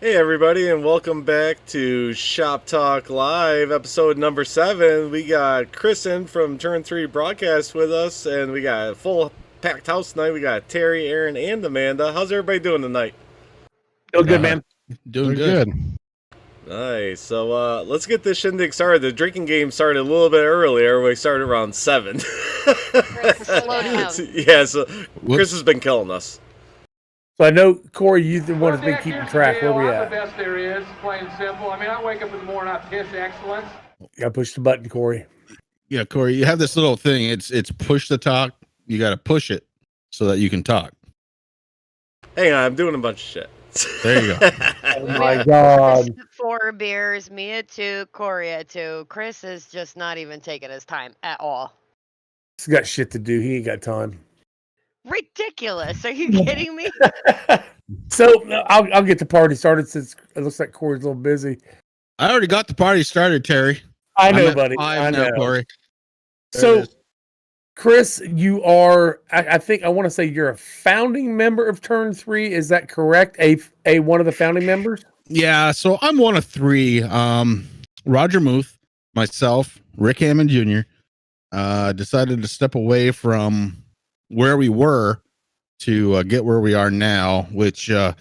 Hey everybody, and welcome back to Shop Talk Live, episode number 7. We got Kristen from Turn 3 Broadcast with us, and we got a full packed house tonight. We got Terry, Aaron, and Amanda. How's everybody doing tonight? Feel good, man. Doing good. Nice. So let's get this shindig started. The drinking game started a little bit earlier. We started around 7. Slow down. Yeah, so Chris has been killing us. So I know, Corey, you're the one that's been keeping track. Where we I'm at? the best there is, plain and simple. I mean, I wake up in the morning, I piss excellence. Got to push the button, Corey. Yeah, Corey, you have this little thing. It's push the talk. You got to push it so that you can talk. Hang on, I'm doing a bunch of shit. There you go. Oh my God. 4 beers, me at 2, Corey at 2. Chris is just not even taking his time at all. He's got shit to do. He ain't got time. Ridiculous. Are you kidding me? So I'll get the party started since it looks like Corey's a little busy. I already got the party started, Terry. I know, I'm at buddy. 5 I now, know. Corey. There it So, is. Chris, you are, I think I want to say you're a founding member of Turn 3. Is that correct? A one of the founding members? Yeah, so I'm one of 3. Roger Muth, myself, Rick Hammond Jr. Decided to step away from where we were to get where we are now, which Turn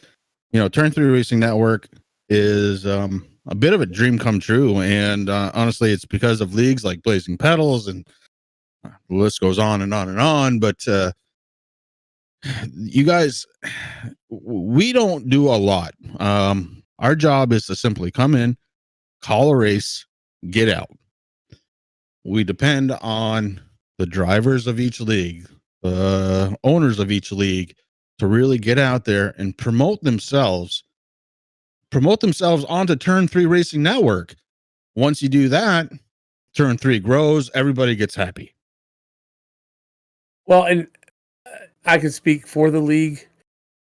3 Racing Network is a bit of a dream come true, and honestly, it's because of leagues like Blazing Pedals, and the list goes on and on and on. But you guys, we don't do a lot. Our job is to simply come in, call a race, get out. We depend on the drivers of each league, the owners of each league, to really get out there and promote themselves onto Turn 3 Racing Network. Once you do that, Turn 3 grows, everybody gets happy. Well, and I can speak for the league.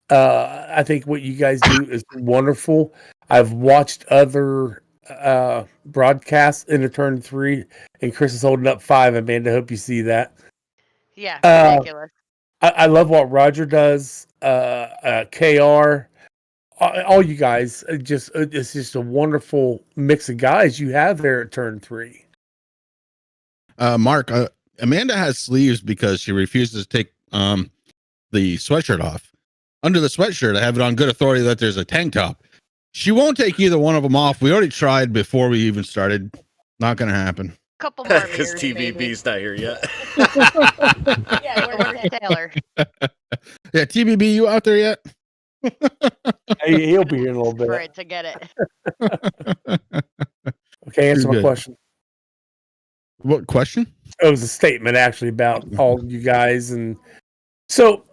I think what you guys do is wonderful. I've watched other broadcasts in the Turn 3, and Chris is holding up 5. Amanda, hope you see that. Yeah, ridiculous. I love what Roger does. KR, all you guys, it's just a wonderful mix of guys you have there at Turn 3. Mark, Amanda has sleeves because she refuses to take the sweatshirt off. Under the sweatshirt, I have it on good authority that there's a tank top. She won't take either one of them off. We already tried before we even started. Not going to happen. Couple more Because beers, maybe. TVB's not here yet. Yeah, where's Taylor? Yeah, TBB, you out there yet? He'll be here in a little For bit. it to get it. Okay, answer my Good. question. What question? It was a statement actually about all you guys. And so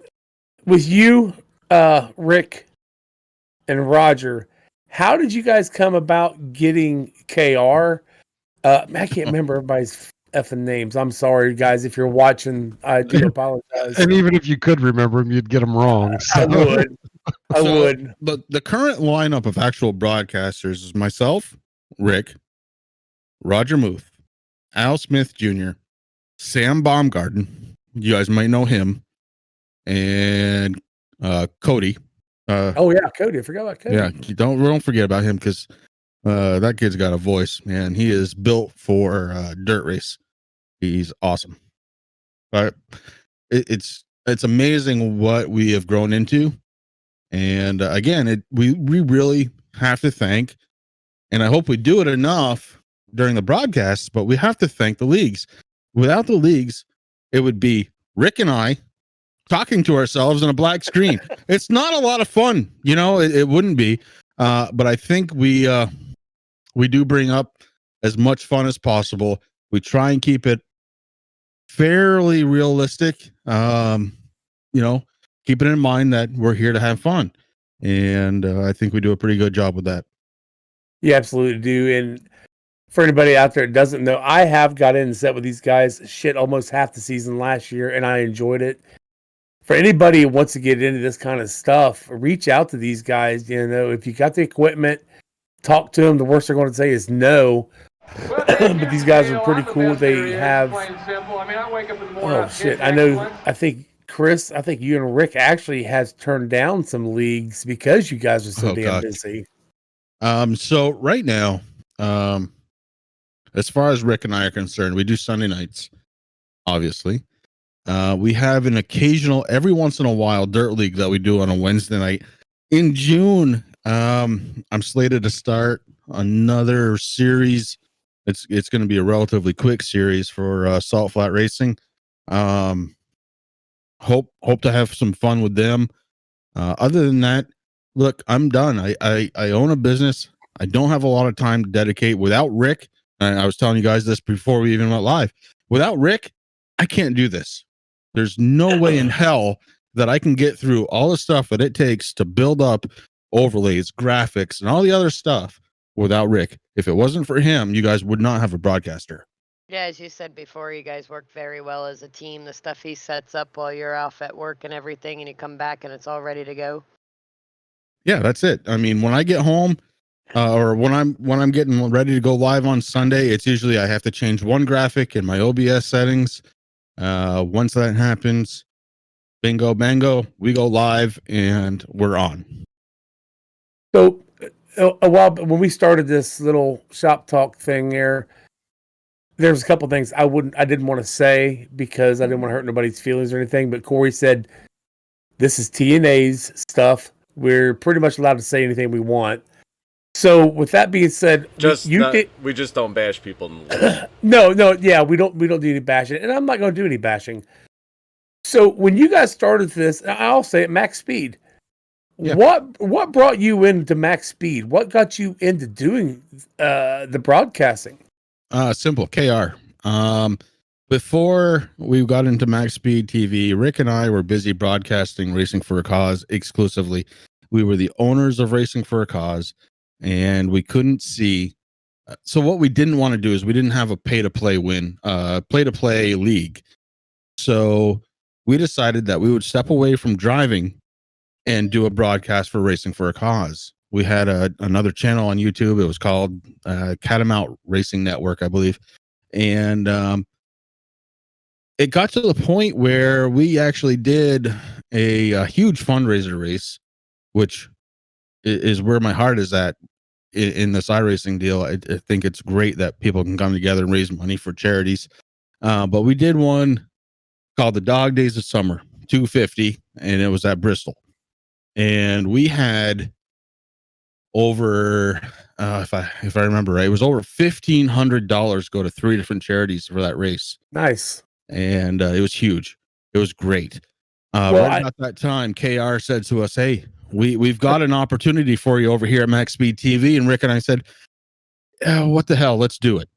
with you, Rick and Roger, how did you guys come about getting KR? I can't remember everybody's effing names. I'm sorry, guys. If you're watching, I do apologize. And even if you could remember them, you'd get them wrong. So. I would. I So, would. The current lineup of actual broadcasters is myself, Rick, Roger Muth, Al Smith Jr., Sam Baumgarten. You guys might know him, and Cody. Oh yeah, Cody. I forgot about Cody. Yeah, don't forget about him, because that kid's got a voice, man. He is built for dirt race. He's awesome. But it's amazing what we have grown into, and again, we really have to thank, and I hope we do it enough during the broadcasts, but we have to thank the leagues. Without the leagues, it would be Rick and I talking to ourselves on a black screen. It's not a lot of fun, it wouldn't be. But I think we do bring up as much fun as possible. We try and keep it fairly realistic. Keep it in mind that we're here to have fun. And I think we do a pretty good job with that. You absolutely do. And for anybody out there that doesn't know, I have got in and set with these guys almost half the season last year, and I enjoyed it. For anybody who wants to get into this kind of stuff, reach out to these guys. If you got the equipment, talk to them. The worst they're going to say is no. But these guys are pretty cool. They have. Plain and simple. I mean, I wake up in the morning. Oh shit! I know. I think Chris. I think you and Rick actually has turned down some leagues because you guys are so damn God. busy. So right now, as far as Rick and I are concerned, we do Sunday nights, obviously. We have an occasional, every once in a while, Dirt League that we do on a Wednesday night. In June, I'm slated to start another series. It's going to be a relatively quick series for Salt Flat Racing. Hope to have some fun with them. Other than that, look, I'm done. I own a business. I don't have a lot of time to dedicate without Rick. And I was telling you guys this before we even went live. Without Rick, I can't do this. There's no way in hell that I can get through all the stuff that it takes to build up overlays, graphics, and all the other stuff without Rick. If it wasn't for him, you guys would not have a broadcaster. Yeah, as you said before, you guys work very well as a team. The stuff he sets up while you're off at work and everything, and you come back and it's all ready to go. Yeah, that's it. I mean, when I get home, or when I'm getting ready to go live on Sunday, it's usually I have to change one graphic in my OBS settings. Once that happens, bingo bango, we go live and we're on. So a while when we started this little shop talk thing there's a couple things I didn't want to say because I didn't want to hurt anybody's feelings or anything, but Corey said this is T&A's stuff. We're pretty much allowed to say anything we want. So with that being said, we just don't bash people. No, yeah, we don't do any bashing, and I'm not going to do any bashing. So when you guys started this, I'll say it, Max Speed. Yeah. What brought you into Max Speed? What got you into doing the broadcasting? Simple, KR. Before we got into Max Speed TV, Rick and I were busy broadcasting Racing for a Cause exclusively. We were the owners of Racing for a Cause, and we couldn't see. So what we didn't want to do is we didn't have a pay-to-play pay-to-play league. So we decided that we would step away from driving and do a broadcast for Racing for a Cause. We had another channel on YouTube. It was called Catamount Racing Network, I believe. And it got to the point where we actually did a huge fundraiser race, which is where my heart is at in this iRacing deal. I think it's great that people can come together and raise money for charities. But we did one called the Dog Days of Summer 250, and it was at Bristol. And we had over, if I remember right, it was over $1,500 go to 3 different charities for that race. Nice. And it was huge. It was great. Right about that time, KR said to us, "Hey, we've got an opportunity for you over here at Max Speed TV." And Rick and I said, "What the hell? Let's do it."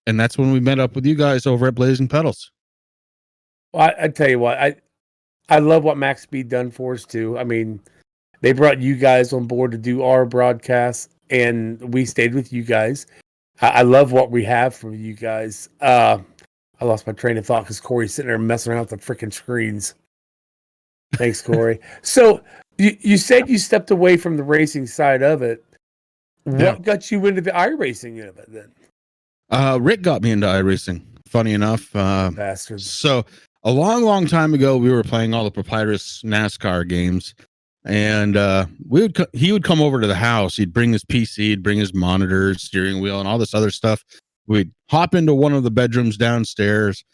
And that's when we met up with you guys over at Blazing Pedals. Well, I tell you what, I love what Max Speed done for us too. I mean, they brought you guys on board to do our broadcast, and we stayed with you guys. I love what we have for you guys. I lost my train of thought because Corey's sitting there messing around with the freaking screens. Thanks, Corey. So you said you stepped away from the racing side of it. What got you into the iRacing of it then? Rick got me into iRacing. Funny enough. Bastards. So a long time ago, we were playing all the Papyrus NASCAR games. And he would come over to the house. He'd bring his PC, he'd bring his monitors, steering wheel, and all this other stuff. We'd hop into one of the bedrooms downstairs,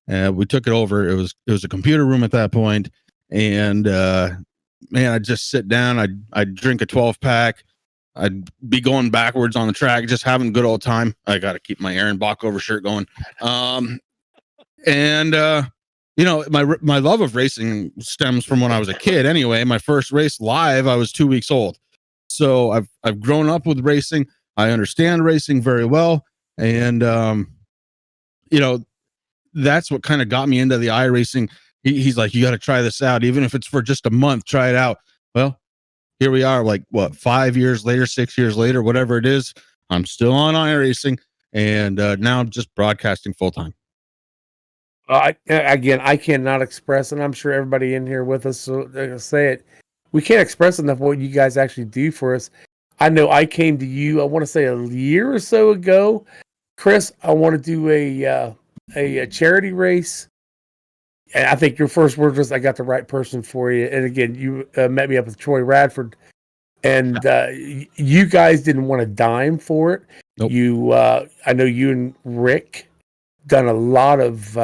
and we took it over. It was a computer room at that point, and man, I'd just sit down. I'd drink a 12-pack. I'd be going backwards on the track, just having a good old time. I got to keep my Aaron Bockover shirt going. You know, my love of racing stems from when I was a kid. Anyway, my first race live, I was 2 weeks old. So I've grown up with racing. I understand racing very well, and you know, that's what kind of got me into the iRacing. He's like, "You got to try this out, even if it's for just a month. Try it out." Well, here we are. Like 5 years later, 6 years later, whatever it is, I'm still on iRacing, and now I'm just broadcasting full time. I cannot express, and I'm sure everybody in here with us will say it. We can't express enough what you guys actually do for us. I know I came to you, I want to say a year or so ago. Chris, I want to do a charity race. And I think your first word was, "I got the right person for you." And again, you met me up with Troy Radford. And you guys didn't want a dime for it. Nope. I know you and Rick done a lot of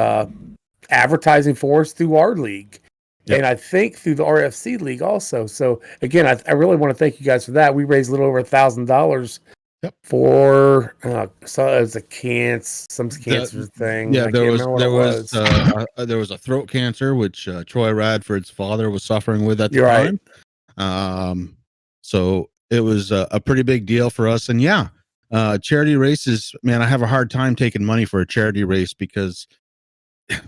advertising for us through our league. Yep. And I think through the RFC league also. So again, I really want to thank you guys for that. We raised a little over $1,000 for so it was some cancer thing. Yeah, I there can't was remember what there was a throat cancer which Troy Radford's father was suffering with at the You're right. time. So it was a pretty big deal for us. And yeah, charity races, man, I have a hard time taking money for a charity race because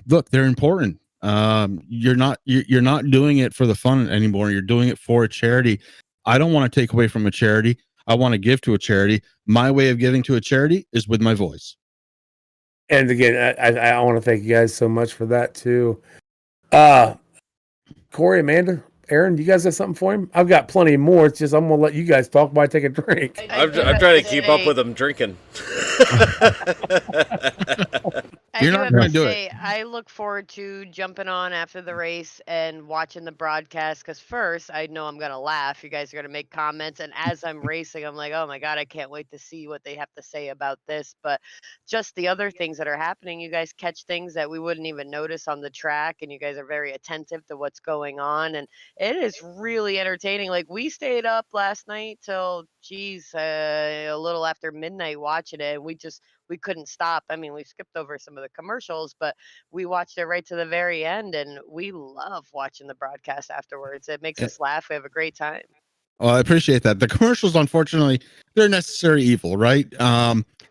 look, they're important. You're not doing it for the fun anymore. You're doing it for a charity. I don't want to take away from a charity. I want to give to a charity. My way of giving to a charity is with my voice. And again, I want to thank you guys so much for that too. Corey, Amanda, Aaron, do you guys have something for him? I've got plenty more. It's just I'm gonna let you guys talk while I take a drink. I'm trying to keep up with them drinking. You're not going to do it. I look forward to jumping on after the race and watching the broadcast because first, I know I'm going to laugh. You guys are going to make comments. And as I'm racing, I'm like, oh my God, I can't wait to see what they have to say about this. But just the other things that are happening, you guys catch things that we wouldn't even notice on the track. And you guys are very attentive to what's going on. And it is really entertaining. Like we stayed up last night till, a little after midnight watching it. And we couldn't stop. I mean, we skipped over some of the commercials, but we watched it right to the very end, and we love watching the broadcast afterwards. It makes us laugh. We have a great time. Well, I appreciate that. The commercials, unfortunately, they're necessary evil, right?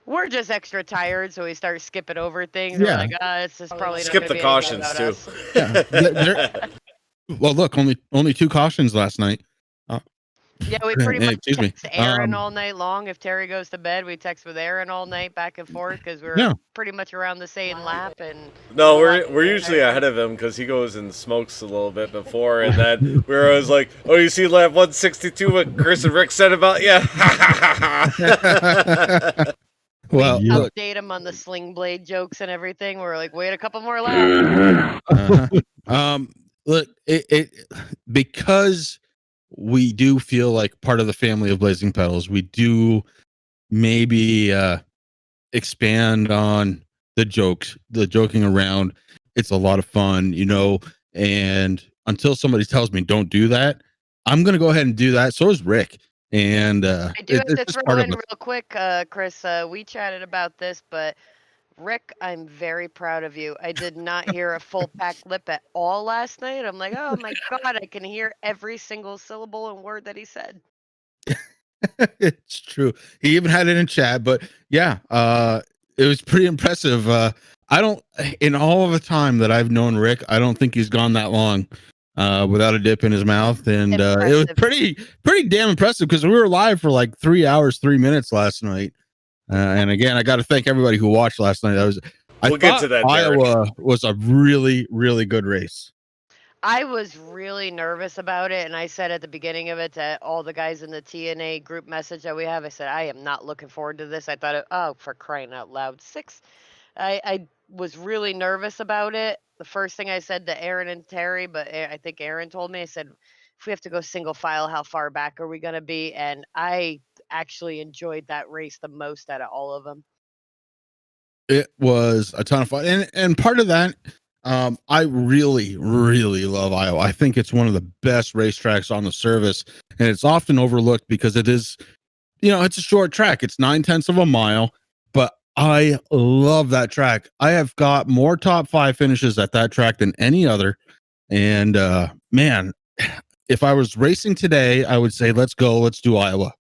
We're just extra tired, so we start skipping over things. Yeah. We're like, it's just probably Skip not the gonna be cautions about too. us. Yeah, well, look, only 2 cautions last night. Yeah, we pretty much Excuse me. text Aaron all night long. If Terry goes to bed, we text with Aaron all night back and forth because we're pretty much around the same lap. And no, we're usually ahead of him because he goes and smokes a little bit before, and then we're always like, "Oh, you see lap 162? What Chris and Rick said about you?" Well, we look, update him on the sling blade jokes and everything. We're like, wait a couple more laps. look, it because we do feel like part of the family of Blazing Pedals. We do maybe expand on the jokes, the joking around. It's a lot of fun, and until somebody tells me don't do that, I'm going to go ahead and do that. So is Rick. And I do have to throw in real quick, Chris, we chatted about this, but Rick, I'm very proud of you. I did not hear a full pack lip at all last night. I'm like, oh my God, I can hear every single syllable and word that he said. It's true. He even had it in chat, but yeah, it was pretty impressive. In all of the time that I've known Rick, I don't think he's gone that long without a dip in his mouth. And it was pretty damn impressive because we were live for like 3 hours, 3 minutes last night. And again, I got to thank everybody who watched last night. We'll get to that. Iowa was a really, really good race. I was really nervous about it, and I said at the beginning of it to all the guys in the T&A group message that we have, I said, I am not looking forward to this. I thought, for crying out loud, 6. I was really nervous about it. The first thing I said to Aaron and Terry, but I think Aaron told me, I said, if we have to go single file, how far back are we going to be? And I actually enjoyed that race the most out of all of them. It was a ton of fun. And part of that, I really, really love Iowa. I think it's one of the best racetracks on the service, and it's often overlooked because it is, it's a short track. It's 9/10 of a mile, but I love that track. I have got more top 5 finishes at that track than any other. And man, if I was racing today, I would say, let's do Iowa.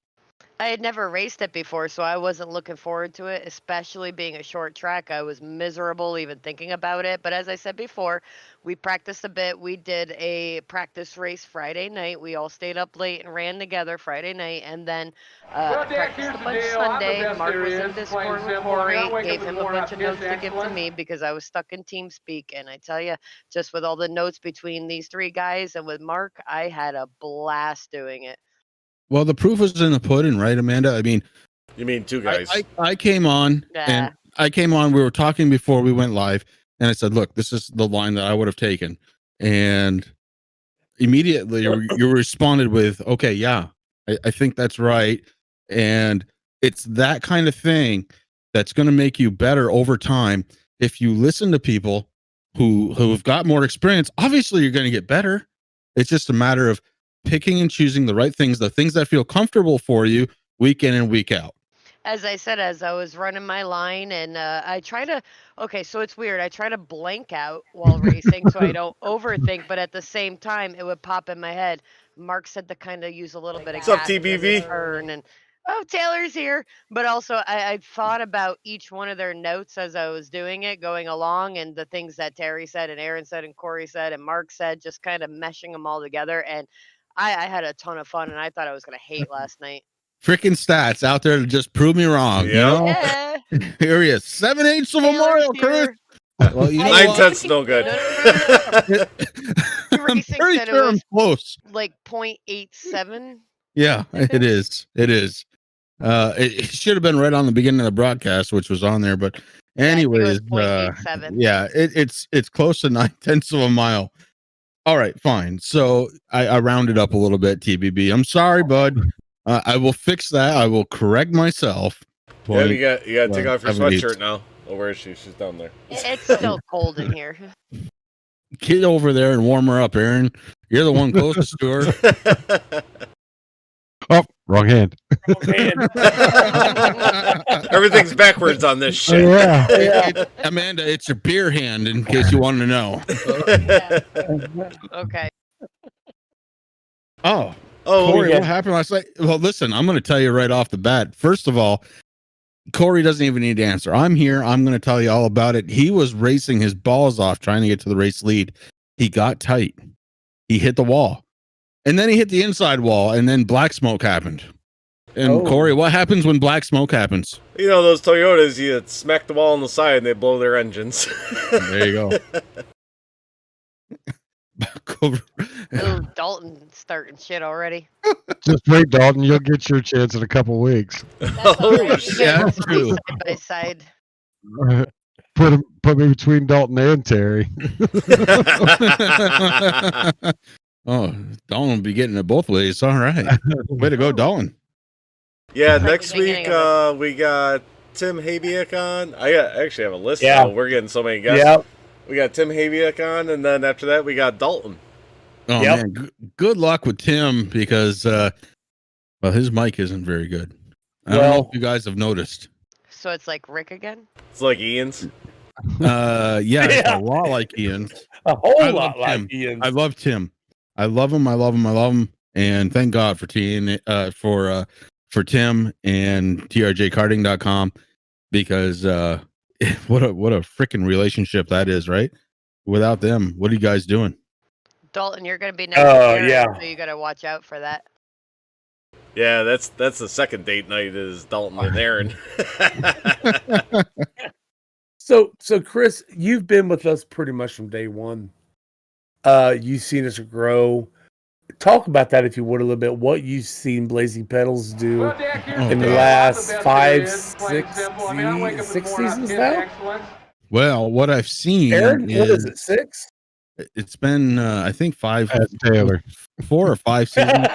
I had never raced it before, so I wasn't looking forward to it, especially being a short track. I was miserable even thinking about it. But as I said before, we practiced a bit. We did a practice race Friday night. We all stayed up late and ran together Friday night. And then practiced a bunch Sunday. Mark was in Discord with Corey, gave him a bunch of notes to give to me because I was stuck in TeamSpeak. And I tell you, just with all the notes between these 3 guys and with Mark, I had a blast doing it. Well, the proof is in the pudding, right, Amanda? I mean, you mean 2 guys? I came on, and we were talking before we went live, and I said, "Look, this is the line that I would have taken," and immediately you responded with, "Okay, yeah, I think that's right. And it's that kind of thing that's going to make you better over time. If you listen to people who've got more experience, obviously you're going to get better. It's just a matter of picking and choosing the right things, the things that feel comfortable for you week in and week out. As I said, as I was running my line, and I try to, okay, so it's weird. I try to blank out while racing so I don't overthink, but at the same time, it would pop in my head. Mark said to kind of use a little bit of What's up, gas as a TBV? turn, and oh, Taylor's here. But also, I thought about each one of their notes as I was doing it, going along, and the things that Terry said, and Aaron said, and Corey said, and Mark said, just kind of meshing them all together. And I had a ton of fun, and I thought I was going to hate last night. Freaking stats out there to just prove me wrong. You Yep. know, Yeah. here he is, 7/8 of a Taylor's mile, Chris. here. Well, you know Nine what? tenths no good. I'm Racing pretty said it sure I'm was close. like 0.87. Yeah, I think. it is. It is. It should have been right on the beginning of the broadcast, which was on there. But Yeah, I think it was anyways, 0.87. yeah, it's close to 9/10 of a mile. All right, fine. So I rounded up a little bit, TBB. I'm sorry, bud. I will fix that. I will correct myself. Yeah, you got to take off your 7/8. sweatshirt now. Oh, where is she? She's down there. It's still cold in here. Get over there and warm her up, Aaron. You're the one closest to her. Oh, wrong hand. Everything's backwards on this shit. Yeah. Amanda, it's your beer hand, in case you wanted to know. Okay. Oh, Oh, Corey, yeah. what happened last night? Well, listen, I'm going to tell you right off the bat. First of all, Corey doesn't even need to answer. I'm here. I'm going to tell you all about it. He was racing his balls off trying to get to the race lead. He got tight. He hit the wall. And then he hit the inside wall, and then black smoke happened. And Oh. Corey, what happens when black smoke happens? you know those Toyotas, you smack the wall on the side and they blow their engines. There you go. Oh, Dalton starting shit already. Just wait, Dalton. You'll get your chance in a couple weeks. That's all Oh, right. You shit. guys That's will be true. side by side. Put me between Dalton and Terry. Oh, Dalton will be getting it both ways. All right. Way to go, Dalton. Yeah, Like the next week beginning of we got Tim Habiak on. I actually have a list Yeah. now. We're getting so many guests. Yep. We got Tim Habiak on, and then after that we got Dalton. Oh Yep. man, good luck with Tim because well, his mic isn't very good. I don't know Well- if you guys have noticed. So it's like Rick again. It's like Ian's. Yeah, it's Yeah. a lot like Ian's. A whole I lot love like Tim. Ian. I love Tim. I love him. I love him. I love him. And thank God for for Tim and trjkarting.com because what a freaking relationship that is, right? Without them, what are you guys doing? Dalton, you're gonna be next. Oh, to Aaron, yeah. So you gotta watch out for that. Yeah, that's the second date night is Dalton and Aaron. So Chris, you've been with us pretty much from day one. You've seen us grow. Talk about that if you would a little bit. What you've seen Blazing Pedals do Well, Dak, here's in the deal. last The best 5, it is, plain and 6 simple. I mean, I wake up in the six morning, I'm seasons getting now? excellence. Well, what I've seen Aaron, what is it? 6? It's been I think 5, That's Taylor. 4 or 5 seasons.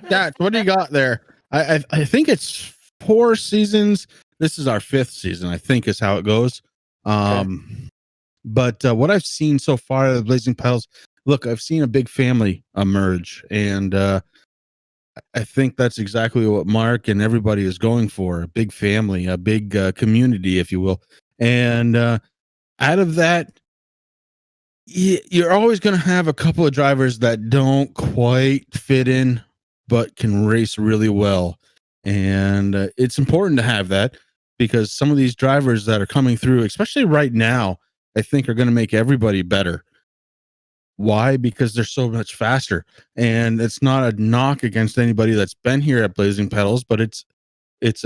Dad, what do you got there? I think it's 4 seasons. This is our 5th season, I think, is how it goes. But what I've seen so far of the Blazing Pedals, look, I've seen a big family emerge, and I think that's exactly what Mark and everybody is going for: a big family, a big community, if you will. And out of that, you're always going to have a couple of drivers that don't quite fit in, but can race really well. And it's important to have that because some of these drivers that are coming through, especially right now, I think are going to make everybody better. Why? Because they're so much faster. And it's not a knock against anybody that's been here at Blazing Pedals, but it's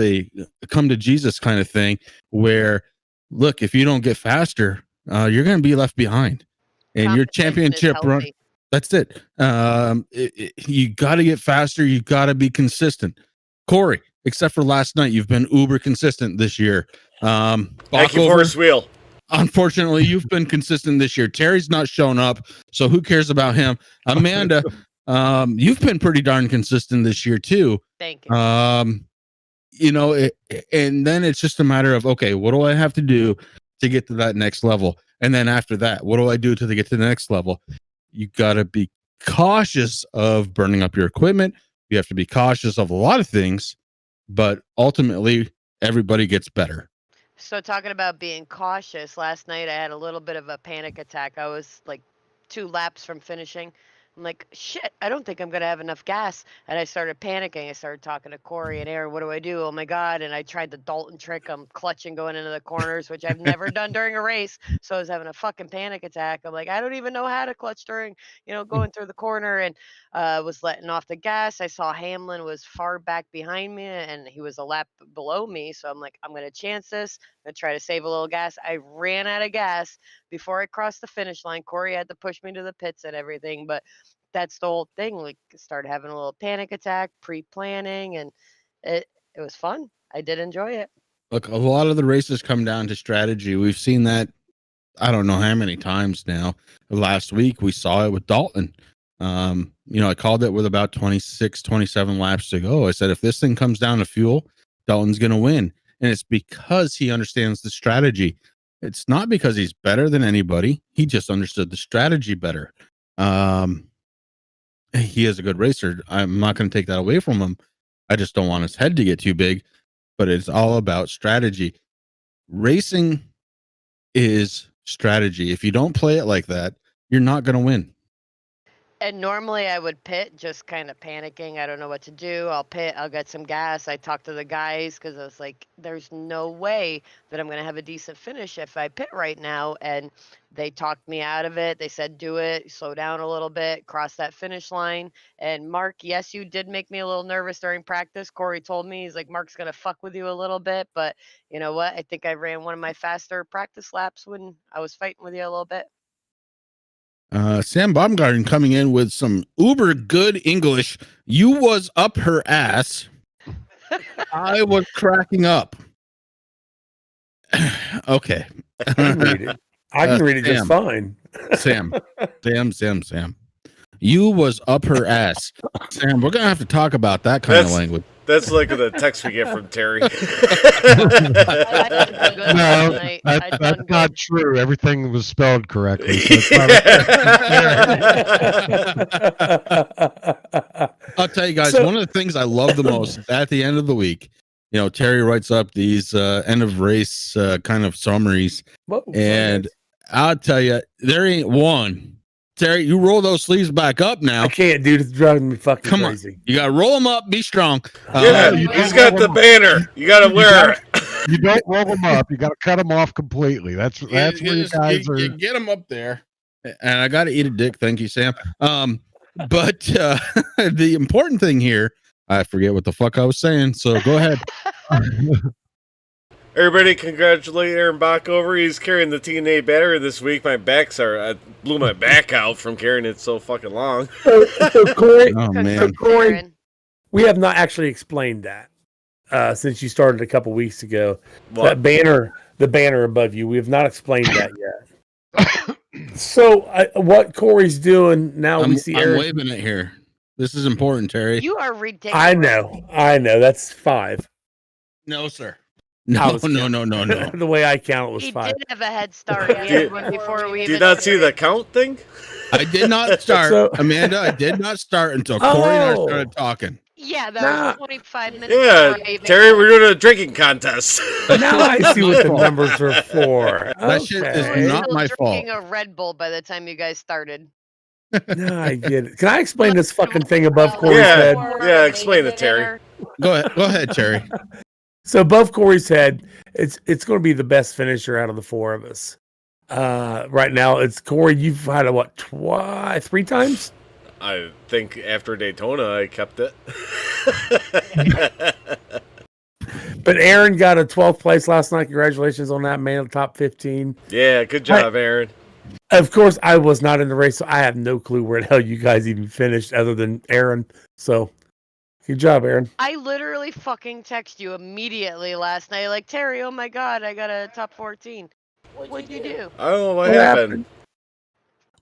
a come to Jesus kind of thing where, look, if you don't get faster, you're going to be left behind. And your Competition is championship run, healthy. that's it. You got to get faster. You got to be consistent. Corey, except for last night, you've been uber consistent this year. Thank you, Backover, Force Wheel. unfortunately, you've been consistent this year. Terry's not shown up, so who cares about him? Amanda, You've been pretty darn consistent this year too. Thank you. And then it's just a matter of, okay, what do I have to do to get to that next level? And then after that, what do I do to get to the next level? You got to be cautious of burning up your equipment. You have to be cautious of a lot of things, but ultimately everybody gets better. So talking about being cautious, last night I had a little bit of a panic attack. I was like 2 laps from finishing. I'm like, shit, I don't think I'm going to have enough gas. And I started panicking. I started talking to Corey and Aaron. What do I do? Oh my God. And I tried the Dalton trick. I'm clutching going into the corners, which I've never done during a race. So I was having a fucking panic attack. I'm like, I don't even know how to clutch during, going through the corner, and was letting off the gas. I saw Hamlin was far back behind me and he was a lap below me. So I'm like, I'm going to chance this. I'm going to try to save a little gas. I ran out of gas before I crossed the finish line. Corey had to push me to the pits and everything, but that's the whole thing. Like, started having a little panic attack, pre-planning, and it was fun. I did enjoy it. Look, a lot of the races come down to strategy. We've seen that, I don't know how many times now. Last week we saw it with Dalton. I called it with about 26, 27 laps to go. I said, if this thing comes down to fuel, Dalton's going to win. And it's because he understands the strategy. It's not because he's better than anybody. He just understood the strategy better. He is a good racer. I'm not going to take that away from him. I just don't want his head to get too big, but it's all about strategy. Racing is strategy. If you don't play it like that, you're not going to win. And normally I would pit, just kind of panicking. I don't know what to do. I'll pit. I'll get some gas. I talked to the guys because I was like, there's no way that I'm going to have a decent finish if I pit right now. And they talked me out of it. They said, do it, slow down a little bit, cross that finish line. And Mark, yes, you did make me a little nervous during practice. Corey told me, he's like, Mark's going to fuck with you a little bit. But you know what? I think I ran one of my faster practice laps when I was fighting with you a little bit. Sam Baumgarten coming in with some uber good English. You was up her ass. I was cracking up. Okay. I can read it. I can read it just fine. Sam. You was up her ass. Sam, we're going to have to talk about that kind of language. That's like the text we get from Terry. No, that's not true. Everything was spelled correctly. So it's not I'll tell you guys, one of the things I love the most is at the end of the week, Terry writes up these end of race kind of summaries. And I'll tell you, there ain't one. Terry, you roll those sleeves back up now. I can't, dude. It's driving me fucking crazy. On. You got to roll them up. Be strong. He's got the banner. You got to wear it. You don't roll them up. You got to cut them off completely. That's where you guys are. You get them up there. And I got to eat a dick. Thank you, Sam. But the important thing here, I forget what the fuck I was saying. So go ahead. Everybody congratulate Aaron Backover. He's carrying the T&A battery this week. I blew my back out from carrying it so fucking long. So Corey, man. We have not actually explained that since you started a couple weeks ago. What? The banner above you, we have not explained that yet. So what Corey's doing now, we see Aaron. I'm waving it here. This is important, Terry. You are ridiculous. I know. That's 5. No, sir. No. The way I count it was 5. He did have a head start. We had one before we Did you not see the count thing? I did not start. Amanda, I did not start until Corey and I started talking. Yeah, that was 25 minutes. Yeah, Terry, we're doing a drinking contest. Now I see what the numbers are for. That shit is not my fault. Drinking a Red Bull by the time you guys started. No, I get it. Can I explain this fucking thing above Corey's head? Yeah, explain it, Terry. Go ahead, Terry. So above Corey's head, it's going to be the best finisher out of the 4 of us. Right now, it's Corey. You've had it 3 times? I think after Daytona, I kept it. But Aaron got a 12th place last night. Congratulations on that, man. Top 15. Yeah, good job, Aaron. Of course, I was not in the race, so I have no clue where the hell you guys even finished other than Aaron. So, good job, Aaron. I literally fucking text you immediately last night, like, Terry, oh my God, I got a top 14. What'd you do? I don't know what happened.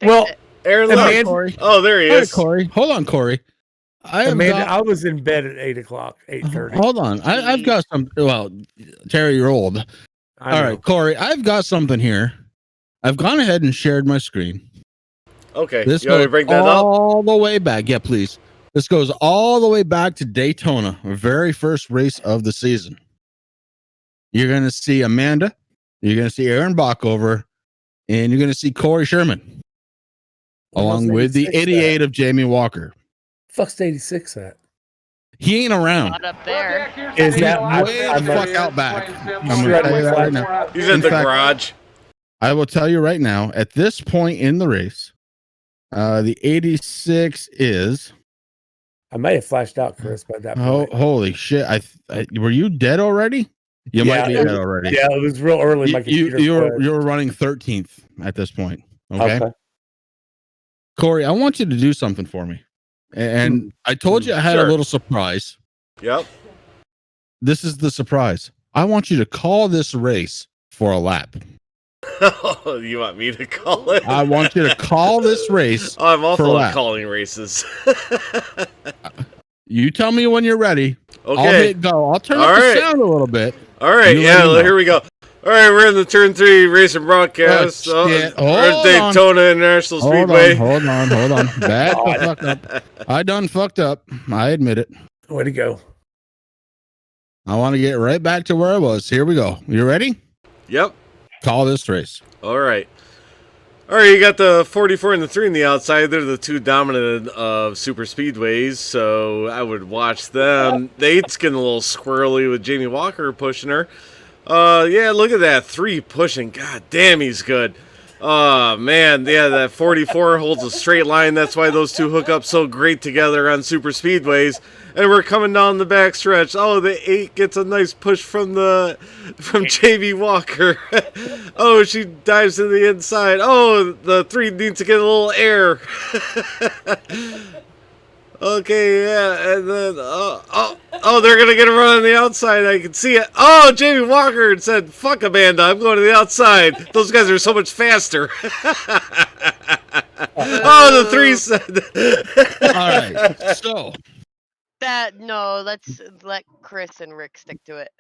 Well, Aaron Amanda- left. Corey. Oh, there he All right, is. Corey. Hold on, Corey. I have Amanda, got, I was in bed at 8:00, 8:30. hold on. I've got some. Well, Terry, you're old. I All know. right, Corey. I've got something here. I've gone ahead and shared my screen. Okay, This you want me to goes bring that up? all the way back. Yeah, please. This goes all the way back to Daytona, our very first race of the season. You're going to see Amanda. You're going to see Aaron Bockover. And you're going to see Corey Sherman. Along with the 88 of Jamie Walker. Fuck's 86 at? He ain't around. Not up there. Is He's that way I'm the not- fuck out back. I'm sure going I to tell you that don't right now. He's in In the fact- garage. I will tell you right now, at this point in the race, the 86 is... I may have flashed out, Chris, by that point. holy shit. Were you dead already? You Yeah, might be it dead was- already. Yeah, it was real early. My computer. You were running 13th at this point. Okay? Okay. Corey, I want you to do something for me. And I told you I had Sure. a little surprise. Yep. This is the surprise. I want you to call this race for a lap. You want me to call it? I want you to call this race. Oh, I'm for a awful at lap. calling races. You tell me when you're ready. I'll Okay. hit go. I'll turn All up right. the sound a little bit. All right. You Yeah. let me know. Here we go. All right. We're in the Turn 3 Racing Broadcast. Oh, shit. We're at Hold Daytona International Speedway. Hold on. Bad. Fucked up. I done fucked up. I admit it. Way to go. I want to get right back to where I was. Here we go. You ready? Yep. Call this race. All right. All right, you got the 44 and the 3 on the outside. They're the two dominant of super speedways, so I would watch them. The 8's getting a little squirrely with Jamie Walker pushing her. Yeah, look at that 3 pushing. God damn, he's good. Oh, man, yeah, that 44 holds a straight line. That's why those two hook up so great together on super speedways. And we're coming down the back stretch. Oh, the 8 gets a nice push from Jamie Walker. Oh, she dives to the inside. Oh, the 3 needs to get a little air. Okay, yeah, and then they're gonna get a run on the outside. I can see it. Oh, Jamie Walker said, "Fuck Amanda, I'm going to the outside." Those guys are so much faster. Oh, the 3 said. All right. So Let's let Chris and Rick stick to it.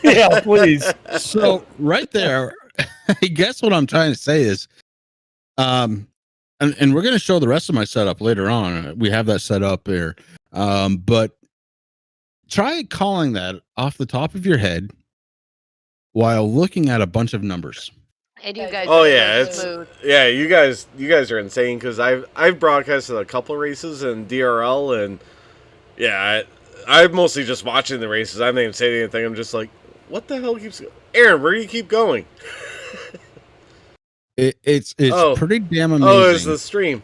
Yeah, please. So right there, I guess what I'm trying to say is, and we're going to show the rest of my setup later on. We have that set up there, but try calling that off the top of your head while looking at a bunch of numbers. And you guys. Oh are yeah, so it's smooth. yeah. You guys are insane because I've broadcasted a couple races in DRL and yeah, I'm mostly just watching the races. I'm not even saying anything. I'm just like, what the hell keeps Aaron? Where do you keep going? It's Oh. pretty damn amazing. Oh, it's the stream.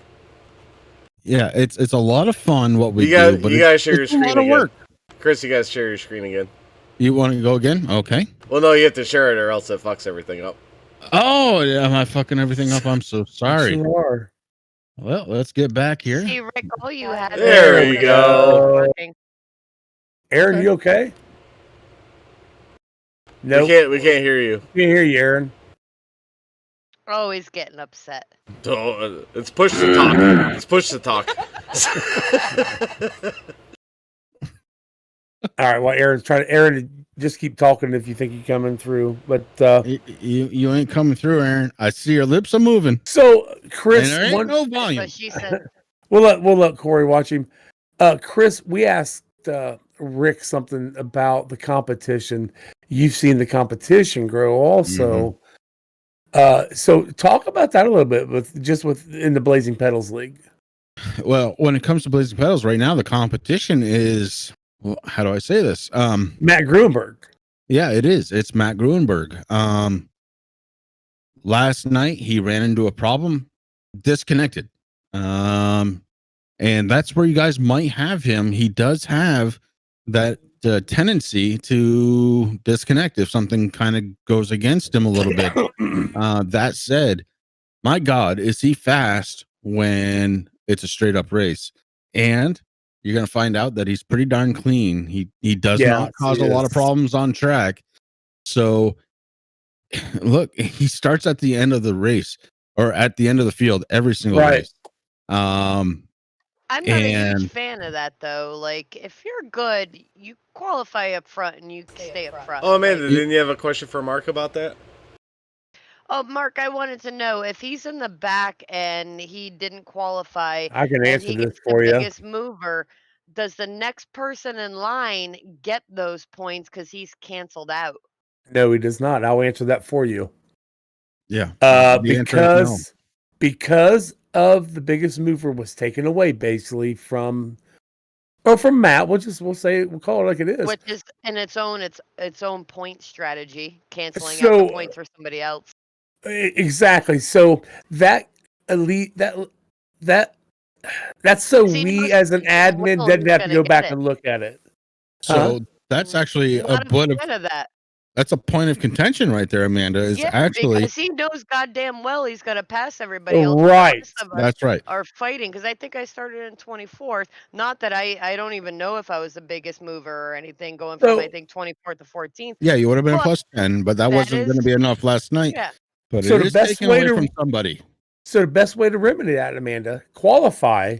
Yeah, it's a lot of fun what we You guys, do, but you guys share your it's a screen lot of again. work. Chris, you guys share your screen again. You want to go again? Okay. Well, no, you have to share it or else it fucks everything up. Oh, yeah, am I fucking everything up? I'm so sorry. Sure are. Well, let's get back here. See, Rick, all you had. There was you go. working. Aaron, you okay? No, We can't hear you. we can hear you, Aaron. Always getting upset. So, it's push to talk. It's push to talk. All right, well, Aaron, just keep talking if you think you're coming through. But You ain't coming through, Aaron. I see your lips are moving. so, And Chris, there ain't no That's volume. what she said. we'll let Corey watch him. Chris, we asked Rick something about the competition. You've seen the competition grow also. So talk about that a little bit in the Blazing Pedals League. Well, when it comes to Blazing Pedals right now, the competition is, well, how do I say this? Matt Gruenberg. Yeah, it is. It's Matt Gruenberg. Last night he ran into a problem, disconnected. And that's where you guys might have him. He does have that tendency to disconnect if something kind of goes against him a little bit. That said, my God, is he fast when it's a straight up race? And you're going to find out that he's pretty darn clean. He does not cause a lot of problems on track. So look, he starts at the end of the race or at the end of the field every single race. I'm not a huge And fan of that though. Like, if you're good, you qualify up front and you stay up front. Oh, Amanda, Like, didn't you have a question for Mark about that? oh, Mark, I wanted to know if he's in the back and he didn't qualify I can and answer he this gets the for you. biggest mover, does the next person in line get those points because he's canceled out? No, he does not. I'll answer that for you. yeah, the answer is no. Because of the biggest mover was taken away basically from Matt. We'll call it like it is. Which is in its own point strategy, canceling out So the points for somebody else. exactly. So that elite that's so See, we knows as an damn admin well doesn't he's have to gonna go get back it. and look at it. So that's actually a Not a point of fan of that. that's a point of contention right there, Amanda. Is Yeah, actually because he knows goddamn well he's gonna pass everybody else. Right. The rest of us that's right. are fighting because I think I started in 24th. Not that I don't even know if I was the biggest mover or anything, going from So- I think 24th to 14th. Yeah, you would have been But plus 10, but that that wasn't going to is- be enough last night. Yeah. But So it the is best taken way away to- from somebody. So the best way to remedy that, Amanda, qualify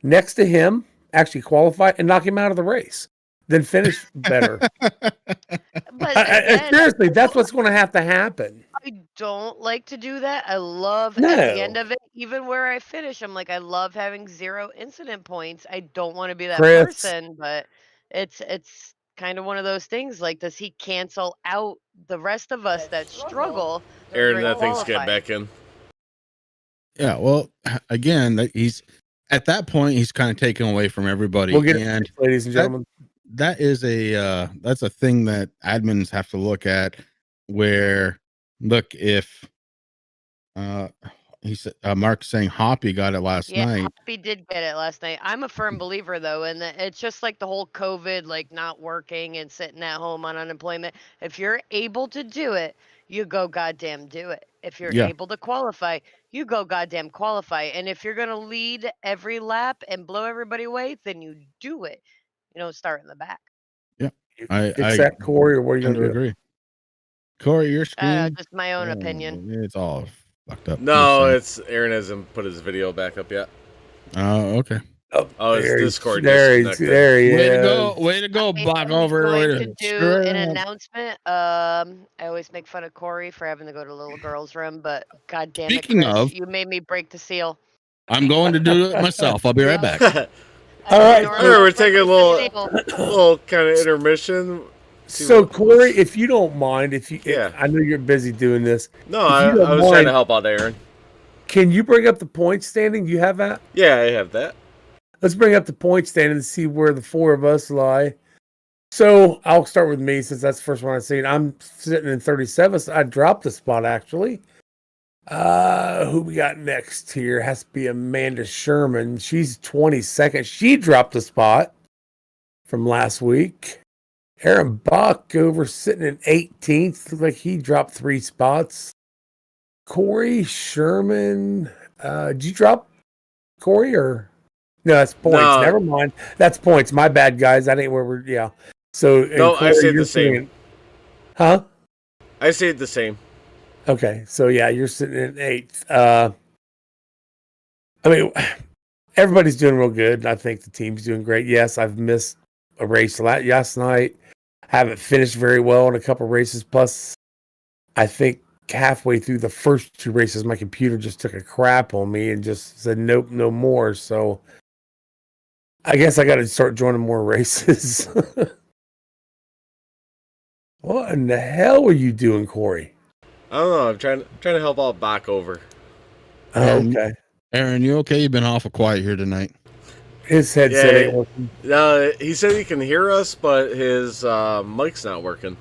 next to him, actually qualify and knock him out of the race. Then finish better. But again, Seriously, that's what's going to have to happen. I don't like to do that. I love No. at the end of it, even where I finish, I'm like, I love having 0 incident points. I don't want to be that Chris. person, but it's kind of one of those things. Like, does he cancel out the rest of us that struggle? Aaron, during that thing's get qualifying? back in. Yeah, well, again, he's at that point he's kind of taken away from everybody. We'll get and it, ladies and gentlemen. that is that's a thing that admins have to look at, where look, if he said Mark's saying Hoppy got it last Yeah, night. Hoppy did get it last night. I'm a firm believer though, and it's just like the whole COVID, like not working and sitting at home on unemployment. If you're able to do it, you go goddamn do it. If you're Yeah. able to qualify, you go goddamn qualify. And if you're gonna lead every lap and blow everybody away, then you do it. You don't start in the back. I Fix that, Corey, or what are you tend going to to do? agree. Corey, your screen, Just my own opinion. it's all fucked up. No, You're it's Aaron hasn't put his video back up yet. saying- oh, okay. Oh, it's there he- Discord There, disconnected. there he Way is. to go, way to go, I'm Black over. Way going to to do screw it an up. announcement. I always make fun of Corey for having to go to the little girl's room, but god damn Speaking it, Chris, of- you made me break the seal. I'm going to do it myself. I'll be right back. All right. Normally We're break taking a the seal. little kind of intermission. See So, what- Corey, if you don't mind, Yeah. I know you're busy doing this. No, If I you don't was trying mind- to help out Aaron. Can you bring up the point standing? You have that? Yeah, I have that. Let's bring up the point standing and see where the four of us lie. So I'll start with me since that's the first one I've seen. I'm sitting in 37th. I dropped a spot actually. Who we got next here? Has to be Amanda Sherman. She's 22nd. She dropped a spot from last week. Aaron Bach over sitting in 18th. Looks like he dropped 3 spots. Corey Sherman. Did you drop Corey or no? That's points. No. Never mind. That's points. My bad, guys. That ain't where we're. Yeah. So and No, I Corey, stayed you're the same. sitting- Huh? I stayed the same. Okay. So yeah, you're sitting in 8th. I mean, everybody's doing real good. I think the team's doing great. Yes, I've missed a race last night. Haven't finished very well in a couple races. Plus, I think halfway through the first 2 races, my computer just took a crap on me and just said, nope, no more. So I guess I got to start joining more races. What in the hell are you doing, Corey? I don't know. I'm trying to help out Bach over. Oh, okay. Aaron, you okay? You've been awful quiet here tonight. His headset Yeah. ain't working. No, he said he can hear us, but his mic's not working.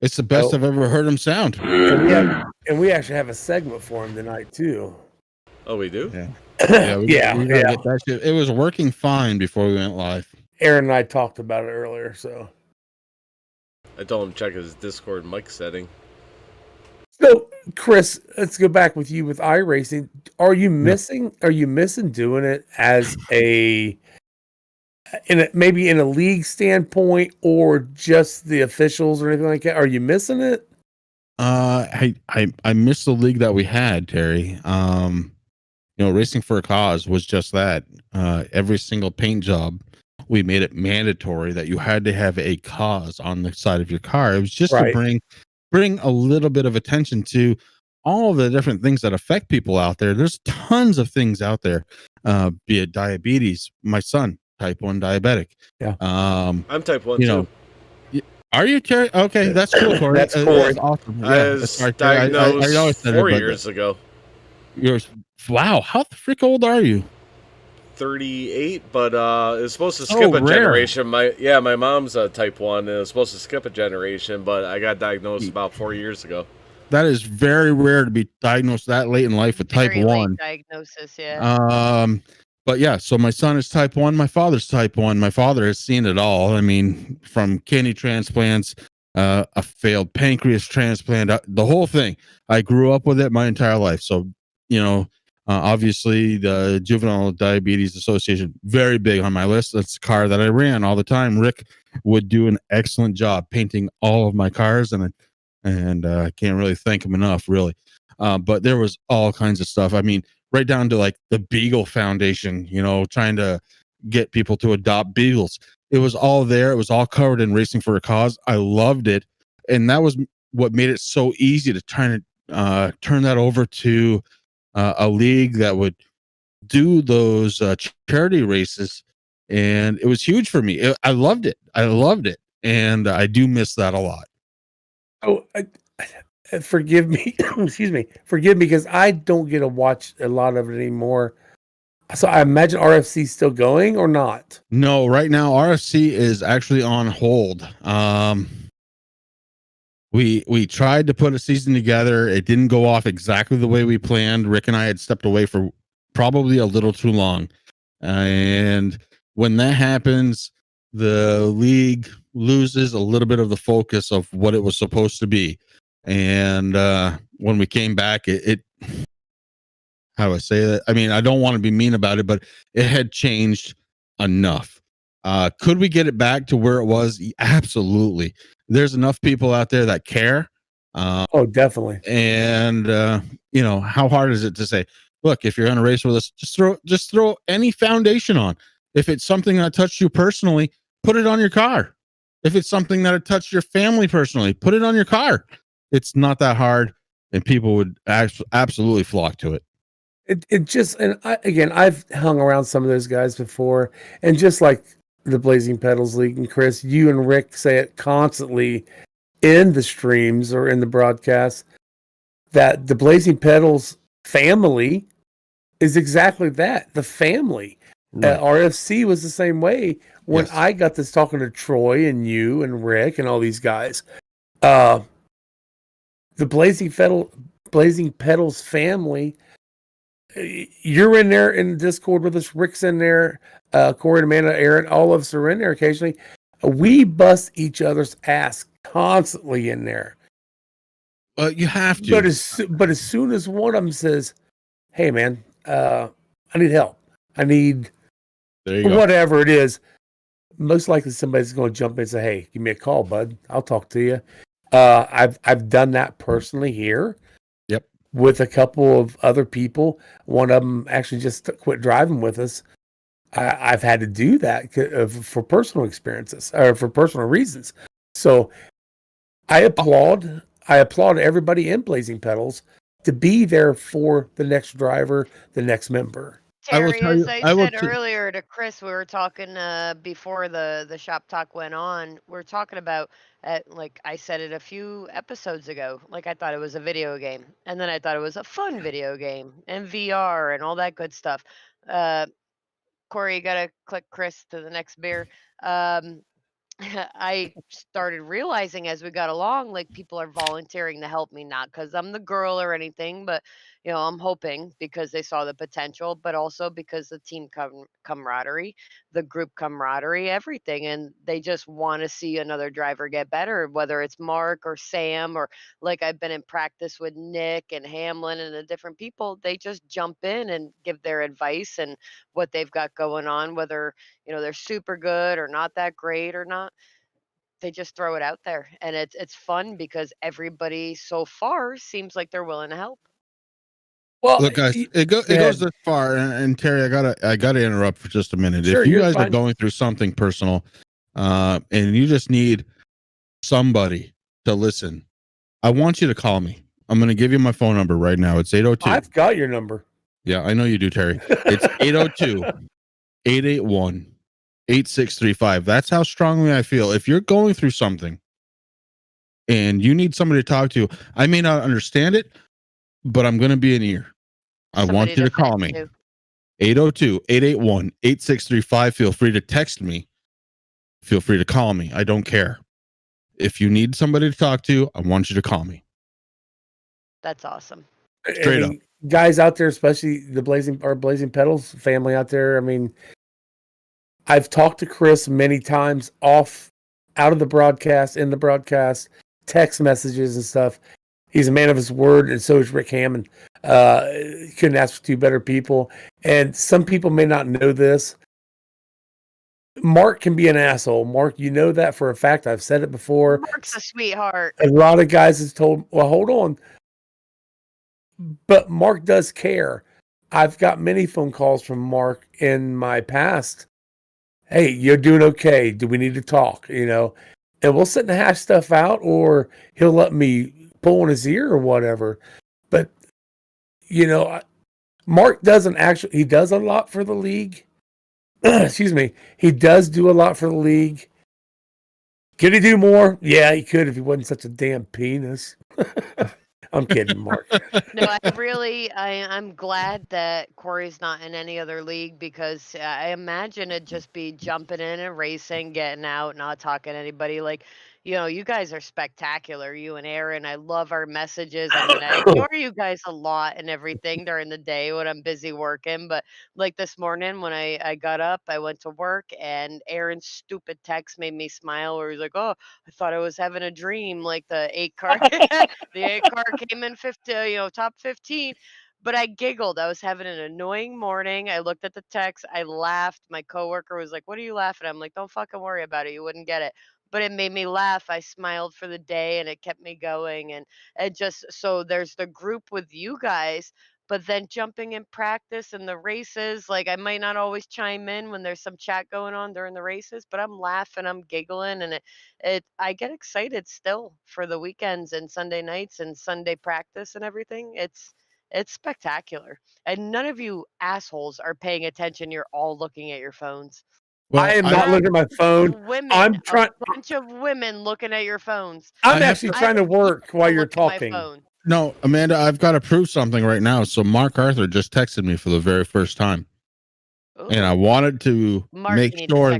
It's the best Oh. I've ever heard him sound. And we actually have a segment for him tonight, too. Oh, we do? Yeah. Yeah, we gotta yeah. get that shit. It was working fine before we went live. Aaron and I talked about it earlier, so. I told him to check his Discord mic setting. So, Chris, let's go back with you with iRacing. Are you missing doing it as maybe in a league standpoint or just the officials or anything like that? Are you missing it? I missed the league that we had, Terry. Racing for a Cause was just that. Every single paint job, we made it mandatory that you had to have a cause on the side of your car. It was just to Right. bring a little bit of attention to all the different things that affect people out there. There's tons of things out there, be it diabetes. My son, type 1 diabetic. Yeah. I'm type 1 too. Are you, Terry? Okay, that's cool, Corey. That's Corey. That's awesome. I Yeah, was sorry, Terry. I know diagnosed I said 4 it, but years ago. wow, how the frick old are you? 38, but it was supposed to So skip a rare. generation. My mom's a type 1, and it was supposed to skip a generation, but I got diagnosed about 4 years ago. That is very rare to be diagnosed that late in life with type Very 1. late diagnosis, yeah. But yeah, so my son is type 1, my father's type 1. My father has seen it all. I mean, from kidney transplants, a failed pancreas transplant, the whole thing. I grew up with it my entire life. So, obviously the Juvenile Diabetes Association, very big on my list. That's the car that I ran all the time. Rick would do an excellent job painting all of my cars, and I can't really thank him enough, really. But there was all kinds of stuff. I mean, right down to like the Beagle Foundation, trying to get people to adopt beagles. It was all there. It was all covered in Racing for a Cause. I loved it. And that was what made it so easy to turn that over to a league that would do those charity races. And it was huge for me. I loved it. And I do miss that a lot. Oh, forgive me. Excuse me. Forgive me because I don't get to watch a lot of it anymore. So I imagine RFC is still going or not? No, right now RFC is actually on hold. We tried to put a season together. It didn't go off exactly the way we planned. Rick and I had stepped away for probably a little too long. And when that happens, the league loses a little bit of the focus of what it was supposed to be. And when we came back, it how do I say that? I mean, I don't want to be mean about it, but it had changed enough. Could we get it back to where it was? Absolutely. There's enough people out there that care. Oh, definitely. And how hard is it to say, look, if you're going to race with us, just throw any foundation on. If it's something that touched you personally, put it on your car. If it's something that touched your family personally, put it on your car. It's not that hard, and people would absolutely flock to it. It just, and I've hung around some of those guys before, and just like the Blazing Pedals League, and Chris, you and Rick say it constantly in the streams or in the broadcast, that the Blazing Pedals family is exactly that, the family. Right. RFC was the same way when Yes. I got this talking to Troy and you and Rick and all these guys. The Blazing Pedals family, you're in there in Discord with us. Rick's in there. Corey and Amanda, Aaron, all of us are in there occasionally. We bust each other's ass constantly in there. You have to. But as soon as one of them says, "Hey, man, I need help. I need whatever it is," most likely somebody's going to jump in and say, "Hey, give me a call, bud. I'll talk to you." I've done that personally here. Yep. With a couple of other people. One of them actually just quit driving with us. I've had to do that for personal experiences or for personal reasons. So I applaud everybody in Blazing Pedals to be there for the next driver, the next member. Terry, as I said earlier to Chris, we were talking before the shop talk went on. We're talking about, like I said it a few episodes ago, like I thought it was a video game, and then I thought it was a fun video game and VR and all that good stuff. Corey, you gotta click Chris to the next beer. I started realizing as we got along, like people are volunteering to help me, not because I'm the girl or anything, but I'm hoping because they saw the potential, but also because the team camaraderie, the group camaraderie, everything, and they just want to see another driver get better, whether it's Mark or Sam or like I've been in practice with Nick and Hamlin and the different people. They just jump in and give their advice and what they've got going on, whether they're super good or not that great or not. They just throw it out there, and it's fun because everybody so far seems like they're willing to help. Well, Look, guys, it goes this far, and Terry, I gotta interrupt for just a minute. Sure, If you you're guys are fine. going through something personal, and you just need somebody to listen, I want you to call me. I'm going to give you my phone number right now. It's 802. I've got your number. Yeah, I know you do, Terry. It's 802 881 8635. That's how strongly I feel. If you're going through something and you need somebody to talk to, I may not understand it, but I'm going to be an ear. I want you to call me. 802 881 8635. Feel free to text me. Feel free to call me. I don't care. If you need somebody to talk to, I want you to call me. That's awesome. Straight up. Guys out there, especially the Blazing Pedals family out there. I mean, I've talked to Chris many times out of the broadcast, in the broadcast, text messages and stuff. He's a man of his word, and so is Rick Hammond. Couldn't ask for two better people. And some people may not know this. Mark can be an asshole. Mark, you know that for a fact. I've said it before. Mark's a sweetheart. A lot of guys have told, well, hold on. But Mark does care. I've got many phone calls from Mark in my past. Hey, you're doing okay. Do we need to talk? And we'll sit and hash stuff out, or he'll let me pull on his ear or whatever. But, Mark he does a lot for the league. Excuse me. He does do a lot for the league. Could he do more? Yeah, he could if he wasn't such a damn penis. I'm kidding, Mark. No, I'm glad that Corey's not in any other league, because I imagine it'd just be jumping in and racing, getting out, not talking to anybody. Like, you guys are spectacular, you and Aaron. I love our messages. I mean, I ignore you guys a lot and everything during the day when I'm busy working. But like this morning when I got up, I went to work, and Aaron's stupid text made me smile, where he's like, "Oh, I thought I was having a dream." Like the 8 car, the 8 car came in 50, top 15. But I giggled. I was having an annoying morning. I looked at the text. I laughed. My coworker was like, "What are you laughing at?" I'm like, "Don't fucking worry about it. You wouldn't get it." But it made me laugh. I smiled for the day, and it kept me going. And it just, so there's the group with you guys, but then jumping in practice and the races, like I might not always chime in when there's some chat going on during the races, but I'm laughing, I'm giggling, and I get excited still for the weekends and Sunday nights and Sunday practice and everything. It's spectacular. And none of you assholes are paying attention. You're all looking at your phones. Well, I am not looking at my phone. Women, a bunch of women looking at your phones. I'm actually trying to work while you're talking. No, Amanda, I've got to prove something right now. So Mark Arthur just texted me for the very first time. Ooh. And I wanted to make sure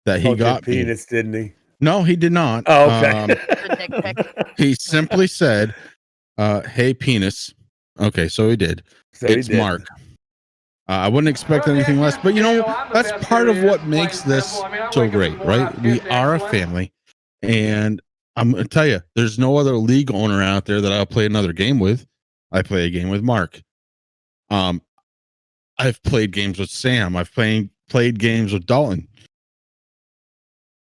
that he got penis, didn't he? No, he did not. Oh, okay. He simply said, "Hey, penis." Okay, so he did. It's Mark. I wouldn't expect anything less, but that's part of what makes this so great, right? We are a family, and I'm going to tell you, there's no other league owner out there that I'll play another game with. I play a game with Mark. I've played games with Sam. I've played games with Dalton.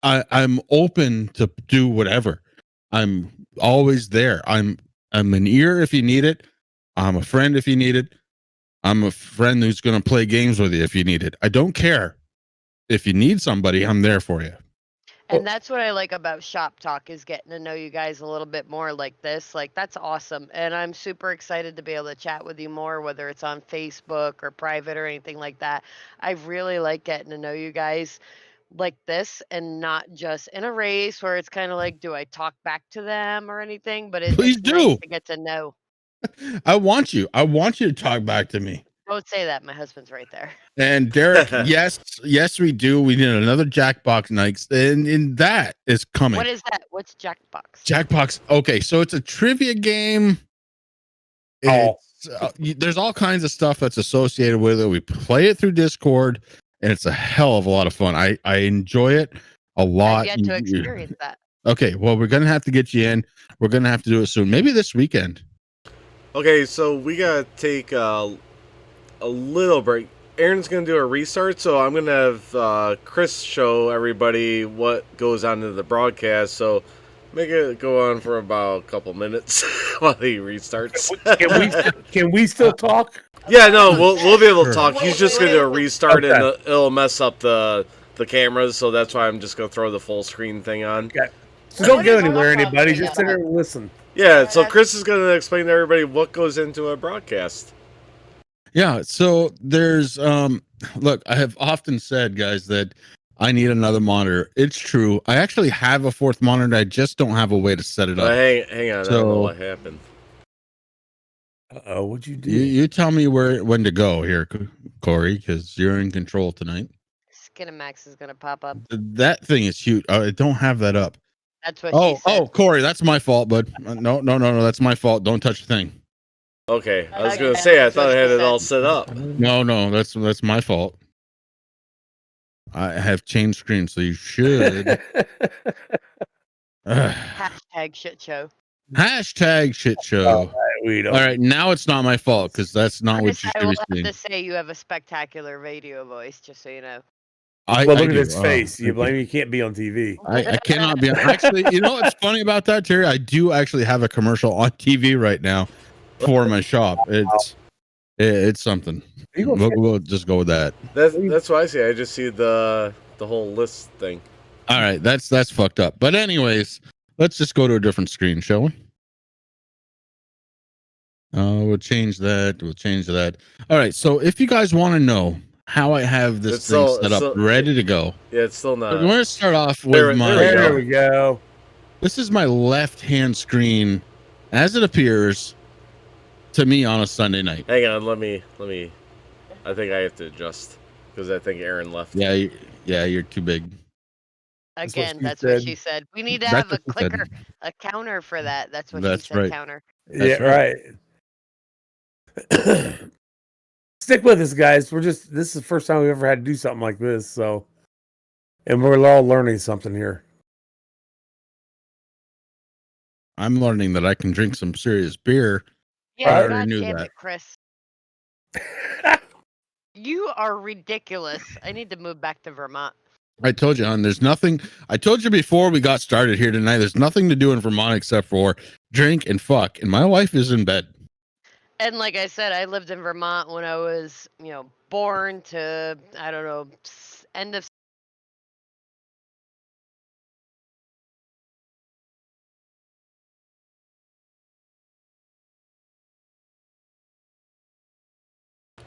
I'm open to do whatever. I'm always there. I'm an ear if you need it. I'm a friend if you need it. I'm a friend who's going to play games with you if you need it. I don't care. If you need somebody, I'm there for you. And that's what I like about Shop Talk, is getting to know you guys a little bit more like this. Like, that's awesome. And I'm super excited to be able to chat with you more, whether it's on Facebook or private or anything like that. I really like getting to know you guys like this, and not just in a race where it's kind of like, do I talk back to them or anything? But it's nice to get to know. I want you to talk back to me. Don't say that. My husband's right there. And Derek, yes, we do. We need another Jackbox night, and that is coming. What is that? What's Jackbox? Jackbox. Okay, so it's a trivia game. There's all kinds of stuff that's associated with it. We play it through Discord, and it's a hell of a lot of fun. I enjoy it a lot. I've yet to experience that. Okay, well, we're gonna have to get you in. We're gonna have to do it soon. Maybe this weekend. Okay, so we gotta take a little break. Aaron's gonna do a restart, so I'm gonna have Chris show everybody what goes on in the broadcast. So make it go on for about a couple minutes. while he restarts. Can we still talk? Yeah, no, we'll be able to Sure. talk. He's just going to do a restart, and Okay. it'll mess up the cameras. So that's why I'm just going to throw the full screen thing on. Okay. So don't What go is anywhere, your anybody. problem? Just sit there and listen. Yeah, so Chris is going to explain to everybody what goes into a broadcast. Yeah, so there's look, I have often said, guys, that I need another monitor. It's true. I actually have a fourth monitor. I just don't have a way to set it up. Hang on, I don't know So- what happened. Uh-oh, what'd you do? You tell me when to go here, Corey, because you're in control tonight. Skinamax is gonna pop up. That thing is huge. I don't have that up. That's what she said. Corey, that's my fault, bud. No, that's my fault. Don't touch the thing. Okay, I was Okay, going to say, I that's thought what I had she it all said. set up. No, that's my fault. I have changed screens, so you should. Hashtag shit show. Hashtag shit show. We don't. All right, now it's not my fault because that's not what Chris, you I should will be have seeing. to say you have a spectacular radio voice, just so you know. I Well, look at do. his face. You thank blame me? You can't be on TV. I cannot be. Actually, you know what's funny about that, Terry? I do actually have a commercial on TV right now for my shop. It's something. We'll just go with that. That's what I see. I just see the whole list thing. All right, that's fucked up. But anyways, let's just go to a different screen, shall we? We'll change that. We'll change that. All right. So if you guys want to know how I have this It's thing still- set up, ready to go, Yeah, it's still not. we're going to start off there with we my. go. There we go. This is my left-hand screen, as it appears to me on a Sunday night. Hang on, let me. I think I have to adjust because I think Aaron left. Yeah, you're too big. Again, she that's said. what she said. We need to That's have a what she said. clicker, a counter for that. That's what That's she said. right. Counter. Yeah, That's right. Stick with us, guys. This is the first time we've ever had to do something like this, so, and we're all learning something here. I'm learning that I can drink some serious beer. Yeah, already God knew damn that. it, Chris. You are ridiculous. I need to move back to Vermont. I told you, hon, there's nothing. I told you before we got started here tonight, there's nothing to do in Vermont except for drink and fuck. And my wife is in bed. And like I said, I lived in Vermont when I was, born to, I don't know, end of.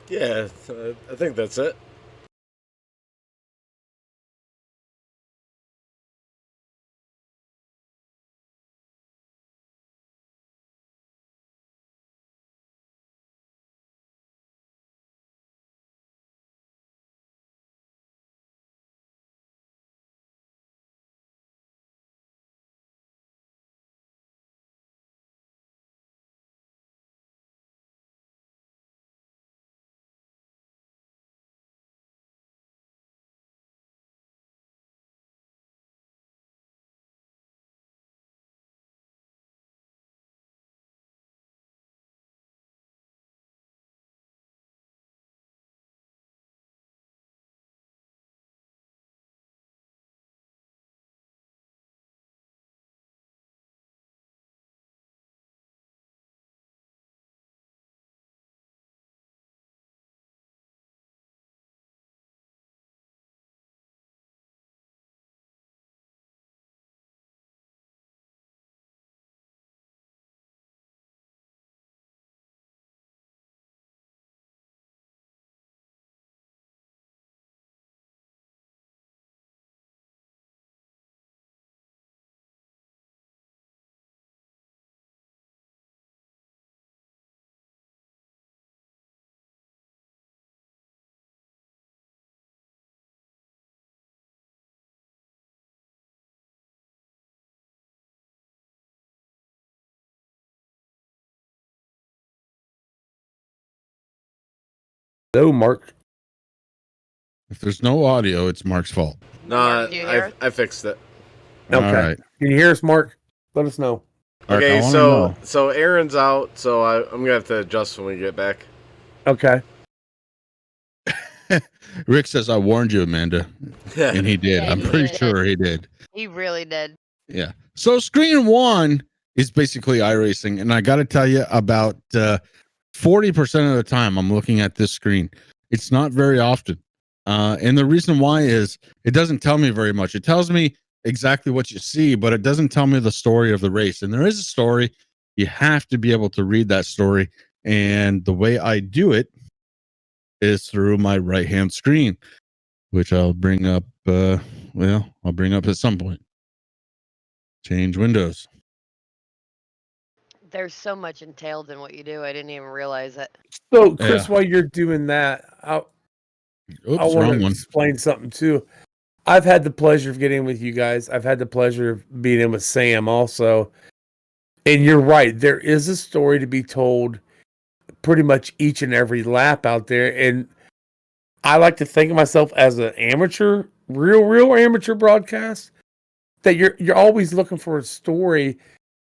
Yeah, I think that's it. Hello, Mark. If there's no audio, it's Mark's fault. No, Mark, do you hear us? I fixed it. Okay. All right. Can you hear us, Mark? Let us know. Mark, I Okay, wanna so know. so Aaron's out, so I'm gonna have to adjust when we get back. Okay. Rick says, I warned you, Amanda. And he did. Yeah, I'm he pretty did. sure he did. He really did. Yeah. So screen one is basically iRacing. And I got to tell you, about 40% of the time I'm looking at this screen. It's not very often. And the reason why is it doesn't tell me very much. It tells me exactly what you see, but it doesn't tell me the story of the race. And there is a story. You have to be able to read that story. And the way I do it is through my right-hand screen, which I'll bring up. I'll bring up at some point. Change windows. There's so much entailed in what you do. I didn't even realize it. So, Chris, Yeah. while you're doing that, I Oops, want wrong to one. explain something too. I've had the pleasure of getting with you guys. I've had the pleasure of being in with Sam also. And you're right. There is a story to be told pretty much each and every lap out there. And I like to think of myself as an amateur, real amateur broadcast, that you're always looking for a story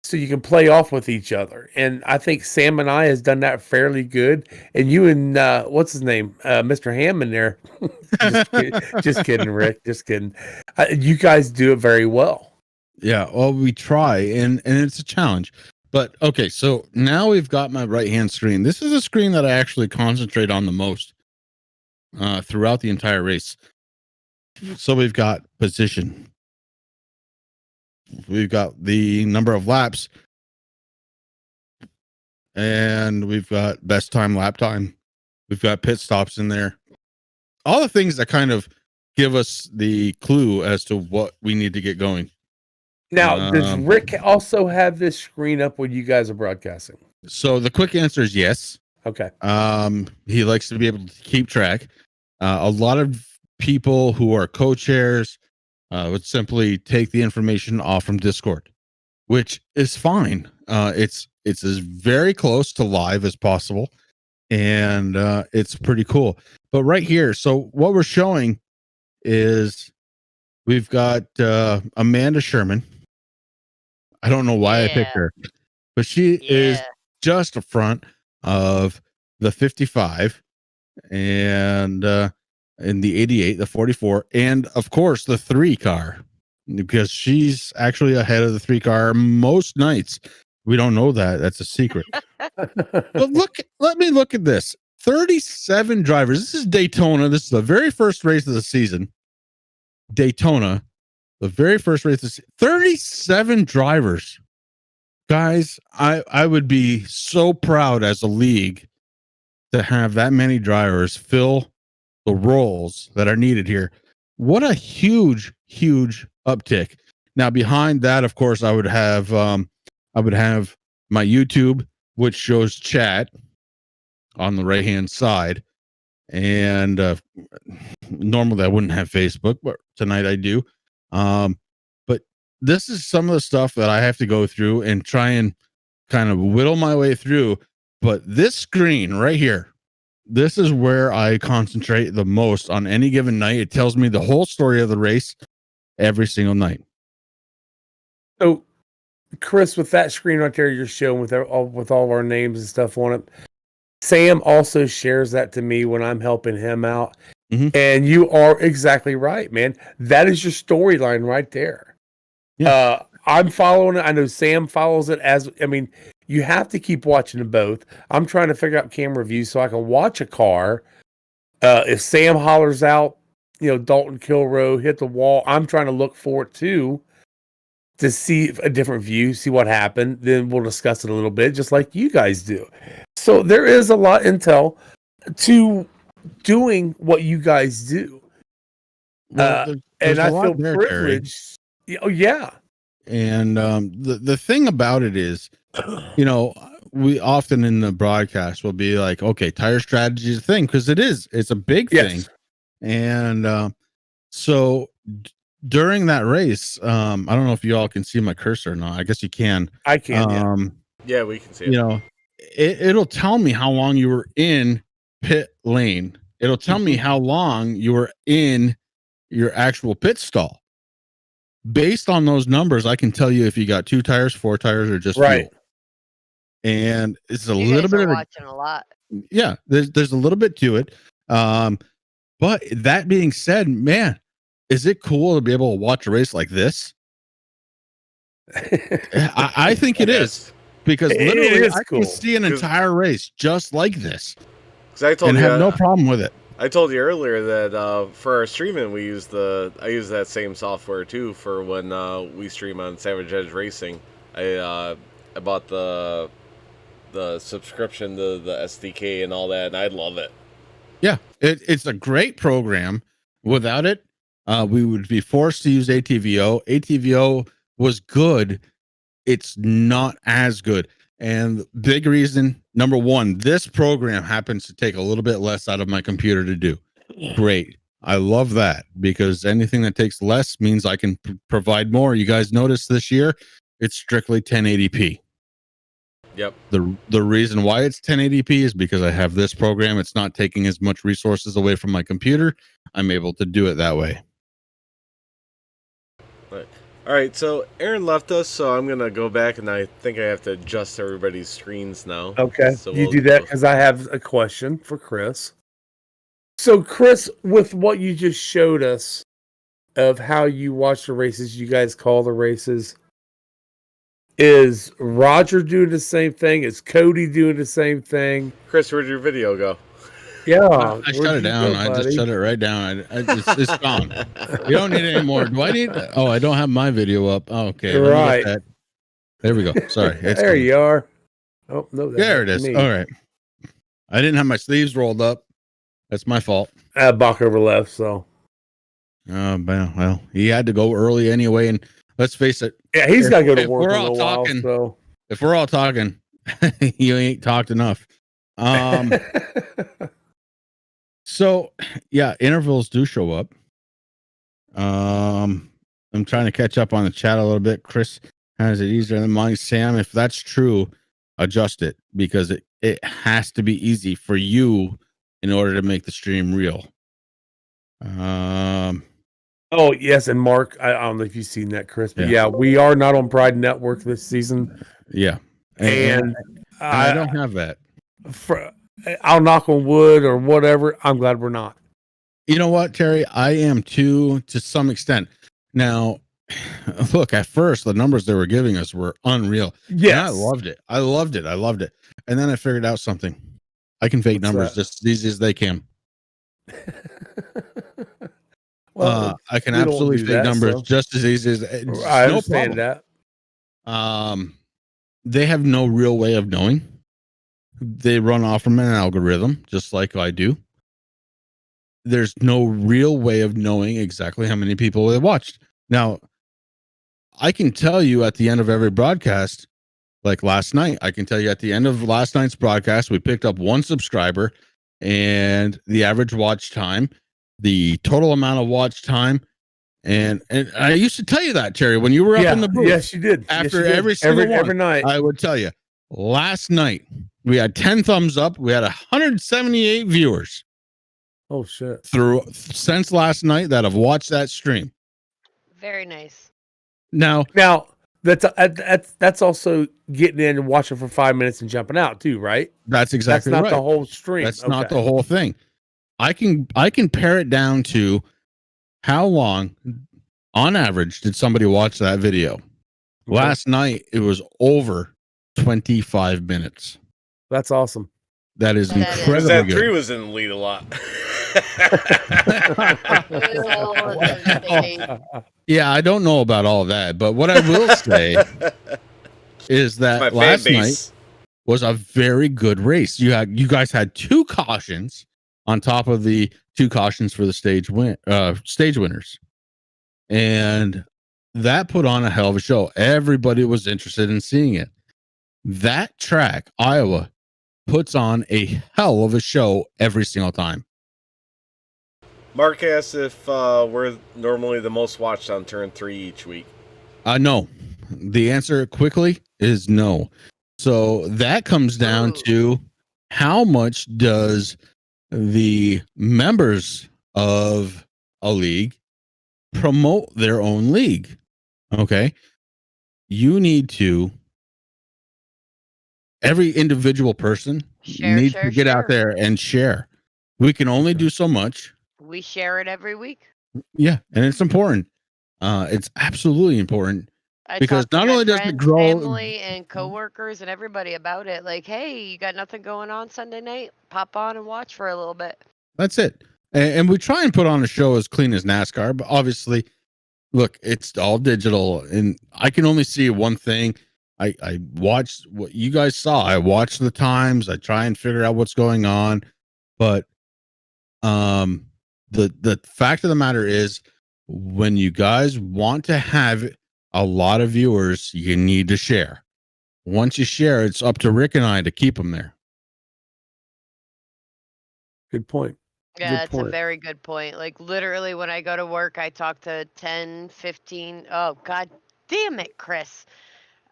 so you can play off with each other. And I think Sam and I has done that fairly good. And you and what's his name? Mr. Hammond there. Just kidding, Rick. Just kidding. You guys do it very well. Yeah, well, we try, and it's a challenge. But okay, so now we've got my right-hand screen. This is a screen that I actually concentrate on the most throughout the entire race. So we've got position. We've got the number of laps. And we've got best time, lap time. We've got pit stops in there. All the things that kind of give us the clue as to what we need to get going. Now, does Rick also have this screen up when you guys are broadcasting? So the quick answer is yes. Okay. He likes to be able to keep track. A lot of people who are co-chairs would simply take the information off from Discord, which is fine. It's as very close to live as possible, and it's pretty cool. But right here, so what we're showing is we've got Amanda Sherman. I don't know why I picked her, but she is just in front of the 55 and in the 88, the 44, and of course the 3 car, because she's actually ahead of the 3 car most nights. We don't know that. That's a secret. But let me look at this. 37 drivers. This is Daytona. This is the very first race of the season. Daytona, the very first race of the season. 37 drivers. Guys, I would be so proud as a league to have that many drivers fill the roles that are needed here. What a huge uptick. Now behind that, of course, I would have my YouTube, which shows chat on the right hand side, and normally I wouldn't have Facebook, but tonight I do. But this is some of the stuff that I have to go through and try and kind of whittle my way through. But this screen right here, this is where I concentrate the most on any given night. It tells me the whole story of the race every single night. So, Chris, with that screen right there you're showing with all of our names and stuff on it, Sam also shares that to me when I'm helping him out. Mm-hmm. And you are exactly right, man. That is your storyline right there. Yeah. I'm following it. I know Sam follows it you have to keep watching them both. I'm trying to figure out camera views so I can watch a car. If Sam hollers out, Dalton Kilroe hit the wall, I'm trying to look for it too, to see a different view, see what happened. Then we'll discuss it a little bit, just like you guys do. So there is a lot intel to doing what you guys do. Well, and I feel privileged. Oh yeah. And the thing about it is, we often in the broadcast will be like, okay, tire strategy is a thing, because it's a big thing. And so during that race, I don't know if you all can see my cursor or not. I guess you can. I can. Yeah, we can see it. It'll tell me how long you were in pit lane. It'll tell me how long you were in your actual pit stall. Based on those numbers, I can tell you if you got 2 tires, 4 tires, or just fuel. And it's a little bit of watching a lot. Yeah, there's a little bit to it. But that being said, man, is it cool to be able to watch a race like this? I think it is because It literally is I cool. can see an entire race just like this Because I told and you, have no problem with it. I told you earlier that for our streaming, I use that same software too for when we stream on Savage Edge Racing. I bought the subscription to the SDK and all that, and I love it. Yeah, it's a great program. Without it, we would be forced to use ATVO. ATVO was good. It's not as good. And big reason, number one, this program happens to take a little bit less out of my computer to do. Great. I love that because anything that takes less means I can provide more. You guys notice this year, it's strictly 1080p. Yep. The reason why it's 1080p is because I have this program. It's not taking as much resources away from my computer. I'm able to do it that way. All right, so Aaron left us, so I'm gonna go back, and I think I have to adjust everybody's screens now. Okay, So you do that because I have a question for Chris. So, Chris, with what you just showed us of how you watch the races, you guys call the races, is Roger doing the same thing? Is Cody doing the same thing? Chris, where'd your video go? Yeah, I shut it down. I just shut it right down. It's gone. You don't need it anymore. Do I need? Oh, I don't have my video up. Oh, okay, right. There we go. Sorry, it's there gone. you are. Oh no, There it is. Me. All right. I didn't have my sleeves rolled up. That's my fault. Bach over left. So. Well, he had to go early anyway, and let's face it. Yeah, he's got to go to work We're in a all while. talking. So. If we're all talking, you ain't talked enough. So yeah, intervals do show up. I'm trying to catch up on the chat a little bit. Chris has it easier than mine. Sam, if that's true, adjust it because it has to be easy for you in order to make the stream real. Oh yes, and Mark, I don't know if you've seen that, Chris, but yeah, we are not on Pride Network this season. Yeah, and I don't have that. I'll knock on wood or whatever. I'm glad we're not. You know what, Terry? I am too, to some extent. Now, look, at first, the numbers they were giving us were unreal. Yeah, I loved it. I loved it. And then I figured out something. I can fake numbers just as easy as they can. Well, I can absolutely fake numbers just as easy as I understand that. They have no real way of knowing. They run off from an algorithm, just like I do. There's no real way of knowing exactly how many people they watched. Now, I can tell you at the end of every broadcast, like last night, I can tell you at the end of last night's broadcast, we picked up 1 subscriber and the average watch time, the total amount of watch time. And I used to tell you that, Terry, when you were up in the booth. Yes, you did. After every night, I would tell you. Last night, we had 10 thumbs up. We had 178 viewers. Oh shit! Since last night that have watched that stream. Very nice. Now that's also getting in and watching for 5 minutes and jumping out too, right? That's exactly right. That's not the whole stream. That's not the whole thing. I can pare it down to how long, on average, did somebody watch that video? Okay. Last night it was over 25 minutes. That's awesome. That is incredible. That 3 was in the lead a lot. Yeah, I don't know about all that, but what I will say is that last night was a very good race. You guys had 2 cautions on top of the 2 cautions for the stage winners, and that put on a hell of a show. Everybody was interested in seeing it. That track, Iowa, puts on a hell of a show every single time. Mark asks if we're normally the most watched on turn 3 each week. No. The answer quickly is no. So that comes down to how much does the members of a league promote their own league? Okay. You need to, every individual person needs to get out there and share. We can only do so much. We share it every week. Yeah, and it's important. It's absolutely important. I Because talked to not my only does it friends, grow, family, and coworkers and everybody about it. Like, hey, you got nothing going on Sunday night? Pop on and watch for a little bit. that's it. And we try and put on a show as clean as NASCAR, but obviously, look, it's all digital, and I can only see one thing. I watched what you guys saw. I watch the times. I try and figure out what's going on, but the fact of the matter is, when you guys want to have a lot of viewers, you need to share. Once you share, it's up to Rick and I to keep them there. Good point. Yeah, Good it's a point. very good point. Like, literally, when I go to work, I talk to 10, 15. Oh, God damn it, Chris.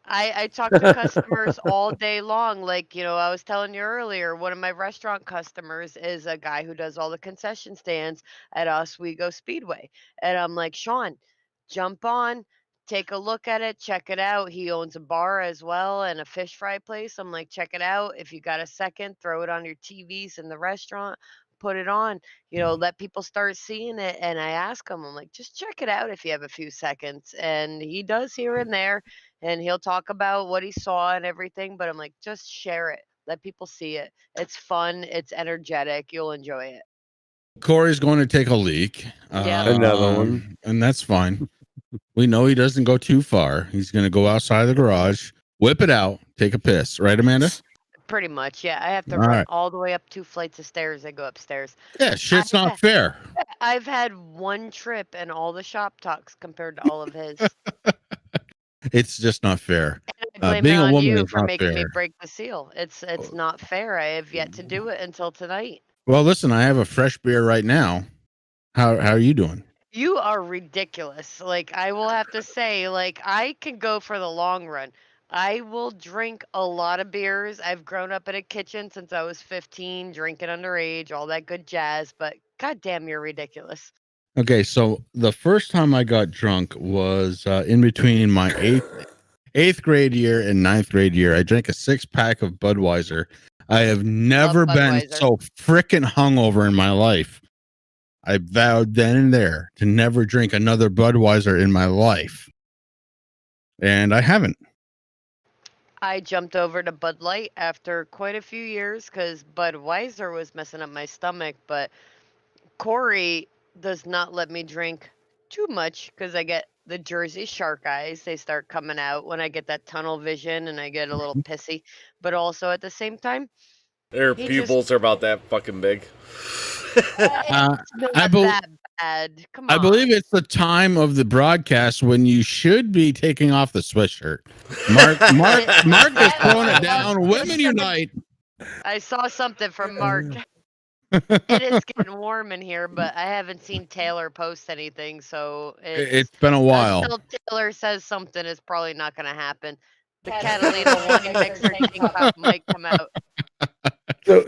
I talk to customers all day long. Like, I was telling you earlier, one of my restaurant customers is a guy who does all the concession stands at Oswego Speedway. And I'm like, Sean, jump on, take a look at it, check it out. He owns a bar as well and a fish fry place. I'm like, check it out. If you got a second, throw it on your TVs in the restaurant, put it on, let people start seeing it. And I ask him, I'm like, just check it out if you have a few seconds. And he does here and there, and he'll talk about what he saw and everything, but I'm like, just share it. Let people see it. It's fun. It's energetic. You'll enjoy it. Corey's going to take a leak. Yeah. Another one. And that's fine. We know he doesn't go too far. He's going to go outside the garage, whip it out, take a piss. Right, Amanda? Pretty much. Yeah. I have to All run right. all the way up 2 flights of stairs. I go upstairs. Yeah, shit's not fair. I've had one trip and all the shop talks compared to all of his. It's just not fair. I blame Being it a on woman you is for not making me fair. break the seal. It's not fair. I have yet to do it until tonight. Well, listen, I have a fresh beer right now. How are you doing? You are ridiculous. Like, I will have to say, like, I can go for the long run. I will drink a lot of beers. I've grown up in a kitchen since I was 15, drinking underage, all that good jazz, but goddamn, you're ridiculous. Okay, so the first time I got drunk was in between my eighth grade year and ninth grade year. I drank a 6-pack of Budweiser. I have never been Budweiser. so freaking hungover in my life. I vowed then and there to never drink another Budweiser in my life. And I haven't. I jumped over to Bud Light after quite a few years because Budweiser was messing up my stomach, but Corey does not let me drink too much because I get the Jersey shark eyes. They start coming out when I get that tunnel vision and I get a little pissy. But also at the same time, Their he pupils are about that fucking big. it's not that bad. Come on. I believe it's the time of the broadcast when you should be taking off the sweatshirt. Mark is throwing it down. Women unite. I saw something from Mark. It is getting warm in here, but I haven't seen Taylor post anything, so It's been a while. Until Taylor says something, is probably not going to happen. The Catalina wine mixer king pop might come out.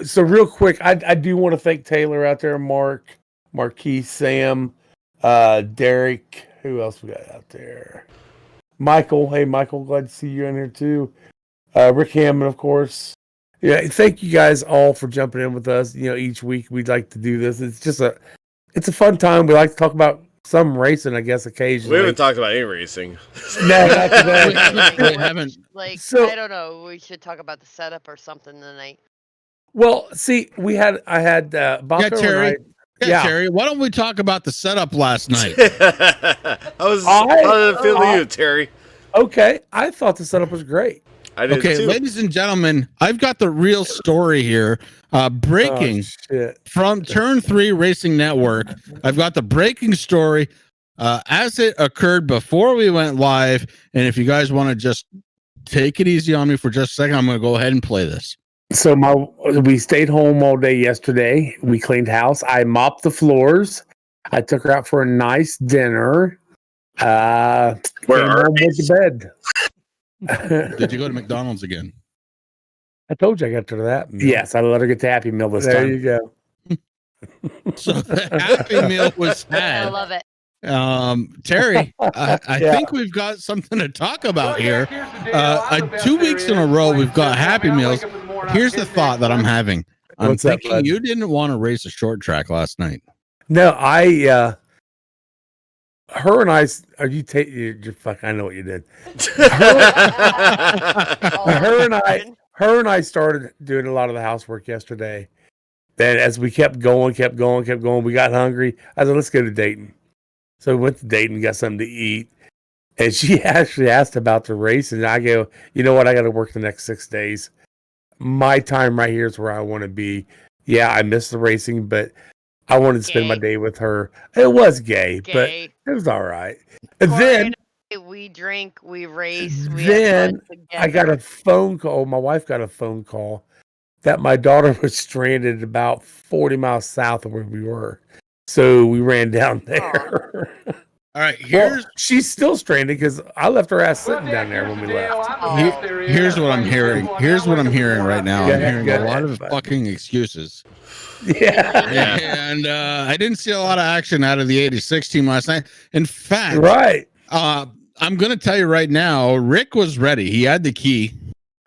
So real quick, I do want to thank Taylor out there, Marquise, Sam, Derek. Who else we got out there? Michael. Hey, Michael, glad to see you in here too. Rick Hammond, of course. Yeah, thank you guys all for jumping in with us. Each week we'd like to do this. It's just it's a fun time. We like to talk about some racing, I guess, occasionally. We haven't talked about any racing. No, not today. We haven't. Like, So- I don't know. We should talk about the setup or something tonight. Well, see, I had Baco Terry. and Yeah. Terry, why don't we talk about the setup last night? How did it feel to you, Terry? Okay, I thought the setup was great. I did Okay, too. ladies and gentlemen, I've got the real story here. Breaking Shit. from Turn 3 Racing Network. I've got the breaking story as it occurred before we went live. And if you guys want to just take it easy on me for just a second, I'm going to go ahead and play this. So we stayed home all day yesterday. We cleaned house. I mopped the floors. I took her out for a nice dinner. Came home, went to bed. Did you go to McDonald's again? I told you I got to that. Yes, I let her get the Happy Meal this time. There you go. So the Happy Meal was I had. love it. Terry, I think we've got something to talk about here. 2 weeks in a row, we've got Happy Meals. Here's the thought that I'm having. I'm What's that, thinking bud? you didn't want to race a short track last night. No, I her and I, are you you're fuck, I know what you did. Her and I started doing a lot of the housework yesterday. Then as we kept going, we got hungry. I said, let's go to Dayton. So we went to Dayton, got something to eat. And she actually asked about the race. And I go, you know what? I got to work the next 6 days. My time right here is where I want to be. Yeah, I miss the racing, but I wanted to spend my day with her. It was gay, but it was all right. And then we drink, we race. Then I got a phone call. My wife got a phone call that my daughter was stranded about 40 miles south of where we were. So we ran down there. All right, she's still stranded because I left her ass sitting down there when we left. Here's what I'm hearing. Here's what I'm hearing right now. I'm hearing a lot of fucking excuses. Yeah. And I didn't see a lot of action out of the 86 team last night. In fact, I'm going to tell you right now, Rick was ready. He had the key.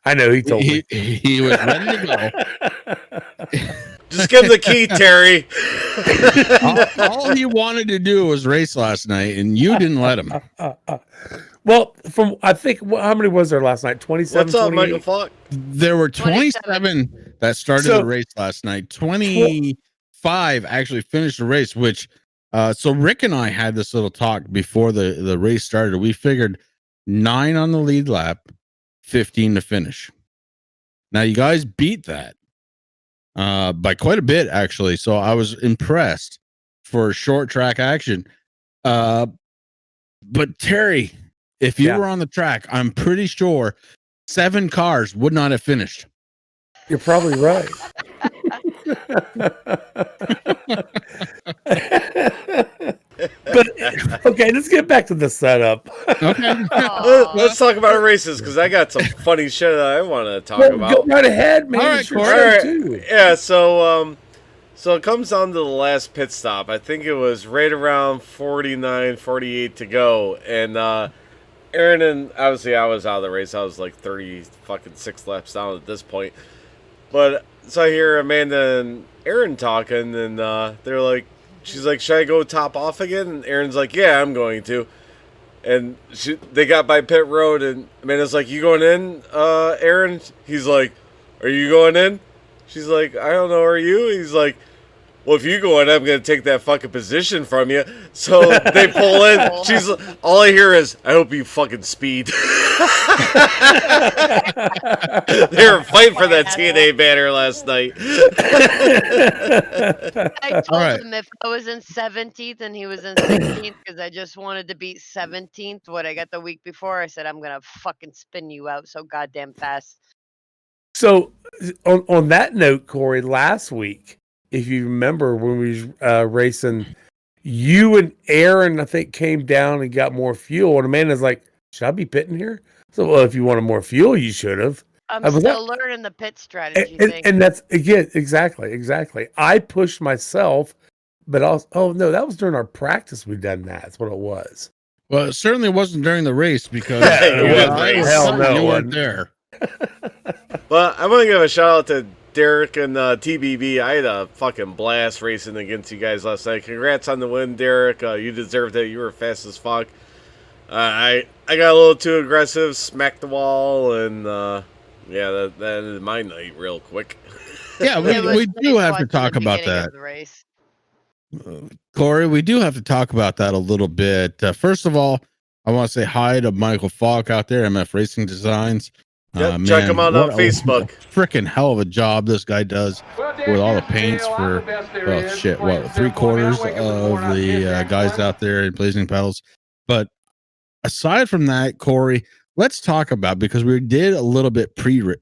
I know, he told me. He was ready to go. Just give him the key, Terry. all he wanted to do was race last night, and you didn't let him. Well, I think, how many was there last night? 27, What's up, 28? Michael Falk? There were 27 that started the race last night. 25 actually finished the race, which, so Rick and I had this little talk before the race started. We figured 9 on the lead lap, 15 to finish. Now, you guys beat that by quite a bit, actually. So I was impressed for short track action. But Terry, if you were on the track, I'm pretty sure 7 cars would not have finished. You're probably right. But okay, let's get back to the setup. Okay. Let's talk about races because I got some funny shit that I want to talk about. Go right ahead, man. All right, Corey. Yeah, so it comes down to the last pit stop. I think it was right around 49, 48 to go, and Aaron and obviously I was out of the race. I was like 36 laps down at this point. But so I hear Amanda and Aaron talking, and they're like, she's like, should I go top off again? And Aaron's like, yeah, I'm going to. And they got by pit road, and Amanda's like, you going in, Aaron? He's like, are you going in? She's like, I don't know, are you? He's like, well, if you go in, I'm going to take that fucking position from you. So they pull in. All I hear is, I hope you fucking speed. They were fighting for that T&A banner last night. I told him if I was in 17th and he was in 16th because I just wanted to beat 17th, what I got the week before, I said, I'm going to fucking spin you out so goddamn fast. So on that note, Corey, last week, if you remember when we were racing, you and Aaron, I think, came down and got more fuel. And Amanda's like, should I be pitting here? So, well, if you wanted more fuel, you should have. I'm still learning the pit strategy thing. And that's, again, exactly. I pushed myself, but also, no, that was during our practice we done that. That's what it was. Well, it certainly wasn't during the race because hell no, you weren't there. Well, I want to give a shout out to Derek and TBB. I had a fucking blast racing against you guys last night. Congrats on the win, Derek. You deserved it. You were fast as fuck. I got a little too aggressive, smacked the wall, and that ended my night real quick. Yeah, we do have to talk about that. Corey, we do have to talk about that a little bit. First of all, I want to say hi to Michael Falk out there, MF Racing Designs. Yep, check him out on Facebook. Freaking hell of a job this guy does with all the paints for 3/4 of the guys out there in Blazing Pedals. But aside from that, Corey, let's talk about, because we did a little bit pre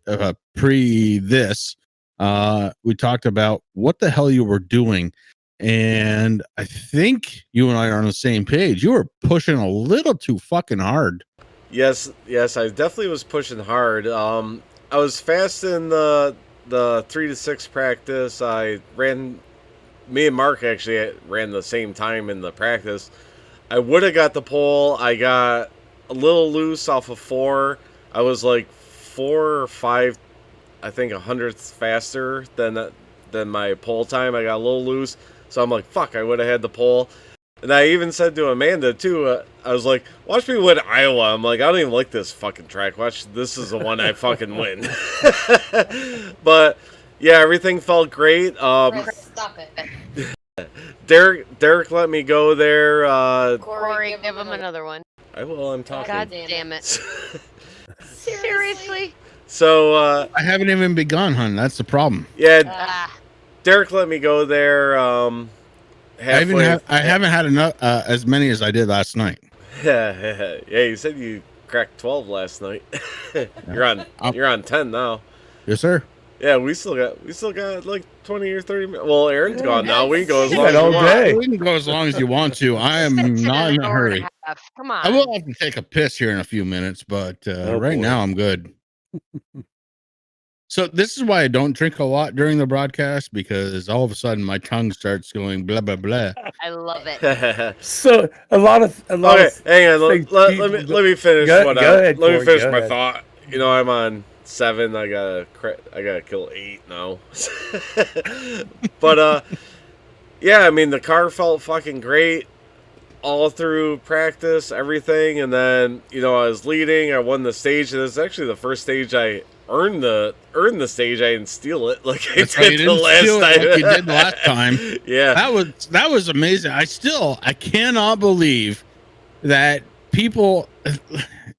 this. We talked about what the hell you were doing, and I think you and I are on the same page. You were pushing a little too fucking hard. Yes, I definitely was pushing hard. I was fast in the 3 to 6 practice. Me and Mark actually ran the same time in the practice. I would have got the pole. I got a little loose off of 4. I was like 4 or 5, I think 100th faster than my pole time. I got a little loose, so I'm like, fuck, I would have had the pole. And I even said to Amanda too. I was like, "Watch me win Iowa." I'm like, I don't even like this fucking track. Watch, this is the one I fucking win. But yeah, everything felt great. Chris, stop it. Derek let me go there. Corey, give him another one. I will. I'm talking. God damn it. Seriously? So I haven't even begun, hun. That's the problem. yeah, Ah, Derek let me go there. I haven't had enough as many as I did last night. Yeah, you said you cracked 12 last night. You're on 10 now. Yes, sir. Yeah, we still got like 20 or 30 minutes. Well, Aaron's gone now. We can go as Yeah, long as all we want. day. We can go as long as you want to. I am 6 not in a hour hurry. and half. Come on. I will have to take a piss here in a few minutes, but right boy. now I'm good. So this is why I don't drink a lot during the broadcast, because all of a sudden my tongue starts going blah blah blah. I love it. So a lot of Okay, hang on. things Let people- me finish Go what ahead, let me Corey, finish go my ahead. thought. You know, I'm on 7. I gotta kill 8 now. But yeah, I mean the car felt fucking great all through practice, everything, and then I was leading. I won the stage, and it's actually the first stage I earned the stage. I didn't steal it like I That's right, you did the didn't last steal it time. like you did last time. Yeah, That was amazing. I cannot believe that people, and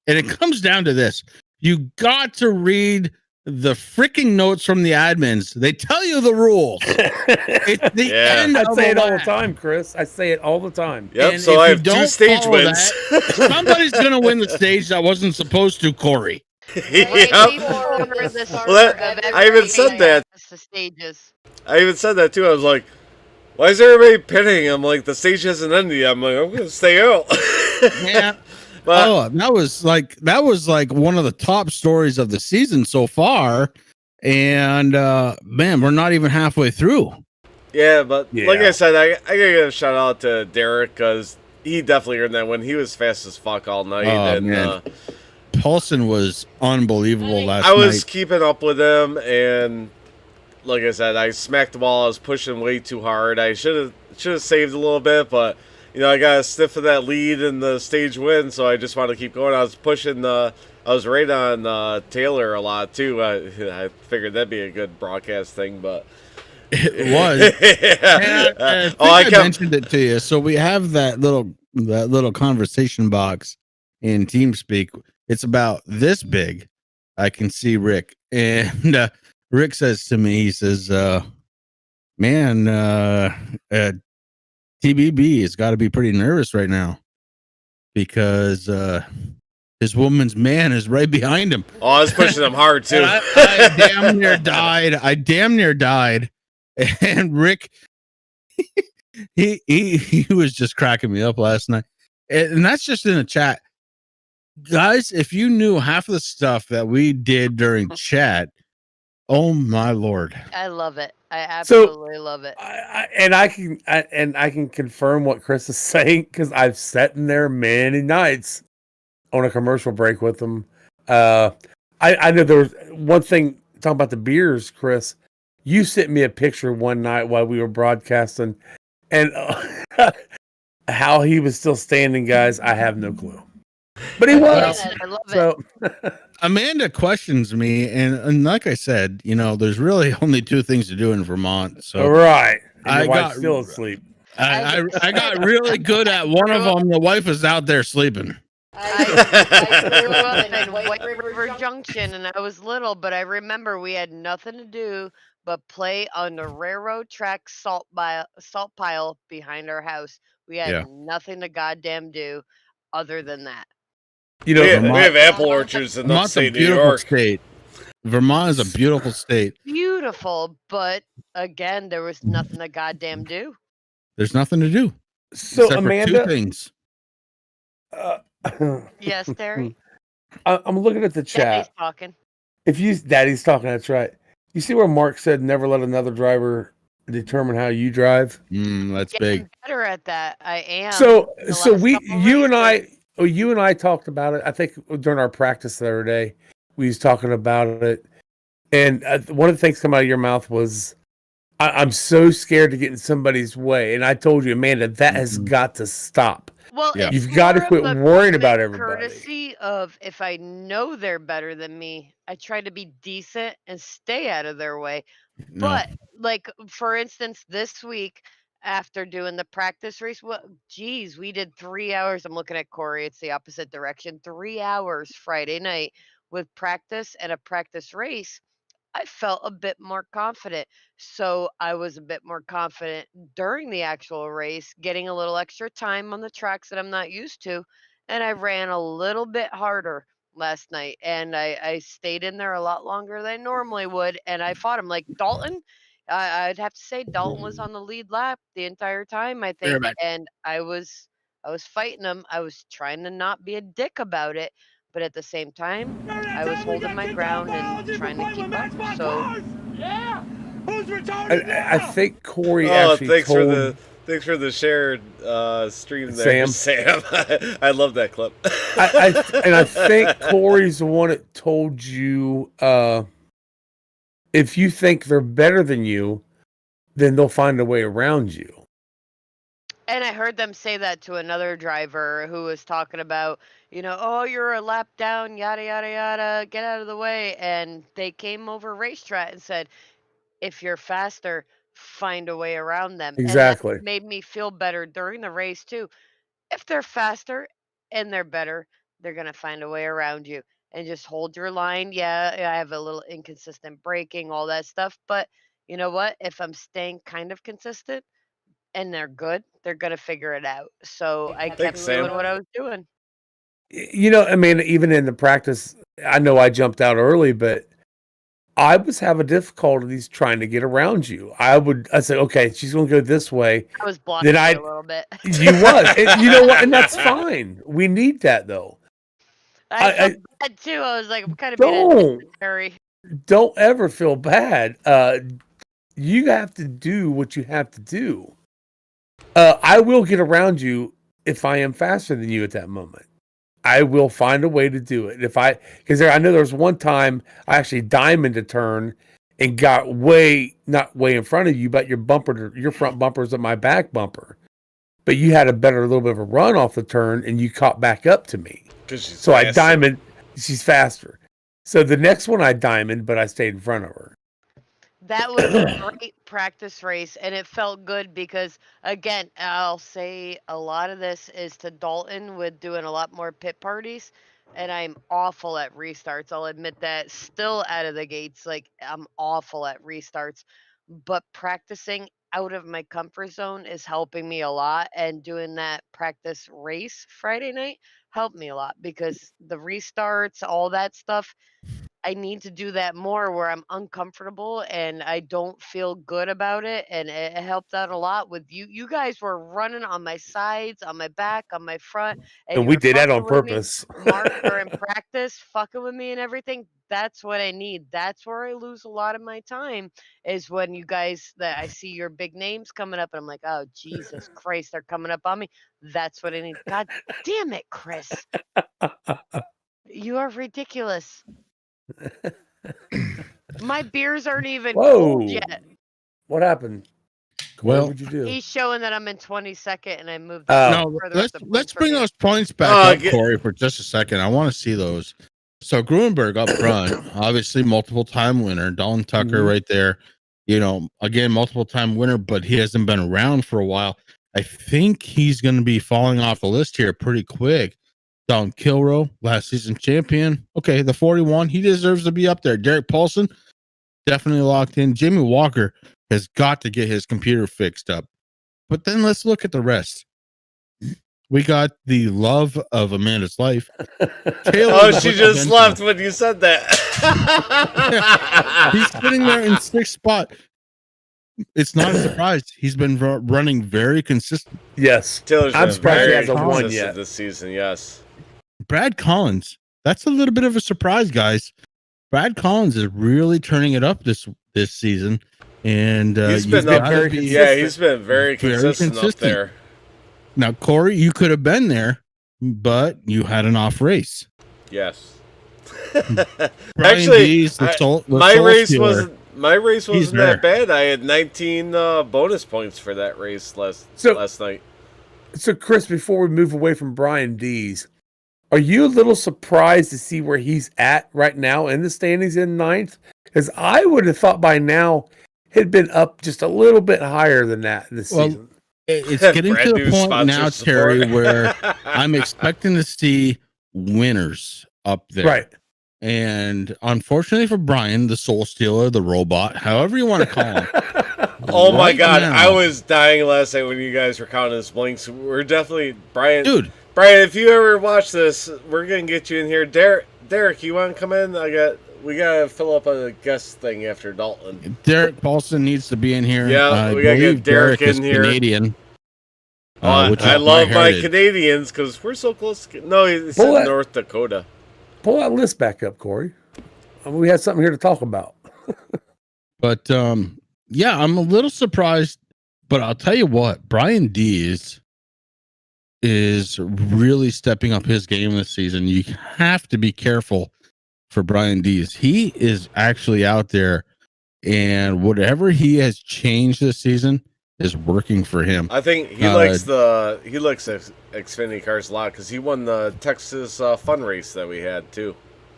it comes down to this: you got to read the freaking notes from the admins. They tell you the rules. It's the Yeah. end I of say a it all the lap. time, Chris. I say it all the time. yep. And So if I you have 2 don't stage follow wins. Somebody's gonna win the stage that wasn't supposed to, Corey. Right Yep. before the Well, start that- of I even every said that. the stages. I even said that too. I was like, "Why is everybody pitting?" I'm like, "The stage hasn't ended yet." I'm like, "I'm gonna stay out." Yeah. But Oh, that was like one of the top stories of the season so far. And man, we're not even halfway through. yeah, but like Yeah. I said, I gotta give a shout out to Derek because he definitely earned that win. He was fast as fuck all night, Oh, and man. Paulson was unbelievable last I was night. keeping up with him. And like I said, I smacked the ball. I was pushing way too hard. I should have saved a little bit, but I got a sniff of that lead in the stage win, so I just wanted to keep going. I was pushing I was right on Taylor a lot too. I figured that'd be a good broadcast thing, but It was. yeah. And I think I I kept mentioned it to you. So we have that little conversation box in TeamSpeak. It's about this big. I can see Rick, and Rick says to me, he says, "Man, TBB has got to be pretty nervous right now because his woman's man is right behind him." Oh, I was pushing him hard too. And I damn near died. I damn near died. And Rick, he was just cracking me up last night. And that's just in the chat. Guys, if you knew half of the stuff that we did during chat, oh my Lord. I love it. I So- absolutely love it. I can confirm what Chris is saying because I've sat in there many nights on a commercial break with them. I know there was one thing talking about the beers, Chris. You sent me a picture one night while we were broadcasting, and how he was still standing, guys. I have no clue, but he was. I love it. So Amanda questions me, and like I said, there's really only 2 things to do in Vermont. So all right, and I your wife's got- still asleep. I got really good at one of them. The wife is out there sleeping. I grew up in White River Junction, and I was little, but I remember we had nothing to do but play on the railroad track salt pile behind our house. We had Yeah. nothing to goddamn do other than that. You know, we Vermont- have apple orchards in Vermont's a upstate New beautiful York. state. Vermont is a beautiful state. Beautiful, but again, there was nothing to goddamn do. There's nothing to do so except for 2 Amanda, things. Yes, Terry. I'm looking at the Daddy's chat. talking. If you, Daddy's talking, that's right. You see where Mark said, "Never let another driver determine how you drive." That's Getting big. better at that. I am. So, the so last we, couple you and I talked about it. I think during our practice the other day, we was talking about it, and one of the things coming out of your mouth was, I'm so scared to get in somebody's way. And I told you, Amanda, that has Mhm. got to stop. Well, Yeah. it's You've got to more quit of a worrying about common everybody. courtesy of if I know they're better than me, I try to be decent and stay out of their way. No. But like for instance, this week after doing the practice race, well, geez, we did 3 hours. I'm looking at Corey. It's the opposite direction. 3 hours Friday night with practice and a practice race. I felt a bit more confident. So I was a bit more confident during the actual race, getting a little extra time on the tracks that I'm not used to. And I ran a little bit harder last night and I stayed in there a lot longer than I normally would. And I fought him like Dalton. I'd have to say Dalton was on the lead lap the entire time, I You're think. back. And I was fighting him. I was trying to not be a dick about it, but at the same time, I was holding my ground and trying to keep up. So I think Corey Oh, actually told thanks for the shared stream Sam. there, Sam. I love that clip. I think Corey's the one that told you if you think they're better than you, then they'll find a way around you. and I heard them say that to another driver who was talking about, oh, you're a lap down, yada yada yada, get out of the way. And they came over racetrack and said, if you're faster, find a way around them. And that Exactly. made me feel better during the race too. If they're faster and they're better, they're gonna find a way around you. And just hold your line. Yeah, I have a little inconsistent braking, all that stuff. But you know what? If I'm staying kind of consistent and they're good, they're gonna figure it out. So I kept Thanks, Sam. doing what I was doing. I mean, even in the practice, I know I jumped out early, but I was having difficulties trying to get around you. I said, okay, she's going to go this way. I was blocking Then you a little bit. you was, and you know what? And that's fine. We need that though. I I felt bad too. I was like, I'm kind of being unnecessary. don't ever feel bad. You have to do what you have to do. I will get around you if I am faster than you at that moment. I will find a way to do it. Because I know there was one time I actually diamond a turn and got not way in front of you, but your front bumper is at my back bumper. But you had a little bit of a run off the turn and you caught back up to me. So I diamond, she's faster. So the next one I diamond, but I stayed in front of her. That was a great practice race, and it felt good because, again, I'll say a lot of this is to Dalton with doing a lot more pit parties, and I'm awful at restarts. I'll admit that. Still out of the gates, like I'm awful at restarts, but practicing out of my comfort zone is helping me a lot, and doing that practice race Friday night helped me a lot because the restarts, all that stuff, I need to do that more where I'm uncomfortable and I don't feel good about it. And it helped out a lot with you. You guys were running on my sides, on my back, on my front, and And you we were did that on fucking with me, purpose. Mark, during practice, fucking with me and everything. That's what I need. That's where I lose a lot of my time is when you guys that I see your big names coming up and I'm like, oh Jesus Christ, they're coming up on me. That's what I need. God damn it, Chris. You are ridiculous. My beers aren't even cold yet. What happened? Well, what would you do? He's showing that I'm in 22nd and I moved no, further up the let's points bring from you. those points back up, Corey, for just a second. I want to see those. So Gruenberg up front, obviously multiple time winner. Dalton Tucker right there. Again, multiple time winner, but he hasn't been around for a while. I think he's going to be falling off the list here pretty quick. Don Kilrow, last season champion. Okay, the 41, he deserves to be up there. Derek Paulson, definitely locked in. Jamie Walker has got to get his computer fixed up. But then let's look at the rest. We got the love of Amanda's life. Oh, she just left when you said that. He's sitting there in sixth spot. It's not a surprise. He's been running very consistent. Yes. Taylor's I'm been surprised he very hasn't won consistent yet this season, yes. Brad Collins, that's a little bit of a surprise, guys. Brad Collins is really turning it up this season, and he's been very consistent. He's been very consistent up there. Now, Corey, you could have been there, but you had an off race. Yes. Actually, my race wasn't. My race He's wasn't that there. bad. I had 19 bonus points for that race last night. So, Chris, before we move away from Brian Dees, are you a little surprised to see where he's at right now in the standings in ninth? Because I would have thought by now he'd been up just a little bit higher than that this season. It's getting Brand to the new point sponsor now, support. Terry, where I'm expecting to see winners up there. Right. And unfortunately for Brian, the soul stealer, the robot, however you want to call him. Oh my right God. now- I was dying last night when you guys were counting his blinks. We're definitely, Brian. Dude, Brian, if you ever watch this, we're going to get you in here. Derek, you want to come in? We got to fill up a guest thing after Dalton. Derek Paulson needs to be in here. Yeah, we got to get Derek in is here. Canadian. Which I is love my heritage. Canadians because we're so close. No, he's Pull in that- North Dakota. Pull that list back up, Corey. We had something here to talk about. But yeah, I'm a little surprised. But I'll tell you what, Brian Dees is really stepping up his game this season. You have to be careful for Brian Dees. He is actually out there, and whatever he has changed this season is working for him. I think he likes Xfinity cars a lot because he won the Texas Fun Race that we had too.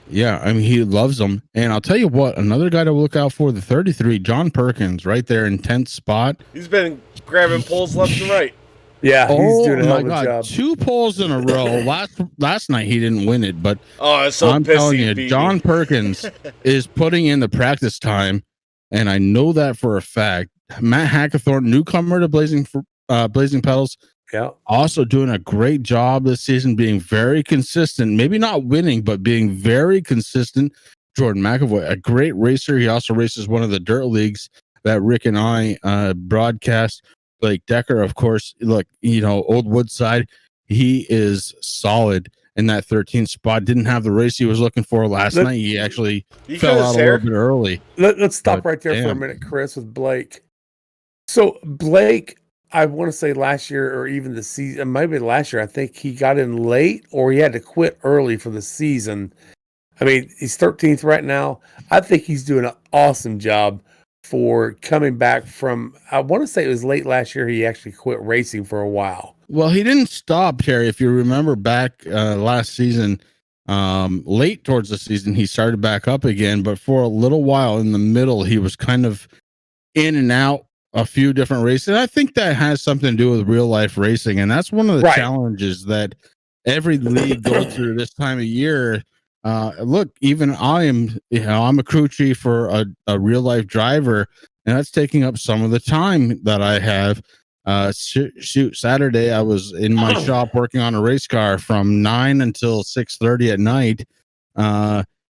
Yeah, I mean, he loves them. And I'll tell you what, another guy to look out for, the 33, John Perkins, right there in 10th spot. He's been grabbing poles left and right. Yeah, he's doing a hell of a God, job. 2 poles in a row. Last night he didn't win it, but Oh, it's so I'm pissy. telling he you, beat John me. Perkins is putting in the practice time, and I know that for a fact. Matt Hackathorn, newcomer to Blazing Pedals, Yeah. also doing a great job this season, being very consistent. Maybe not winning, but being very consistent. Jordan McAvoy, a great racer. He also races one of the dirt leagues that Rick and I broadcast. Blake Decker, of course, look, Old Woodside, he is solid in that 13th spot. Didn't have the race he was looking for last night. He actually fell out a little bit early. Let's stop But right there for a damn. minute, Chris, with Blake. So Blake, I want to say last year or even the season, maybe last year, I think he got in late or he had to quit early for the season. I mean, he's 13th right now. I think he's doing an awesome job for coming back from, I want to say it was late last year. He actually quit racing for a while. Well, he didn't stop, Terry. If you remember back last season, late towards the season, he started back up again. But for a little while in the middle, he was kind of in and out a few different races. And I think that has something to do with real life racing. And that's one of the challenges that every league goes through this time of year. Look, even I am, I'm a crew chief for a real life driver, and that's taking up some of the time that I have. Shoot, Saturday I was in my shop working on a race car from 9 until 6:30 at night.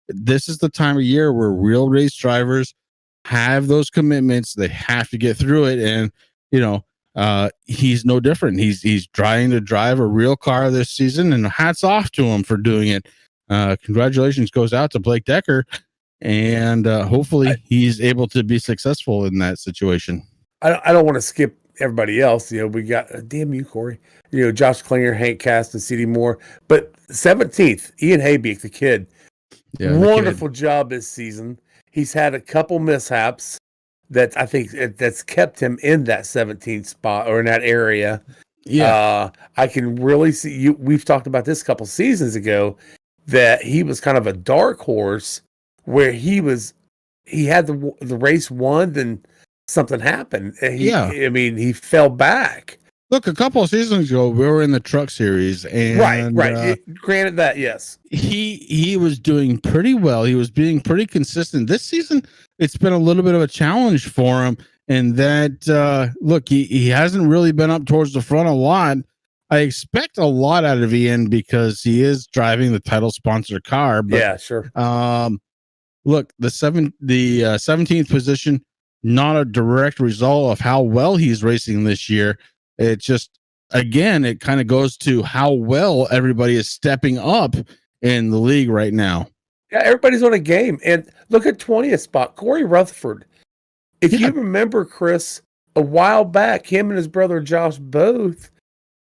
This is the time of year where real race drivers have those commitments. They have to get through it, and he's no different. He's trying to drive a real car this season, and hats off to him for doing it. Congratulations goes out to Blake Decker, and hopefully he's able to be successful in that situation. I don't want to skip everybody else. We got, damn you, Corey. Josh Klinger, Hank Cast, and CD Moore. But 17th, Ian Haybeek, the kid. Yeah, wonderful job this season. He's had a couple mishaps that I think that's kept him in that 17th spot or in that area. Yeah, I can really see you. We've talked about this a couple seasons ago that he was kind of a dark horse where he had the race won, then something happened. I mean, he fell back. Look, a couple of seasons ago, we were in the truck series, and right. Granted that, yes, he was doing pretty well. He was being pretty consistent. This season, it's been a little bit of a challenge for him. And that, look, he hasn't really been up towards the front a lot. I expect a lot out of Ian because he is driving the title sponsor car. But, yeah, sure. Look, the 17th position, not a direct result of how well he's racing this year. It just, again, it kind of goes to how well everybody is stepping up in the league right now. Yeah, everybody's on a game. And look at 20th spot, Corey Rutherford. If you remember, Chris, a while back, him and his brother Josh both,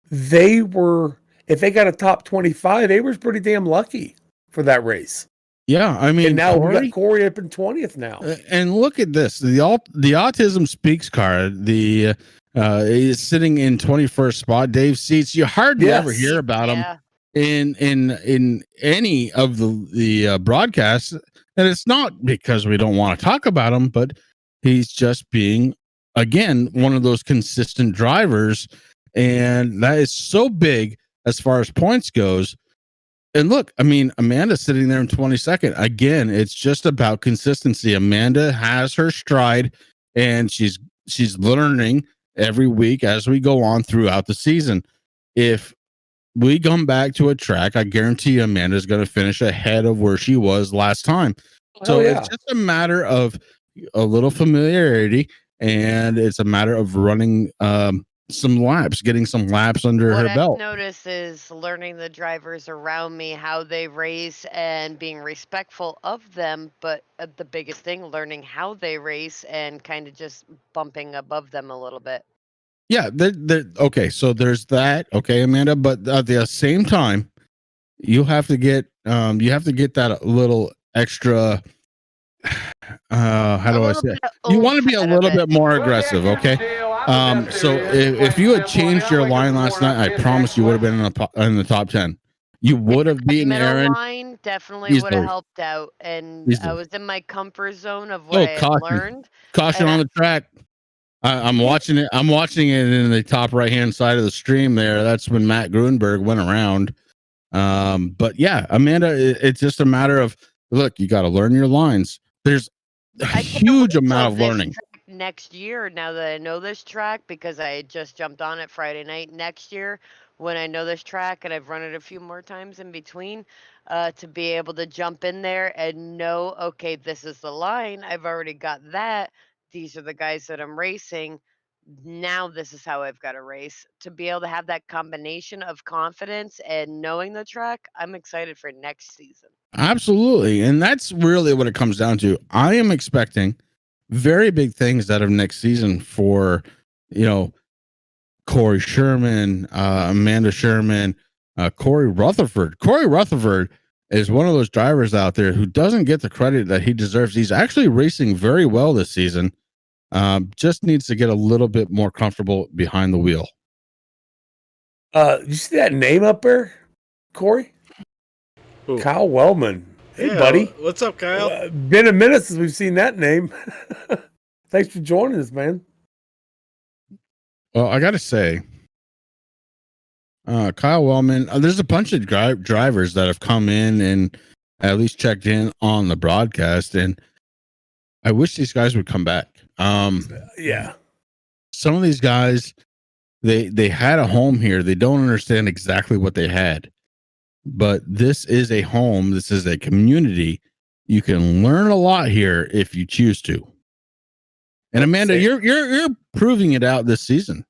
if they got a top 25, they were pretty damn lucky for that race. Yeah, I mean, And now we Corey, got Corey up in 20th now. and look at this. The Autism Speaks card, the is sitting in 21st spot. Dave Seats, you hardly ever Yes. hear about him Yeah. in any of the broadcasts, and it's not because we don't want to talk about him, but he's just being, again, one of those consistent drivers, and that is so big as far as points goes. And look, I mean, Amanda's sitting there in 22nd. Again, it's just about consistency. Amanda has her stride, and she's learning every week as we go on throughout the season. If we come back to a track, I guarantee you Amanda's going to finish ahead of where she was last time. So it's just a matter of a little familiarity, and it's a matter of running some laps, getting some laps under What her I've belt. noticed is learning the drivers around me, how they race, and being respectful of them. But the biggest thing, learning how they race and kind of just bumping above them a little bit. Yeah, okay, so there's that, okay, Amanda, but at the same time, you have to get that little extra how do I say it? You want to be a little bit more aggressive, okay? So if you had changed your line last night, I promise you would have been in the top 10. You would have beaten Middle Aaron line definitely would have easily. helped out, and I Easily. was in my comfort zone of what I had learned. Caution and on the track. I'm watching it. I'm watching it in the top right hand side of the stream there. That's when Matt Grunberg went around. But yeah, Amanda, it's just a matter of, look, you got to learn your lines. There's a I can't huge wait amount till of this learning. track next year, now that I know this track, because I had just jumped on it Friday night. Next year, when I know this track and I've run it a few more times in between, to be able to jump in there and know, okay, this is the line. I've already got that. These are the guys that I'm racing. Now this is how I've got to race. To be able to have that combination of confidence and knowing the track, I'm excited for next season. Absolutely. And that's really what it comes down to. I am expecting very big things out of next season for, Corey Sherman, Amanda Sherman, Corey Rutherford. Corey Rutherford is one of those drivers out there who doesn't get the credit that he deserves. He's actually racing very well this season. Just needs to get a little bit more comfortable behind the wheel. You see that name up there, Corey? Who? Kyle Wellman. Hey, Yeah, buddy. What's up, Kyle? Been a minute since we've seen that name. Thanks for joining us, man. Well, I got to say, Kyle Wellman, there's a bunch of drivers that have come in and at least checked in on the broadcast, and I wish these guys would come back. Yeah. Some of these guys, they had a home here. They don't understand exactly what they had, but this is a home. This is a community. You can learn a lot here if you choose to. And Amanda, you're proving it out this season.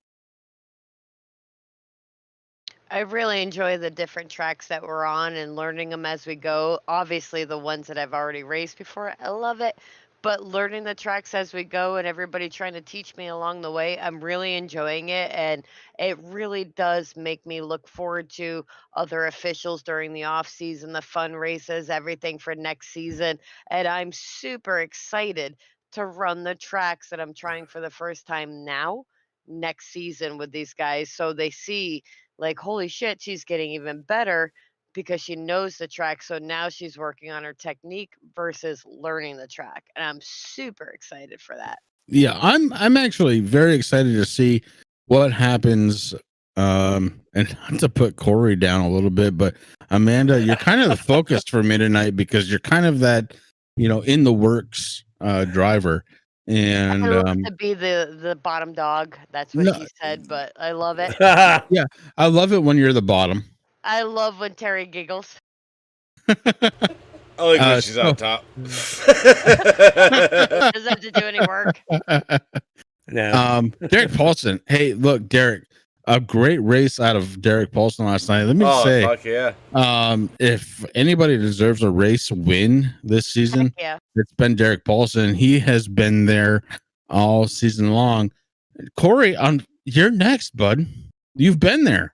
I really enjoy the different tracks that we're on and learning them as we go. Obviously, the ones that I've already raced before, I love it. But learning the tracks as we go and everybody trying to teach me along the way, I'm really enjoying it. And it really does make me look forward to other officials during the off season, the fun races, everything for next season. And I'm super excited to run the tracks that I'm trying for the first time now next season with these guys. So they see, like, holy shit, she's getting even better because she knows the track. So now she's working on her technique versus learning the track. And I'm super excited for that. Yeah, I'm actually very excited to see what happens. And not to put Corey down a little bit, but Amanda, you're kind of the focus for me tonight because you're kind of that, in the works driver. And I love to be the bottom dog. That's what he said, but I love it. Yeah, I love it when you're the bottom. I love when Terry giggles. I like when she's on top. Doesn't have to do any work. Derek Paulson. Hey, look, Derek, a great race out of Derek Paulson last night. Let me say, fuck yeah. If anybody deserves a race win this season, yeah, it's been Derek Paulson. He has been there all season long. Corey, you're next, bud. You've been there.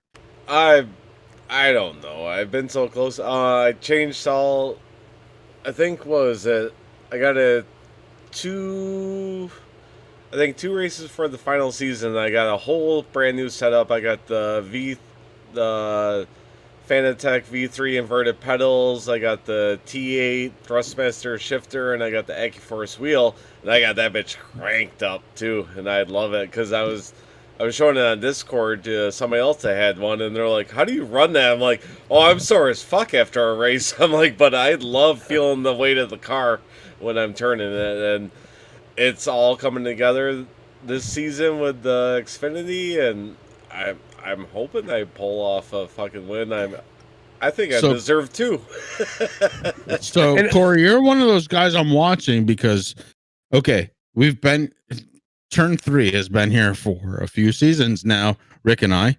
I don't know. I've been so close. I changed all I think what was it? I got two races for the final season. I got a whole brand new setup. I got the Fanatec V3 inverted pedals. I got the T8 Thrustmaster shifter, and I got the AccuForce wheel. And I got that bitch cranked up too, and I love it because I was showing it on Discord to somebody else that had one, and they're like, "How do you run that?" I'm like, "Oh, I'm sore as fuck after a race." I'm like, "But I love feeling the weight of the car when I'm turning it," and it's all coming together this season with the Xfinity, and I'm hoping I pull off a fucking win. I think I deserve two. So Corey, you're one of those guys I'm watching because, okay, we've been Turn 3 has been here for a few seasons now, Rick and I,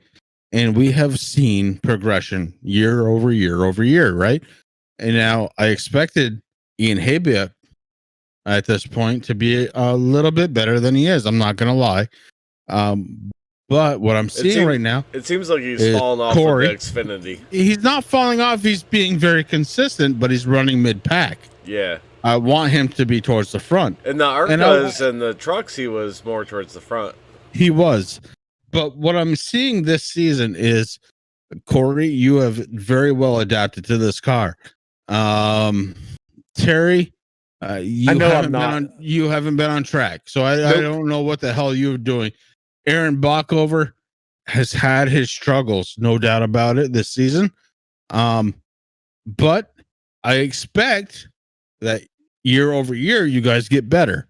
and we have seen progression year over year over year, right? And now I expected Ian Habia at this point to be a little bit better than he is. I'm not going to lie. But what I'm seeing right now, it seems like he's falling off Corey, with the Xfinity. He's not falling off. He's being very consistent, but he's running mid-pack. Yeah. I want him to be towards the front. In the Arcas and the trucks, he was more towards the front. He was. But what I'm seeing this season is, Corey, you have very well adapted to this car. Terry, you haven't been on track. So I don't know what the hell you're doing. Aaron Bockover has had his struggles, no doubt about it, this season. But I expect that year over year, you guys get better.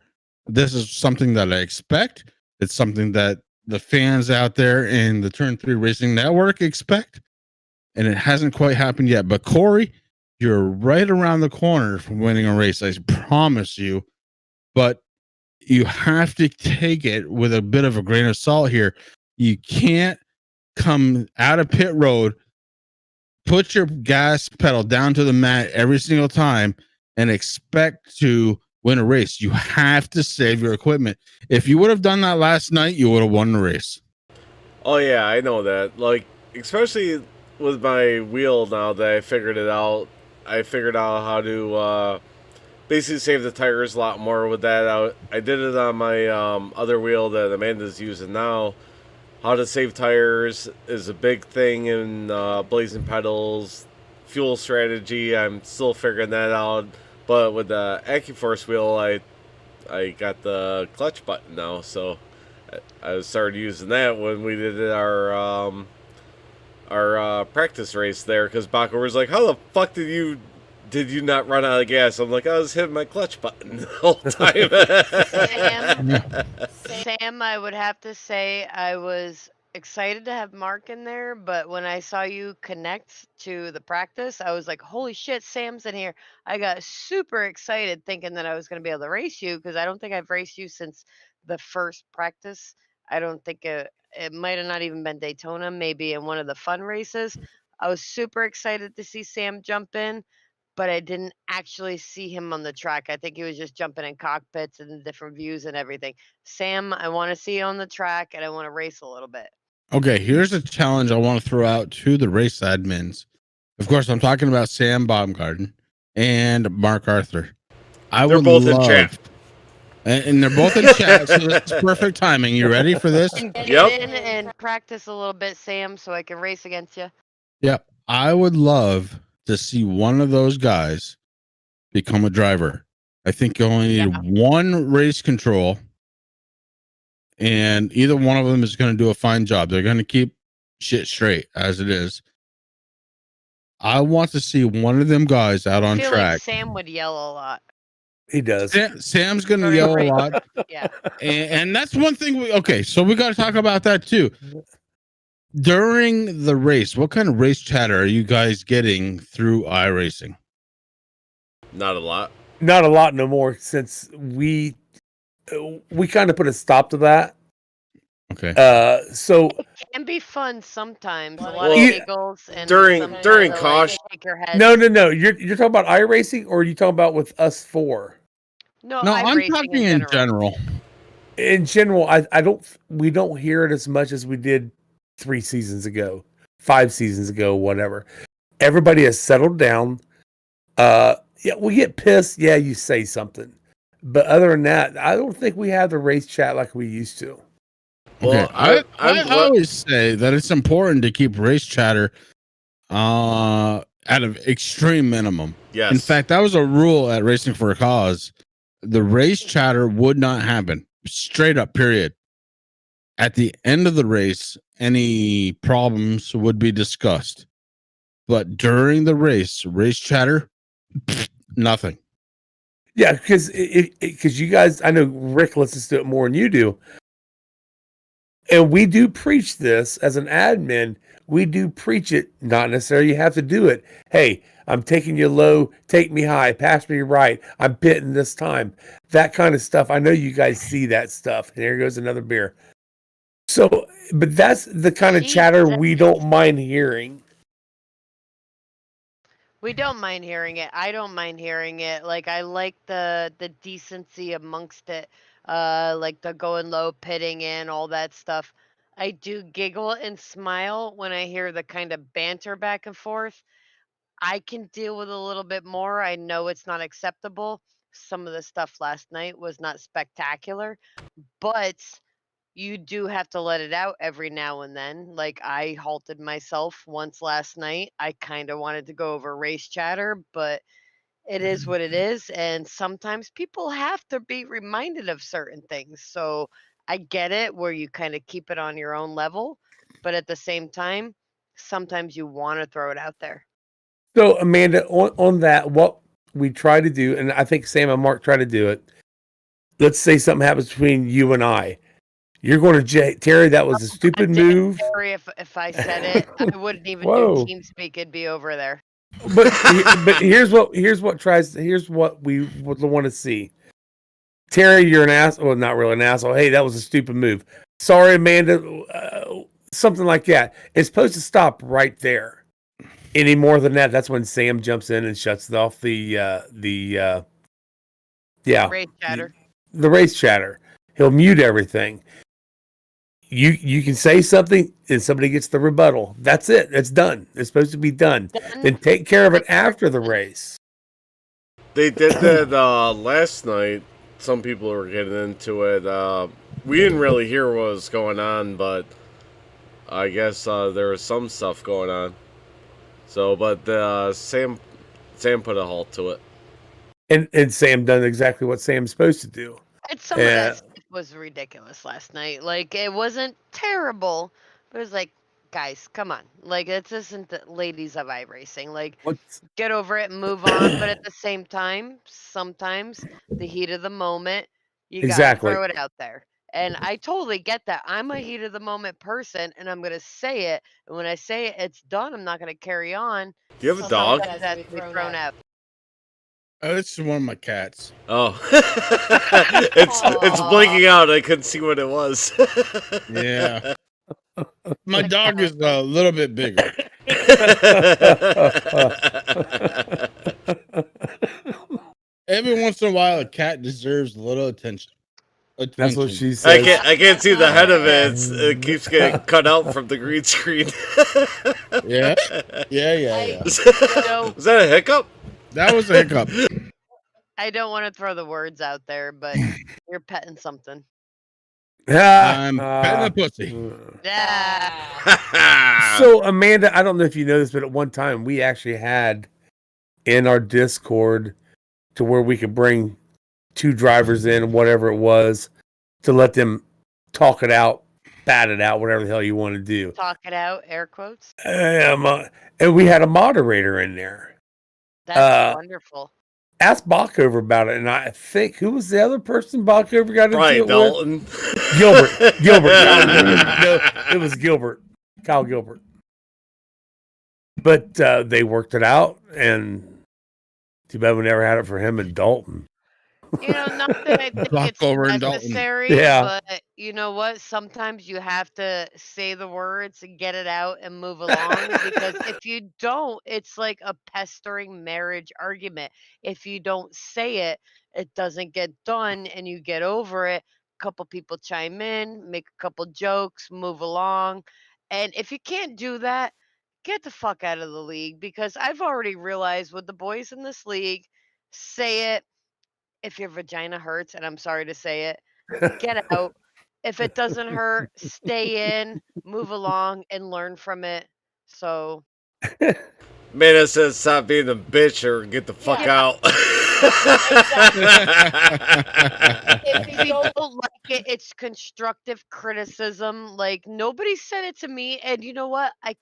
This is something that I expect. It's something that the fans out there in the Turn 3 Racing Network expect. And it hasn't quite happened yet. But Corey, you're right around the corner from winning a race. I promise you. But you have to take it with a bit of a grain of salt here. You can't come out of pit road, put your gas pedal down to the mat every single time and expect to win a race. You have to save your equipment. If you would have done that last night, you would have won the race. Oh yeah, I know that. Like, especially with my wheel now that I figured it out. I figured out how to basically save the tires a lot more with that. I did it on my other wheel that Amanda's using now. How to save tires is a big thing in blazing pedals. Fuel strategy, I'm still figuring that out. But with the AccuForce wheel, I got the clutch button now, so I started using that when we did our practice race there. Because Baco was like, "How the fuck did you not run out of gas?" I'm like, "I was hitting my clutch button the whole time." Sam, I would have to say I was excited to have Mark in there, but when I saw you connect to the practice, I was like, holy shit, Sam's in here. I got super excited thinking that I was going to be able to race you because I don't think I've raced you since the first practice. I don't think it might have not even been Daytona, maybe in one of the fun races. I was super excited to see Sam jump in, but I didn't actually see him on the track. I think he was just jumping in cockpits and different views and everything. Sam, I want to see you on the track and I want to race a little bit. Okay, here's a challenge I want to throw out to the race admins. Of course, I'm talking about Sam Baumgarten and Mark Arthur. They're both in chat. And they're both in chat, so it's perfect timing. You ready for this? Get in and practice a little bit, Sam, so I can race against you. Yep. I would love to see one of those guys become a driver. I think you only need one race control, and either one of them is going to do a fine job. They're going to keep shit straight as it is. I want to see one of them guys out on track. Like Sam would yell a lot. He does. Sam's going to yell a lot. Yeah. And that's one thing. So we got to talk about that too. During the race, what kind of race chatter are you guys getting through iRacing? Not a lot. Not a lot no more, since we kind of put a stop to that. Okay. So it can be fun sometimes. A lot of giggles and during caution. No. You're talking about iRacing, or are you talking about with us four? No, I'm talking in general. In general, we don't hear it as much as we did 3 seasons ago, 5 seasons ago, whatever. Everybody has settled down. Yeah, we get pissed. Yeah, you say something. But other than that, I don't think we have the race chat like we used to. Well, Okay, I I'm I glad. always say that it's important to keep race chatter at an extreme minimum. Yes. In fact, that was a rule at Racing for a Cause. The race chatter would not happen. Straight up, period. At the end of the race, any problems would be discussed. But during the race chatter, nothing. Yeah, because you guys, I know Rick listens to it more than you do, and we do preach this as an admin. We do preach it, not necessarily you have to do it. Hey, I'm taking you low, take me high, pass me right. I'm pitting this time. That kind of stuff. I know you guys see that stuff. And here goes another beer. So, but that's the kind of chatter Jesus. we don't mind hearing. We don't mind hearing it. I don't mind hearing it. Like I like the decency amongst it. Like the going low, pitting in, all that stuff. I do giggle and smile when I hear the kind of banter back and forth. I can deal with a little bit more. I know it's not acceptable. Some of the stuff last night was not spectacular, but you do have to let it out every now and then. Like I halted myself once last night. I kind of wanted to go over race chatter, but it is what it is. And sometimes people have to be reminded of certain things. So I get it where you kind of keep it on your own level, but at the same time, sometimes you want to throw it out there. So, Amanda, on that, what we try to do, and I think Sam and Mark try to do it. Let's say something happens between you and I. You're going to Terry. That was a stupid move. Terry, if I said it, I wouldn't even Whoa. do TeamSpeak. It'd be over there. But here's what we would want to see. Terry, you're an asshole. Well, not really an asshole. Hey, that was a stupid move. Sorry, Amanda. Something like that. It's supposed to stop right there. Any more than that, that's when Sam jumps in and shuts off the Race chatter. the race chatter. He'll mute everything. You can say something and somebody gets the rebuttal. That's it. It's done. It's supposed to be done. Then take care of it after the race. They did that last night. Some people were getting into it. We didn't really hear what was going on, but I guess there was some stuff going on. So, but Sam put a halt to it. And Sam done exactly what Sam's supposed to do. And some of that stuff was ridiculous last night. Like it wasn't terrible, but it was like, guys, come on. Like this isn't the ladies of iRacing. Like get over it and move on. But at the same time, sometimes the heat of the moment, you gotta throw it out there. And I totally get that. I'm a heat of the moment person, and I'm gonna say it. And when I say it, it's done. I'm not gonna carry on. Do you have a dog? That's to be thrown out. Oh, it's one of my cats. Oh, it's blinking out. I couldn't see what it was. Yeah, my dog is a little bit bigger. Every once in a while, a cat deserves a little attention. That's what she says. I can't see the head of it. It keeps getting cut out from the green screen. Yeah. Was that a hiccup? That was a hiccup. I don't want to throw the words out there, but you're petting something. I'm petting a pussy. Yeah. So, Amanda, I don't know if you know this, but at one time we actually had in our Discord to where we could bring 2 drivers in, whatever it was, to let them talk it out, bat it out, whatever the hell you want to do. Talk it out, air quotes. And we had a moderator in there. That's wonderful. Ask Bachhover about it, and I think who was the other person Bachhover got into it Dalton. with? Gilbert. No, it was Gilbert. Kyle Gilbert. But they worked it out, and too bad we never had it for him and Dalton. You know, not that I think it's necessary, but you know what? Sometimes you have to say the words and get it out and move along because if you don't, it's like a pestering marriage argument. If you don't say it, it doesn't get done and you get over it. A couple people chime in, make a couple jokes, move along. And if you can't do that, get the fuck out of the league because I've already realized with the boys in this league, say it. If your vagina hurts, and I'm sorry to say it, get out. If it doesn't hurt, stay in, move along, and learn from it. So Mana says stop being a bitch or get the fuck Yeah. out. if you don't like it, it's constructive criticism. Like nobody said it to me, and you know what? I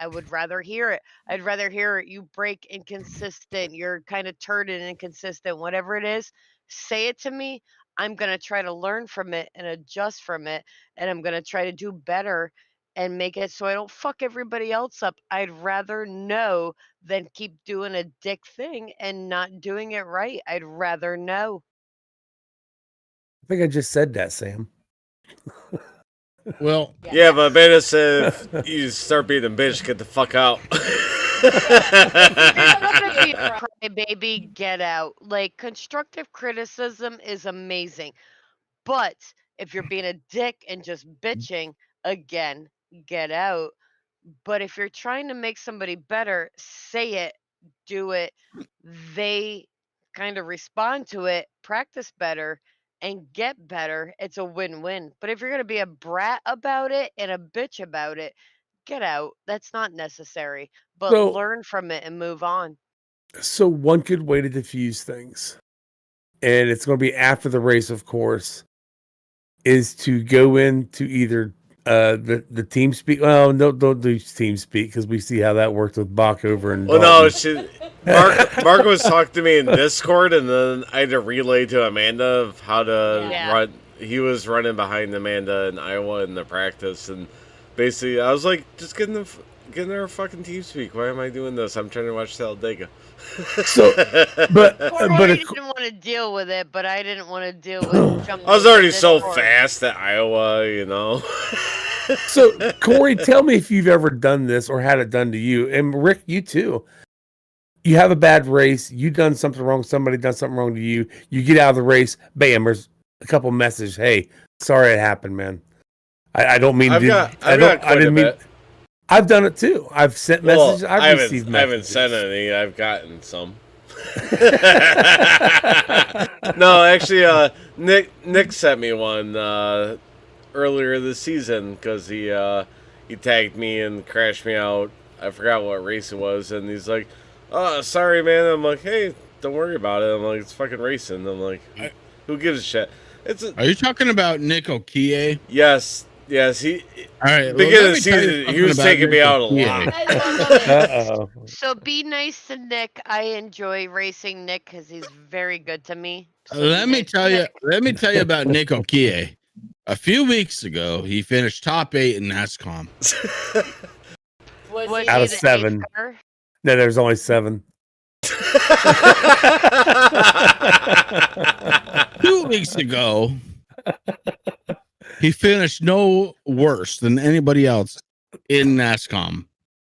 would rather hear it. I'd rather hear it. You break inconsistent. You're kind of turd and inconsistent. Whatever it is, say it to me. I'm gonna try to learn from it and adjust from it, and I'm gonna try to do better and make it so I don't fuck everybody else up. I'd rather know than keep doing a dick thing and not doing it right. I'd rather know. I think I just said that, Sam. Well, Yeah, but Mana said if you start being a bitch, get the fuck out. Be a crybaby, get out. Like constructive criticism is amazing, but if you're being a dick and just bitching, again, get out. But if you're trying to make somebody better, say it, do it. They kind of respond to it, practice better, and get better. It's a win-win. But if you're going to be a brat about it and a bitch about it, get out. That's not necessary. But So- learn from it and move on. So one good way to diffuse things, and it's going to be after the race, of course, is to go into either the team speak. Well, no, don't do team speak because we see how that worked with Bach over and. Well, no, Mark was talking to me in Discord, and then I had to relay to Amanda of how to Yeah. run. He was running behind Amanda in Iowa in the practice, and basically I was like, just get in our fucking team speak. Why am I doing this? I'm trying to watch Talladega. So, but I didn't want to deal with it, but I didn't want to deal with jumping. I was already into so Discord. fast at Iowa, you know. So Corey, tell me if you've ever done this or had it done to you, and Rick, you too. You have a bad race. You done something wrong. Somebody done something wrong to you. You get out of the race. Bam! There's a couple messages. Hey, sorry it happened, man. I don't mean. I've got quite a bit. I've done it too. I've sent messages. I've received messages. I haven't sent any. I've gotten some. No, actually, Nick sent me one earlier this season because he tagged me and crashed me out. I forgot what race it was, and he's like, "Oh, sorry, man." I'm like, "Hey, don't worry about it." I'm like, "It's fucking racing." I'm like, "Who gives a shit?" Are you talking about Nick Okie? Yes. He. All right. Beginning of the season, he was taking me out a lot. Uh-oh. So be nice to Nick. I enjoy racing Nick because he's very good to me. So Let be me nice tell to you. Nick. Let me tell you about Nick Okie. A few weeks ago, he finished top 8 in NASCAR. Was Out he of the 7. eighth car? No, there's only 7. 2 weeks ago, he finished no worse than anybody else in NASCAR.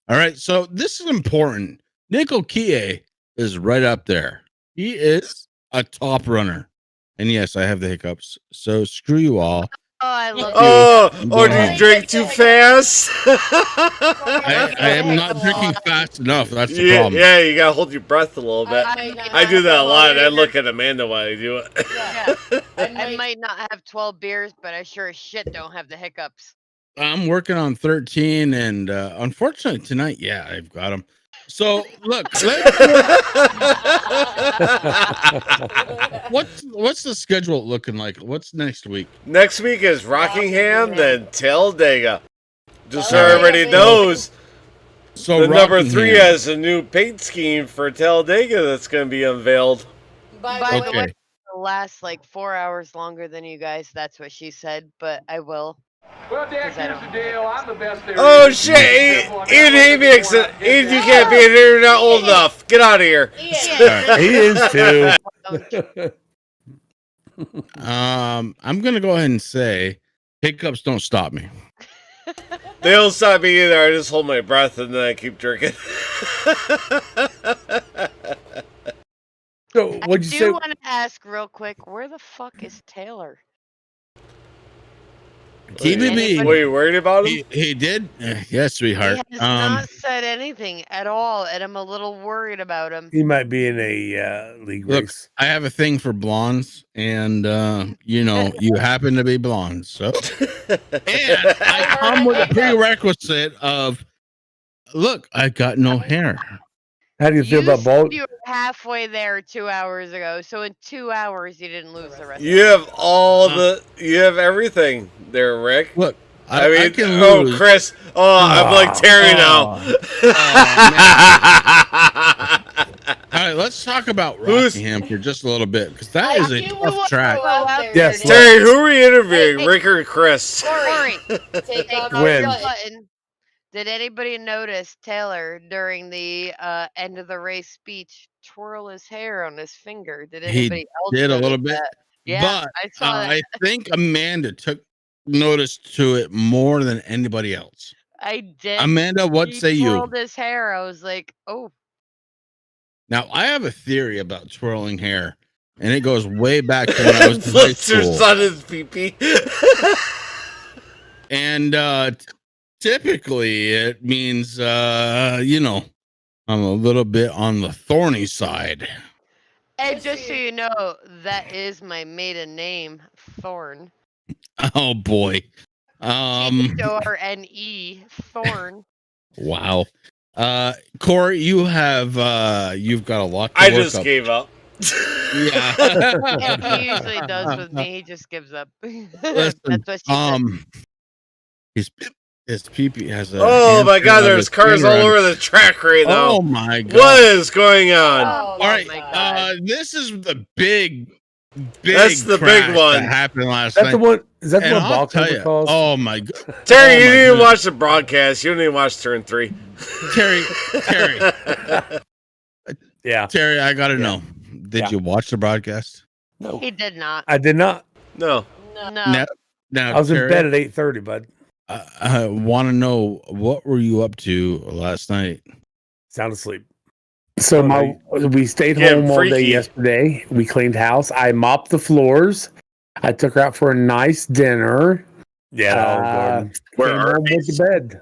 All right, so this is important. Nick Okie is right up there. He is a top runner. And yes, I have the hiccups. So screw you all. Oh, I love Did you drink too fast? I am not drinking fast enough. That's the problem. Yeah, you gotta hold your breath a little bit. I do that a lot. I look at Amanda while I do it. Yeah. I might not have 12 beers, but I sure as shit don't have the hiccups. I'm working on 13, and unfortunately tonight, yeah, I've got them. So look, what's the schedule looking like? What's next week? Next week is Rockingham, then Talladega. Just so Talladega, everybody baby. knows, So the number 3 Rockingham. has a new paint scheme for Talladega that's going to be unveiled. By the way, Okay. it'll last like 4 hours longer than you guys. That's what she said, but I will. Well, Dak, here's the deal. I'm the best there Oh is. shit! Ian Haymakes, Ian, you can't be in here. You're not old enough. Get out of here. He is too. I'm gonna go ahead and say hiccups don't stop me. They don't stop me either. I just hold my breath and then I keep drinking. So what'd you I say? do want to ask real quick, where the fuck is Taylor? KBB. Were you worried about him? He did. Yes, sweetheart. He has not said anything at all, and I'm a little worried about him. He might be in a league Look, race. I have a thing for blondes, and you know, you happen to be blonde, so and I come with a prerequisite of, look, I got no hair. How do you feel about bald? You were halfway there 2 hours ago, so in 2 hours you didn't lose the rest. You have you have everything there, Rick. Look, I mean, I can lose. Chris. I'm like Terry now. All right, let's talk about Rockingham for just a little bit, because that is a tough track. Yes, Terry, who are we interviewing, Rick or Chris? Corey, Take off Win. your button. Did anybody notice Taylor during the end of the race speech twirl his hair on his finger? Did anybody else Did a notice little bit, that? Yeah, but I saw that. I think Amanda took notice to it more than anybody else. I did. Amanda, what He say you? twirled his hair. I was like, oh. Now, I have a theory about twirling hair, and it goes way back to when I was in high Puts your school. son his pee-pee. And typically it means, you know, I'm a little bit on the thorny side. And just so you know, that is my maiden name, Thorn. Oh boy. Thorne, Thorn. Wow. Corey, you've got a lot to I work just up. gave up. Yeah. Yeah, he usually does with me. He just gives up. Listen, That's what she said. his pee-pee has a Oh my handprint God, of there's his cars finger all on over it. the track right now. Oh my God. What is going on? Oh, All right. my God. This is the big That's the big crash one. that happened last Is that night. the one? Is that the And one I'll Box tell number you, calls? oh my God. Terry, Oh you my didn't even goodness. watch the broadcast. You didn't even watch turn 3. Terry, Yeah. Terry, I gotta Yeah. know. Did Yeah. you watch the broadcast? No, He did not. I did not. No. No. Now, I was in Terry, bed at 8:30, bud. I want to know, what were you up to last night? Sound asleep. So we stayed Getting home all day freaky. yesterday. We cleaned house. I mopped the floors. I took her out for a nice dinner. Yeah, Where came are home went to bed.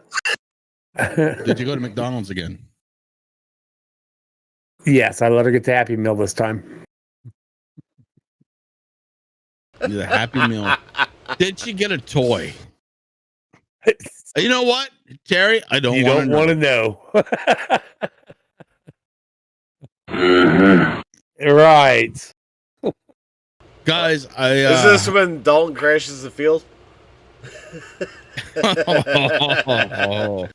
Did you go to McDonald's again? Yes, I let her get the Happy Meal this time. The Happy Meal. Did she get a toy? You know what, Terry? I don't You want don't to want to know. Right. Guys, I Is this when Dalton crashes the field? Well,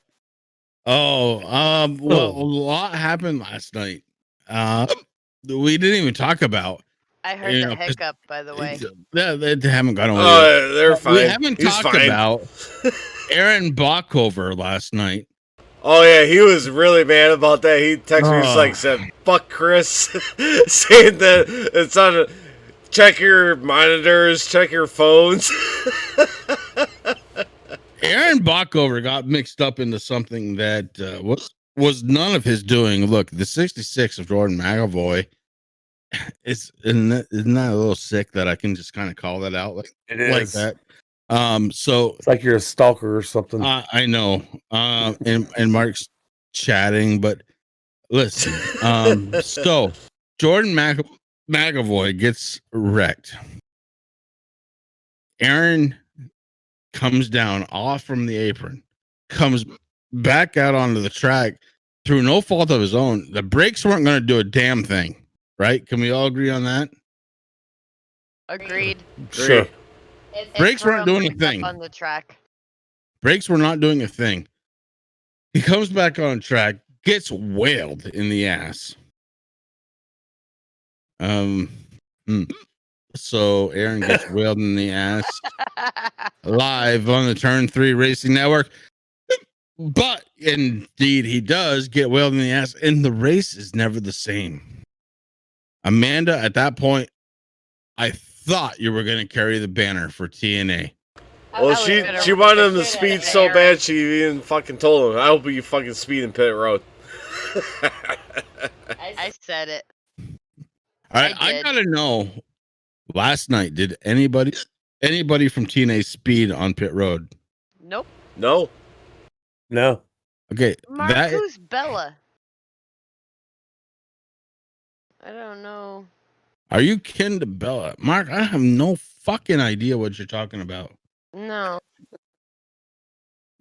a lot happened last night. We didn't even talk about. I heard You the know, 'cause hiccup, by the way. They haven't gone away. Oh, they're fine. We haven't He's talked fine. about Aaron Bockover last night. Oh yeah, he was really mad about that. He texted me, he's like, said, "Fuck Chris," saying that it's on a check your monitors, check your phones. Aaron Bockover got mixed up into something that was none of his doing. Look, the 66 of Jordan McElroy isn't that a little sick that I can just kind of call that out like that. So it's like you're a stalker or something. I know. And Mark's chatting, but listen. So Jordan McElroy gets wrecked. Aaron comes down off from the apron, comes back out onto the track through no fault of his own. The brakes weren't going to do a damn thing, right? Can we all agree on that? Agreed. Sure. Brakes weren't doing a rumbling up thing. on the track. Brakes were not doing a thing. He comes back on track, gets whaled in the ass. So Aaron gets whaled in the ass live on the Turn 3 Racing Network. But indeed, he does get whaled in the ass, and the race is never the same. Amanda, at that point, I thought you were going to carry the banner for T&A. Well, she wanted him to speed so bad, she even fucking told him, "I hope you fucking speed in pit road." I said it. All right, I gotta know. Last night, did anybody anybody from T&A speed on pit road? Nope. No. No. Okay, Mark, who's Bella? I don't know. are you kin to Bella? Mark, I have no fucking idea what you're talking about. No.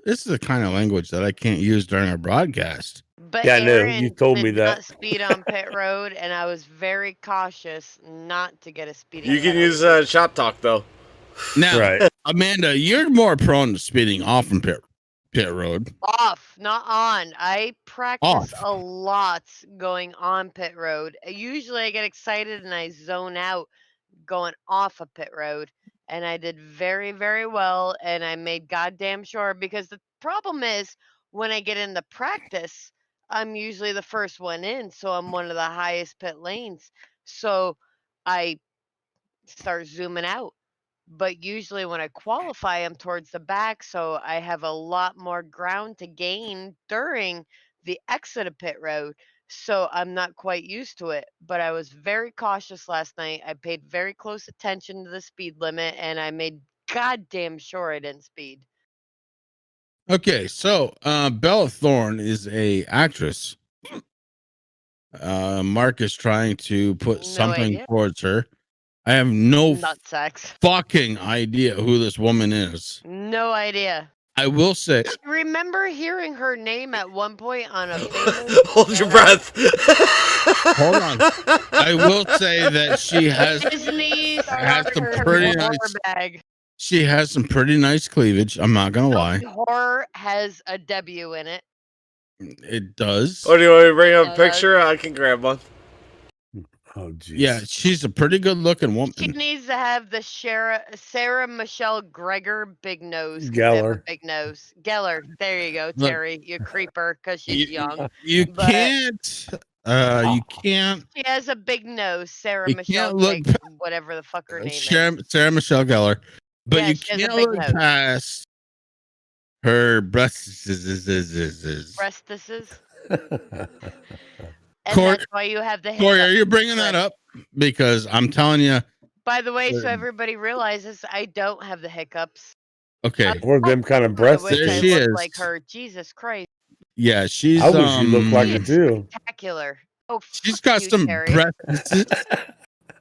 This is the kind of language that I can't use during a broadcast. But Yeah, I know. Aaron You told me did that. not speed on pit road, and I was very cautious not to get a speeding You can penalty. use Shop Talk though. Now, Right. Amanda, you're more prone to speeding off from pit road. Off, not on. I practice Off. a lot going on pit road. Usually I get excited and I zone out going off a pit road. And I did very, very well. And I made goddamn sure, because the problem is when I get into practice, I'm usually the first one in. So I'm one of the highest pit lanes. So I start zooming out. But usually when I qualify, I'm towards the back, so I have a lot more ground to gain during the exit of pit road. So I'm not quite used to it. But I was very cautious last night. I paid very close attention to the speed limit, and I made goddamn sure I didn't speed. Okay, so Bella Thorne is a actress. Mark is trying to put No something idea. towards her. I have no Nutsack. fucking idea who this woman is. No idea. I will say, I remember hearing her name at one point on a famous. Hold your breath. hold on. I will say that she has Disney's has some Horror pretty nice. bag. She has some pretty nice cleavage. I'm not gonna lie. Horror has a W in it. It does. Oh, do you want me to bring up a Yeah, picture? I can grab one. Oh, geez. Yeah, she's a pretty good looking woman. She needs to have the Sarah Michelle Gregor big nose. 'Cause they have a Geller. big nose. Geller. There you go, Look, Terry. You creeper, because she's young. You But- can't. You can't. She has a big nose. Sarah You Michelle can't look Gregor, whatever the fuck her name is. Sarah Michelle Gellar, but Yeah, you she has a can't big look nose. past her breasts. Breastises. And Corey- that's why you have the Corey, are hiccup. you bringing that up? Because I'm telling you, By the way, so Corey. everybody realizes I don't have the hiccups. okay, Or them kind of I breasts. wish There I she looked is. like her. Jesus Christ. yeah, she's. I wish you looked like her It's too. spectacular. Oh, She's fuck got you, some Terry. breasts.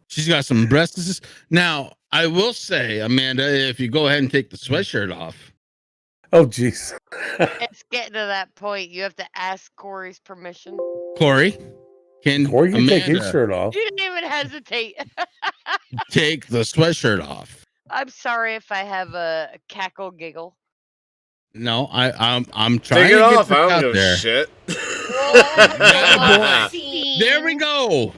She's got some breasts. Now, I will say, Amanda, if you go ahead and take the sweatshirt off, Oh, jeez. It's getting to that point. You have to ask Corey's permission. Corey, can Or you can take his Amanda shirt off. You didn't even hesitate. take the sweatshirt off? I'm sorry if I have a cackle giggle. No, I'm trying Take to it get off. this I don't out give a there. shit. Atta Scene. There we go.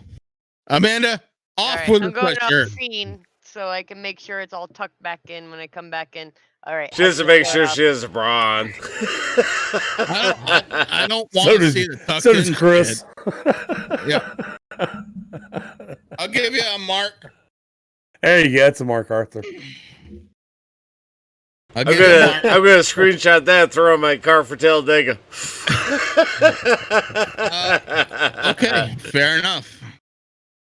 Amanda, All off right, with the I'm going off sweatshirt. scene so I can make sure it's all tucked back in when I come back in. All right. She has to I'll make throw it sure up. she has a bra on. I don't want So to does, see the tucked so does in Chris. shit. Yeah. I'll give you a mark. There you go. It's a Mark Arthur. I'll I'm give you a mark. gonna screenshot that, throw in my car for Talladega. Okay, fair enough.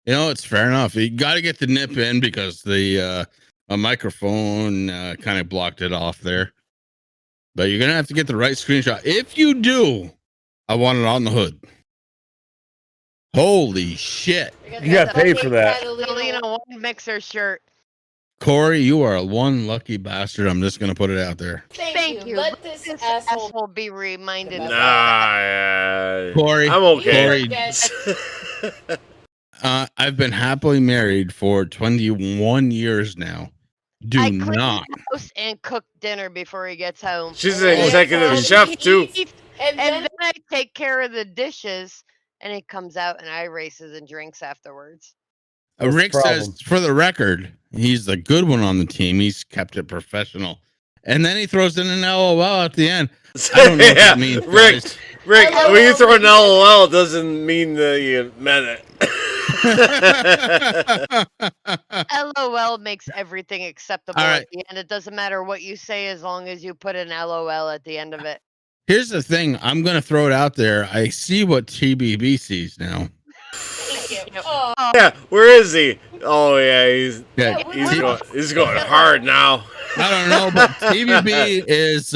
You know, it's fair enough. You got to get the nip in because the a microphone kind of blocked it off there. But you're gonna have to get the right screenshot. If you do, I want it on the hood. Holy shit, You got paid for that. Catalina one mixer shirt. Corey, you are one lucky bastard. I'm just gonna put it out there. Thank you. Let This this asshole asshole. be reminded. Nah, of Nah, Corey, I'm okay. Corey, I've been happily married for 21 years now. Do I clean not. the house and cook dinner before he gets home. She's And an then executive he chef too. eats, And And then then I take care of the dishes, and he comes out and I races and drinks afterwards. What's the Rick says, problem? for the record, he's the good one on the team. He's kept it professional. And then he throws in an LOL at the end. I don't know what that means, Rick, guys. Rick, LOL when you throw an LOL, it doesn't mean that you meant it. LOL makes everything acceptable All at right. the end. It doesn't matter what you say as long as you put an LOL at the end of it. Here's the thing. I'm going to throw it out there. I see what TBB sees now. thank you. Yep. Oh, Yeah, where is he? Oh yeah, Yeah, he's going hard now. I don't know, but TVB is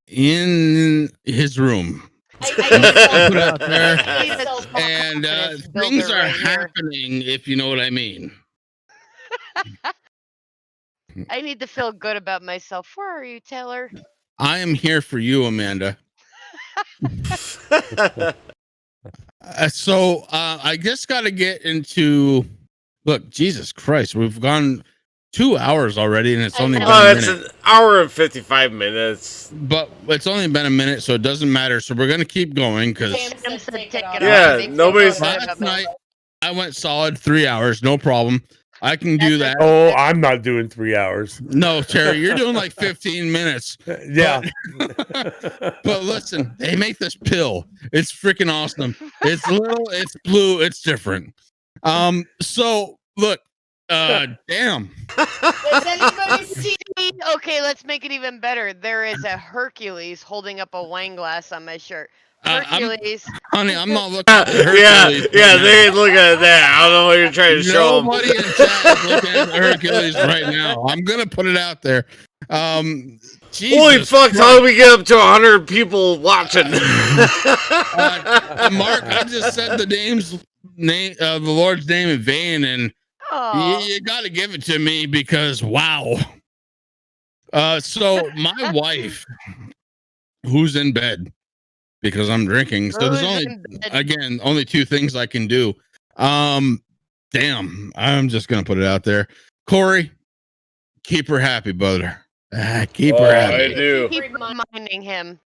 in his room. I Put it out there. I need a And self-confidence things builder are right here. happening, if you know what I mean. I need to feel good about myself. Where are you, Taylor? I am here for you, Amanda. So I just got to get into. Look, Jesus Christ, we've gone 2 hours already, and it's only been Oh, a it's minute. an hour and 55 minutes. But it's only been a minute, so it doesn't matter. So we're gonna keep going because Sam said take it off. Yeah, Makes me nobody's- feel good last about night myself. I went solid 3 hours, no problem. I can do that. Oh, I'm not doing 3 hours. No, Terry, you're doing like 15 minutes. Yeah. But listen, they make this pill. It's freaking awesome. It's little, it's blue, it's different. So look, damn. Does anybody see? Okay, let's make it even better. There is a Hercules holding up a wine glass on my shirt. Hercules. Honey, I'm not looking at Yeah, Hercules. yeah, they ain't looking at that. I don't know what you're trying to show them. Nobody in chat is looking at Hercules right now. I'm gonna put it out there. Jesus Holy fuck! Christ. How did we get up to 100 people watching? Mark, I just said the the Lord's name in vain, and Oh, you got to give it to me because wow. So my wife, who's in bed because I'm drinking, so there's only two things I can do. Damn, I'm just gonna put it out there. Corey, keep her happy, brother. Keep her I happy. do. keep reminding him.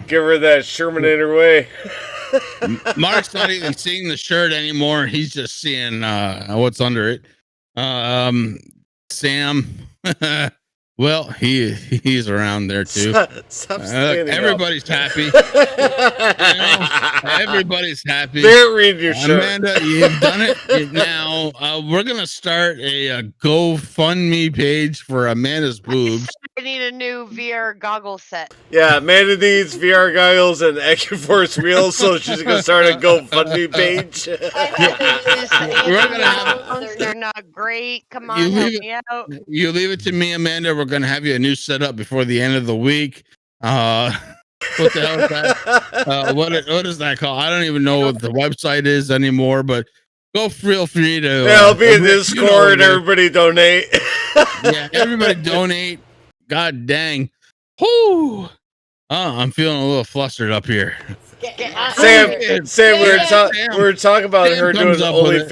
Give her that Shermanator way. Mark's not even seeing the shirt anymore. He's just seeing what's under it. Sam, well, he's around there too. Stop standing up. Everybody's happy. Everybody's happy. Can't read your shirt. Amanda, you've done it. Now we're gonna start a GoFundMe page for Amanda's boobs. I need a new VR goggle set. Yeah, Amanda needs VR goggles and AccuForce wheels, so she's gonna start a GoFundMe page. We're gonna have- They're not great. Come You on, help leave me out. You leave it to me, Amanda. We're gonna have you a new setup before the end of the week. What the hell is that? What is that called? I don't even know what the website is anymore. But feel free to. Yeah, I'll be in you know Discord. what it is. Everybody donate. Yeah, everybody donate. God dang. Whoo. I'm feeling a little flustered up here. Sam, Yeah, we were talking about Sam her doing comes up with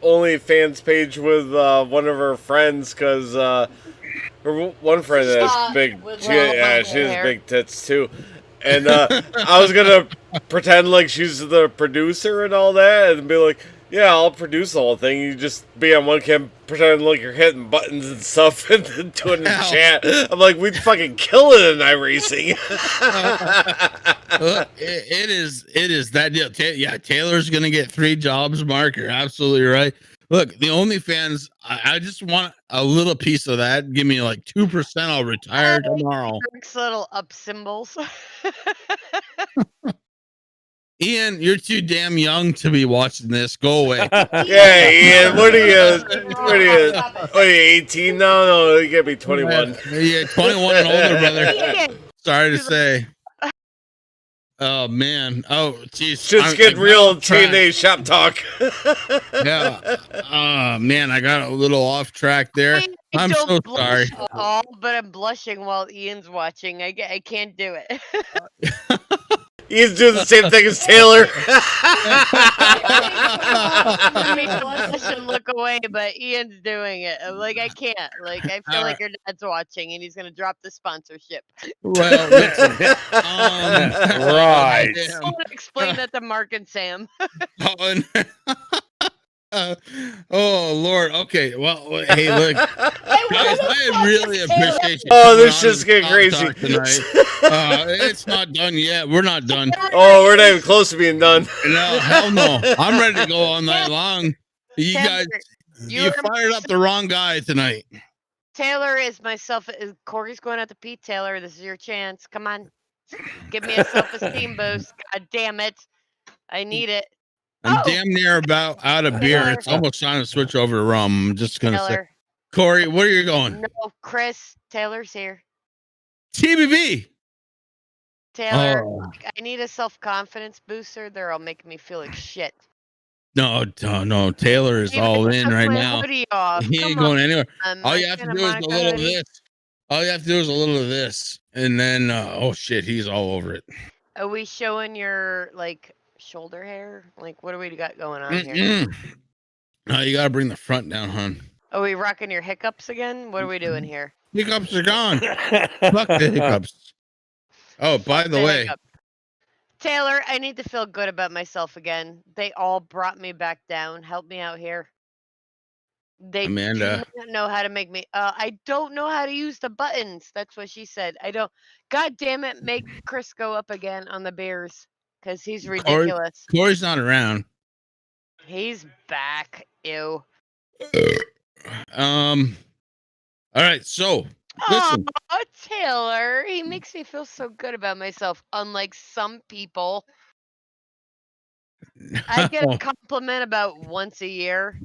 OnlyFans page with one of her friends because her one friend has big, she has big tits too. And I was gonna pretend like she's the producer and all that, and be like, "Yeah, I'll produce the whole thing. You just be on one cam, pretend like you're hitting buttons and stuff, and then doing the chat." I'm like, "We'd fucking kill it in iRacing." It is that deal. Yeah, Taylor's gonna get 3 jobs. Mark, you're absolutely right. Look, the OnlyFans, I just want a little piece of that. Give me like 2%. I'll retire tomorrow. Works little up symbols. Ian, you're too damn young to be watching this. Go away. Yeah, Ian, what are you, 18 now? No, you gotta be 21. Yeah, 21 and older, brother. Sorry to say. Oh man. Oh jeez. Just get real T&A Shop Talk. Yeah. Man, I got a little off track there. I'm don't so blush sorry. at all, but I'm blushing while Ian's watching. I can't do it. He's doing the same thing as Taylor. I mean, blush and look away, but Ian's doing it. I'm like, I can't. Like, I feel like your dad's watching, and he's gonna drop the sponsorship. Well, listen, Right. I want to explain that to Mark and Sam. Oh Lord. Okay. Well, hey, look, guys, I really appreciate you. Oh, coming this on shit's to getting Shop crazy. Talk tonight. It's not done yet. We're not done. Oh, we're not even close to being done. No, hell no. I'm ready to go all night long. You guys, you fired up the wrong guy tonight. Taylor is myself. Corey's going out to Pete. Taylor, this is your chance. Come on, give me a self-esteem boost. God damn it, I need it. I'm damn near about out of beer. Taylor. It's almost time to switch over to rum. I'm just gonna say, Taylor. Corey, where are you going? No, Chris. Taylor's here. TBB. Taylor, Oh. I need a self-confidence booster. They're all making me feel like shit. No. Taylor is all in Took right my now. hoodie off. He ain't Come going anywhere. on, All my you have to Santa do is a Monica little of hoodie. this. All you have to do is a little of this, and then oh shit, he's all over it. Are we showing your like shoulder hair? Like, what do we got going on here? Mm-mm. No, you gotta bring the front down, hon. Are we rocking your hiccups again? What are we doing here? Hiccups are gone. Fuck the hiccups. Oh, by the way, hiccup. Taylor, I need to feel good about myself again. They all brought me back down. Help me out here. They Amanda. do not know how to make me. I don't know how to use the buttons. That's what she said. I don't. God damn it! Make Chris go up again on the Bears because he's ridiculous. Corey's not around. He's back. Ew. All right, so listen. Oh, Taylor, he makes me feel so good about myself. Unlike some people, I get a compliment about once a year.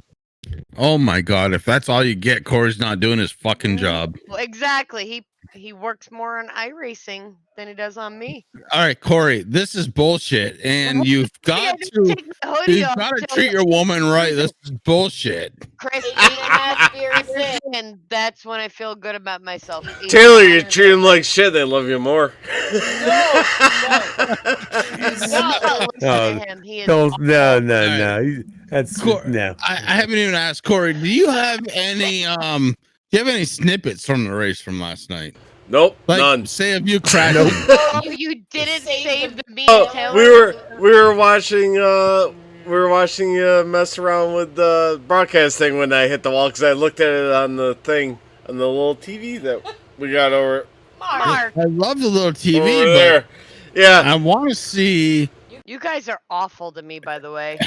Oh my god, if that's all you get, Corey's not doing his fucking job. Well, exactly. He works more on iRacing than he does on me. All right, Corey, this is bullshit, and you've got I to take my hoodie you've off, got to Taylor. treat your woman right. This is bullshit. Chris, 8.5 beers in. and that's when I feel good about myself. Taylor, you treat them like shit. They love you more. No. Oh, Him. He is no. Alright. That's Cor- no. I haven't even asked Corey. Do you have any do you have any snippets from the race from last night? Nope, Like, none. say if you crashed. you didn't save the meat, Oh, Taylor. we were watching you mess around with the broadcast thing when I hit the wall because I looked at it on the thing on the little TV that we got over Mark, I love the little TV, over but there. Yeah, I want to see. you guys are awful to me, by the way.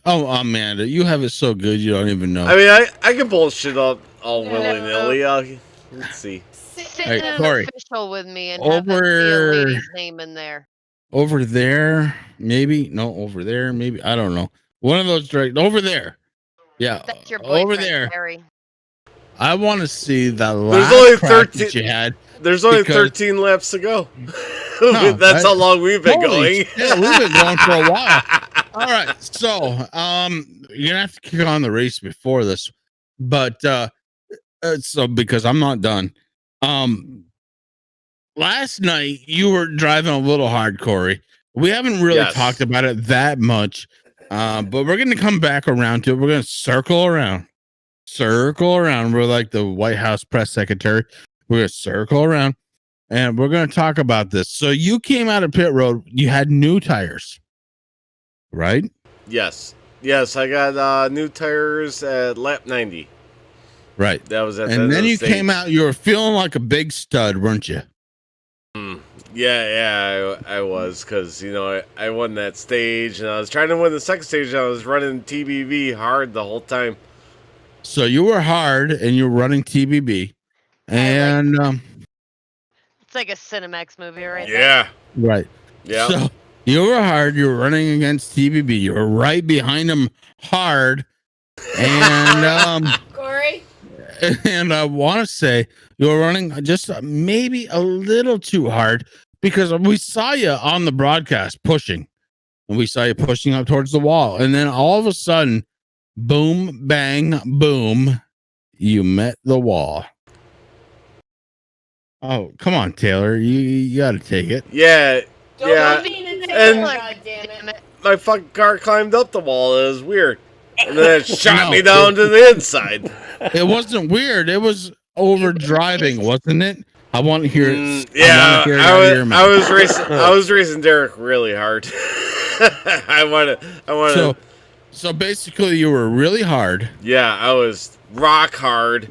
Oh, Amanda, you have it so good you don't even know. I mean I can bullshit up all willy nilly. Let's see. Sit Hey, in an Corey. official with me and have a Over- lady's name in there. Over there, maybe. No, over there, maybe. I don't know. One of those direct over there. Yeah, That's your boyfriend, over there. Harry. I want to see the There's last only crack 13 that you had. There's only Because- 13 laps to go. No, That's how long we've been Holy going. shit, we've been going for a while. All right, so you're gonna have to kick on the race before this, but so because I'm not done. Last night you were driving a little hard, Corey. We haven't really Yes. talked about it that much, but we're gonna come back around to it. We're gonna circle around. We're like the White House press secretary. We're gonna circle around, and we're gonna talk about this. So you came out of pit road. You had new tires, right? Yes, I got new tires at lap 90. Right. That was at the And end then of the you came stage. out. You were feeling like a big stud, weren't you? Yeah, I was because I won that stage and I was trying to win the second stage. And I was running TBV hard the whole time. So you were hard, and you were running TBB, and It's like a Cinemax movie right there. Yeah, right. yeah. So you were hard. You were running against TBB. You were right behind him hard, and Corey? and I want to say you were running just maybe a little too hard because we saw you on the broadcast pushing, and we saw you pushing up towards the wall, and then all of a sudden, boom, bang, boom, you met the wall. Oh, come on, Taylor, you got to take it. Yeah, Don't yeah. be an and- God damn it. My fucking car climbed up the wall. It was weird. And then it shot No. me down to the inside. It wasn't weird. It was over driving, wasn't it? I want to hear it. Yeah, I wanna hear it out of your mouth. I was racing Derek really hard. I want to. So basically, you were really hard. Yeah, I was rock hard.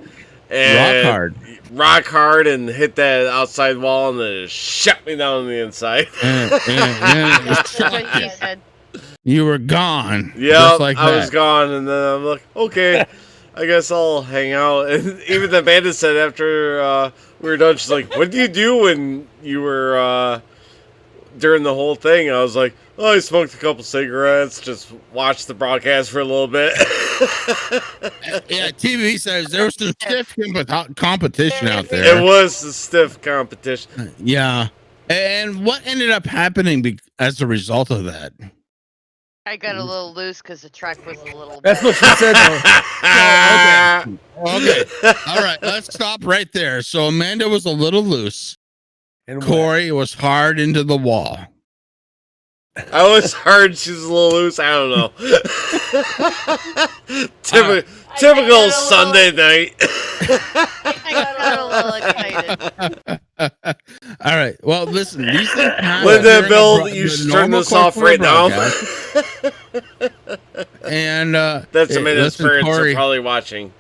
And rock hard, and hit that outside wall, and then it shut me down on the inside. And That's what he said. you were gone. Yeah, just like I that. was gone, and then I'm like, okay, I guess I'll hang out. And even the bandit said after we were done, she's like, "What did you do when you were during the whole thing?" I was like, I smoked a couple cigarettes, just watched the broadcast for a little bit. Yeah, TV says there was some stiff competition out It there. was a stiff competition. Yeah. And what ended up happening as a result of that? I got a little loose because the track was a little. That's what she said. Okay. All right. Let's stop right there. So Amanda was a little loose. And Corey was hard into the wall. I was hard. She's a little loose. I don't know. Typical Sunday night. I got a little excited. All right. Well, listen. These things happen Linda, during Bill, the you should normal turn this course off of right the now. broadcast. And That's Amanda's listen, parents Corey, are probably watching.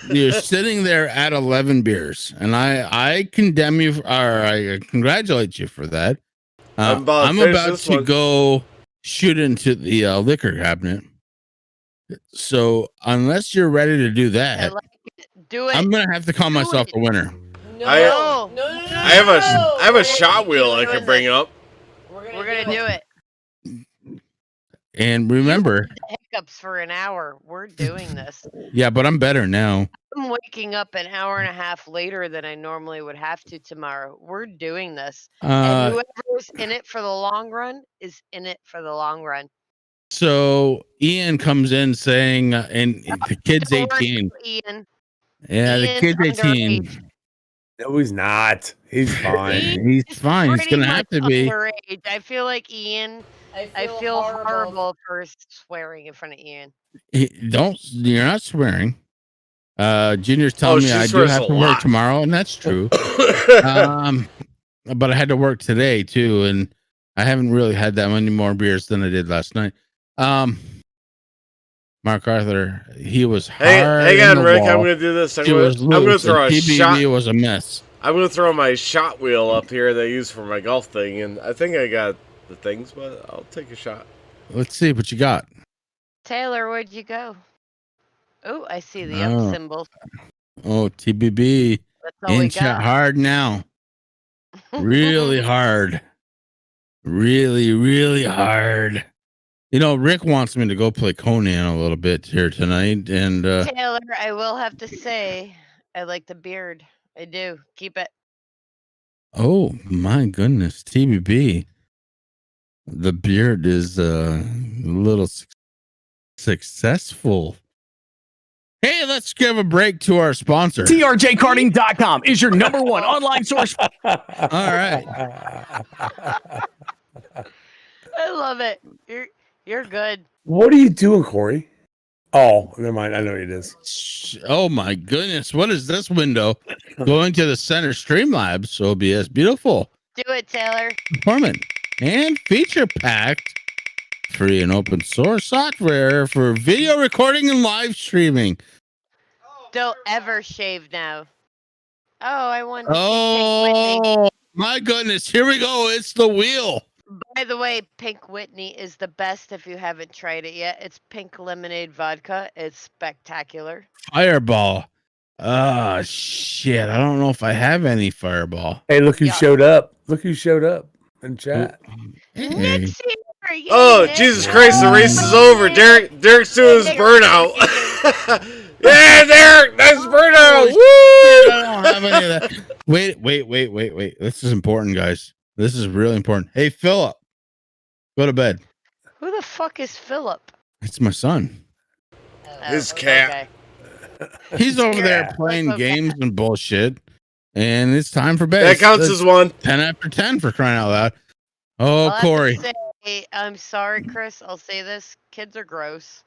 you're sitting there at 11 beers, and I condemn you, or I congratulate you for that. I'm about to go shoot into the liquor cabinet. So unless you're ready to do I that, like it. Do it. I'm gonna have to call myself a winner. No, I- no, no, no, I have a shot wheel I could bring up. We're gonna do it. And remember, Hiccups for an hour. We're doing this. yeah, but I'm better now. I'm waking up an hour and a half later than I normally would have to tomorrow. We're doing this. And whoever's in it for the long run is in it for the long run. So Ian comes in saying, and the kid's Don't worry, 18. Ian. Yeah, the Ian's kid's 18. underage. No, he's not. He's fine. He's fine. He's Pretty gonna have much to be. underage. I feel like Ian. I feel horrible for swearing in front of Ian. You're not swearing. Junior's telling me she I do swears have a to lot. work tomorrow, and that's true. But I had to work today too, and I haven't really had that many more beers than I did last night. Mark Arthur, he was hard. Hang in on, the Rick. wall. I'm going to do this. I'm She going was to loose, throw and a TBV shot. was a mess. I'm going to throw my shot wheel up here that I use for my golf thing, and I think I got the things, but I'll take a shot. Let's see what you got. Taylor, where'd you go? Oh, I see the Oh. up symbol. Oh, TBB That's all we in chat got. hard now. Really hard. Really, really hard. You know, Rick wants me to go play Conan a little bit here tonight, and Taylor, I will have to say, I like the beard. I do. Keep it. oh my goodness, TBB. The beard is a little successful. Hey, let's give a break to our sponsor. TRJkarting.com is your number one online source. All right. I love it. You're good. What are you doing, Corey? Oh, never mind. I know what it is. Oh my goodness, what is this window? Going to the Center Streamlabs OBS. Beautiful. Do it, Taylor. Performant and feature packed free and open source software for video recording and live streaming. Don't ever shave now. Oh, I wanted to see Pink Whitney. Oh my goodness, here we go. It's the wheel. By the way, Pink Whitney is the best if you haven't tried it yet. It's pink lemonade vodka. It's spectacular. Fireball. Ah, shit. I don't know if I have any Fireball. Hey, look who Yeah. showed up. Look who showed up in chat. Hey. Nick's here. Yay, Oh, Nick. Jesus Christ, the race is over. Derek's doing his burnout. Yeah, Derek, nice burnout. Woo! I don't have any of that. Wait. This is important, guys. This is really important. Hey, Philip, go to bed. Who the fuck is Philip? It's my son. His cat. He's over there Yeah. playing That's okay. games and bullshit, and it's time for bed. That counts It's as one. 10 after 10 for crying out loud. Oh, I'll have to Corey. say, I'm sorry, Chris. I'll say this. Kids are gross.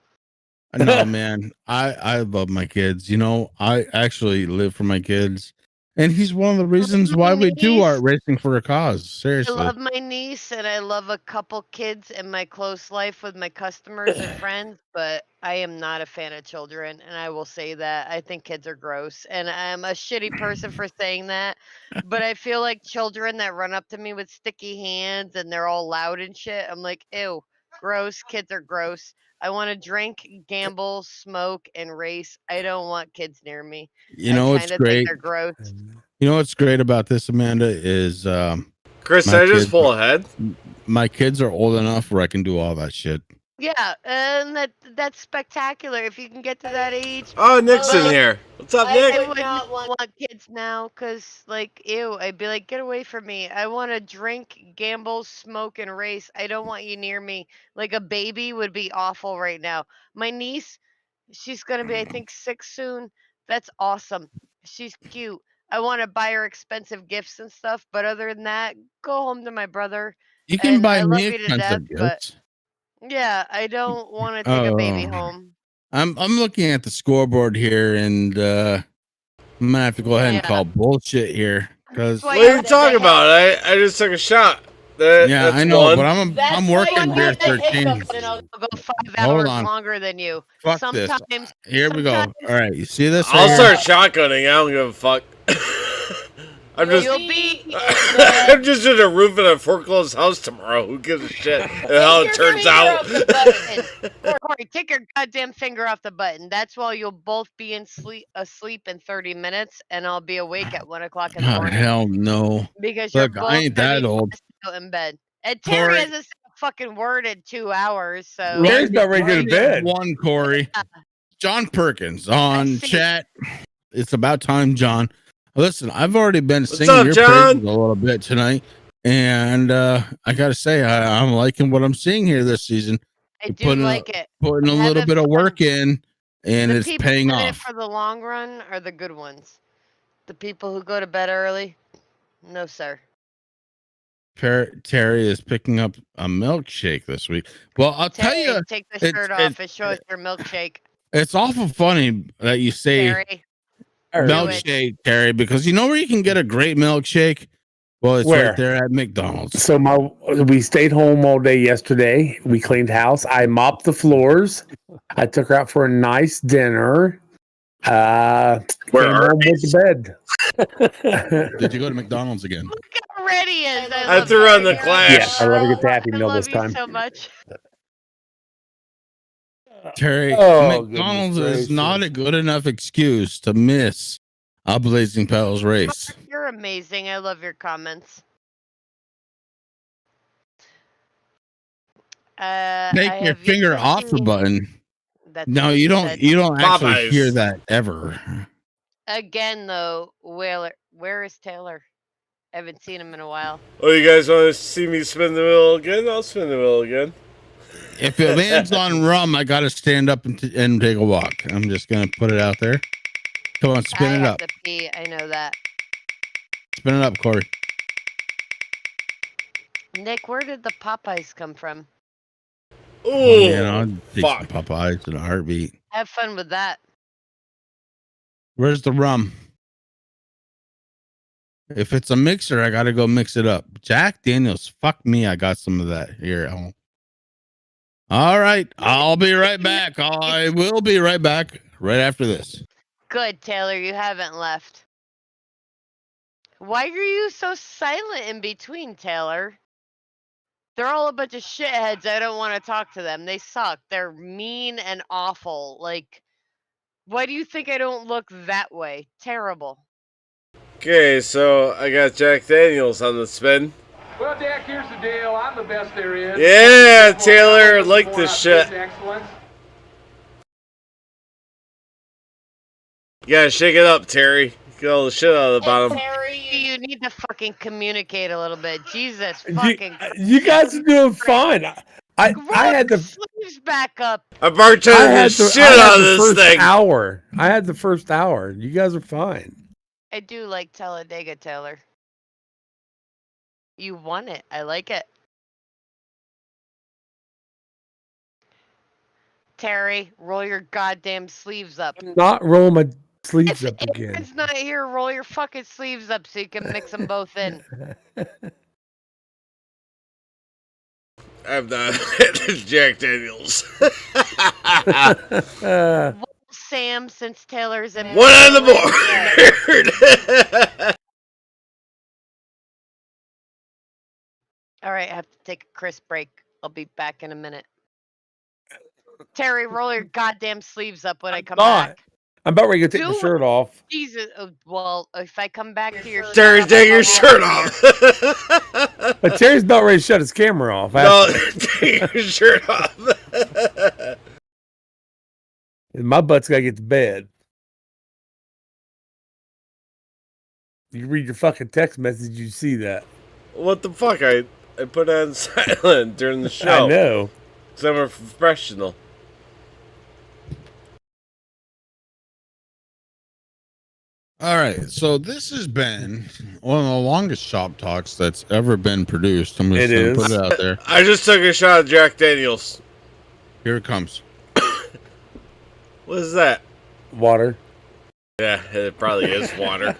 No, man. I love my kids. You know, I actually live for my kids. And he's one of the reasons why we do art racing for a cause. I Seriously. love my niece and I love a couple kids in my close life with my customers and friends, but I am not a fan of children. And I will say that. I think kids are gross. And I'm a shitty person for saying that. But I feel like children that run up to me with sticky hands and they're all loud and shit, I'm like, ew, gross. Kids are gross. I want to drink, gamble, smoke, and race. I don't want kids near me. You know I what's kinda great? think they're gross. You know what's great about this, Amanda, is Chris, My did I just kids- pull ahead? my kids are old enough where I can do all that shit. Yeah, and that's spectacular. If you can get to that age, Oh, Nick's in Well, here. What's up, I Nick? I would would not not want kids now, cause like, ew. I'd be like, get away from me. I want to drink, gamble, smoke, and race. I don't want you near me. Like a baby would be awful right now. My niece, she's gonna be, I think, 6 soon. That's awesome. She's cute. I want to buy her expensive gifts and stuff, but other than that, go home to my brother. You can And buy I love me you to death, expensive but gifts. yeah, I don't want to take a baby Oh, home. I'm looking at the scoreboard here, and I'm gonna have to go ahead and Yeah. call bullshit here because Why What are you you talking about? I just took a shot. yeah, That's I know, one. but I'm why working you beer have the 13. hiccups and all. I'll go 5 Hold hours on. longer than you. Fuck this. Sometimes, Here we go. sometimes All right, you see this? I'll Right start here? shotgunning. I don't give a fuck. I'm just you'll be I'm just in the roof of a foreclosed house tomorrow. Who gives a shit how it your turns finger out? off the button. Corey, take your goddamn finger off the button. That's why you'll both be asleep in 30 minutes, and I'll be awake at 1 o'clock in the Oh, morning hell no. because you're Look, I both ain't gonna that be old. passed out in bed. And Terry Corey, hasn't said a fucking word in 2 hours, so Terry's about ready to go to line me bed. up one, Corey. John Perkins I on see. chat. It's about time, John. Listen, I've already been What's singing up, your John? praises a little bit tonight, and I gotta say I'm liking what I'm seeing here this season. I You're do like it. putting a I'm little having bit of fun. work in, and The it's people paying in it off. for the long run are the good ones. The people who go to bed early, no sir. Terry is picking up a milkshake this week. Well, I'll tell Terry, you, take the it's shirt it, off and show us your milkshake. it's awful funny that you say Terry, Or- do it. milkshake, Terry, because you know where you can get a great milkshake? Well, it's Where? right there at McDonald's. So we stayed home all day yesterday. We cleaned house. I mopped the floors. I took her out for a nice dinner. Where Came are home, went to bed. Did you go to McDonald's again? Look how ready he is. I I love threw you. on the Terry. Clash. Yeah, I let her get the Happy I Meal love this you time. so much. Terry, Oh, McDonald's goodness is not gracious. a good enough excuse to miss a Blazing Pals race. You're amazing. I love your comments. Take I your have yet finger to off the see- button. That's No, what you he don't. said. You don't actually Popeyes. hear that ever. Again, though, where is Taylor? I haven't seen him in a while. Oh, you guys want to see me spin the wheel again? I'll spin the wheel again. If a man's on rum, I got to stand up and take a walk. I'm just gonna put it out there. Come on, I spin it have up. to pee. I know that. Spin it up, Corey. Nick, where did the Popeyes come from? Ooh, Oh man, I'll take some fuck. Popeyes in a heartbeat. Have fun with that. Where's the rum? If it's a mixer, I gotta go mix it up. Jack Daniels, fuck me. I got some of that here at home. All right, I'll be right back. I will be right back right after this. Good, Taylor. You haven't left. Why are you so silent in between, Taylor? They're all a bunch of shitheads. I don't want to talk to them. They suck. They're mean and awful. Like, why do you think I don't look that way? Terrible. Okay, so I got Jack Daniels on the spin. Well, Jack, here's the deal. I'm the best there is. Yeah, That's why Taylor, I'm looking like for this a shit. bit excellence. You gotta shake it up, Terry. Get all the shit out of the And bottom. Terry, You need to fucking communicate a little bit. Jesus You, fucking. you guys are doing fine. I Roll had the the sleeves back up. I I bartended had the the, shit I had out of the this first thing. hour. I had the first hour. You guys are fine. I do like Talladega, Taylor. You won it. I like it. Terry, roll your goddamn sleeves up. Not roll my sleeves If up again. Aaron's not here, roll your fucking sleeves up so you can mix them both in. I'm not Jack Daniels. Uh, Well, Sam, since Taylor's in. One on the Maryland, board. All right, I have to take a crisp break. I'll be back in a minute. Terry, roll your goddamn sleeves up when I come not. back. I'm about ready to take my Do- shirt off. Jesus. Well, if I come back to your Terry, shop, take your I'll shirt have off. But Terry's about ready to shut his camera off. No, take your shirt off. My butt's got to get to bed. You read your fucking text message, you see that. What the fuck? I put it on silent during the show. I know. Because I'm a professional. All right, so this has been one of the longest shop talks that's ever been produced. I'm just going to put it out there. I just took a shot of Jack Daniels. Here it comes. What is that? Water. Yeah, it probably is water.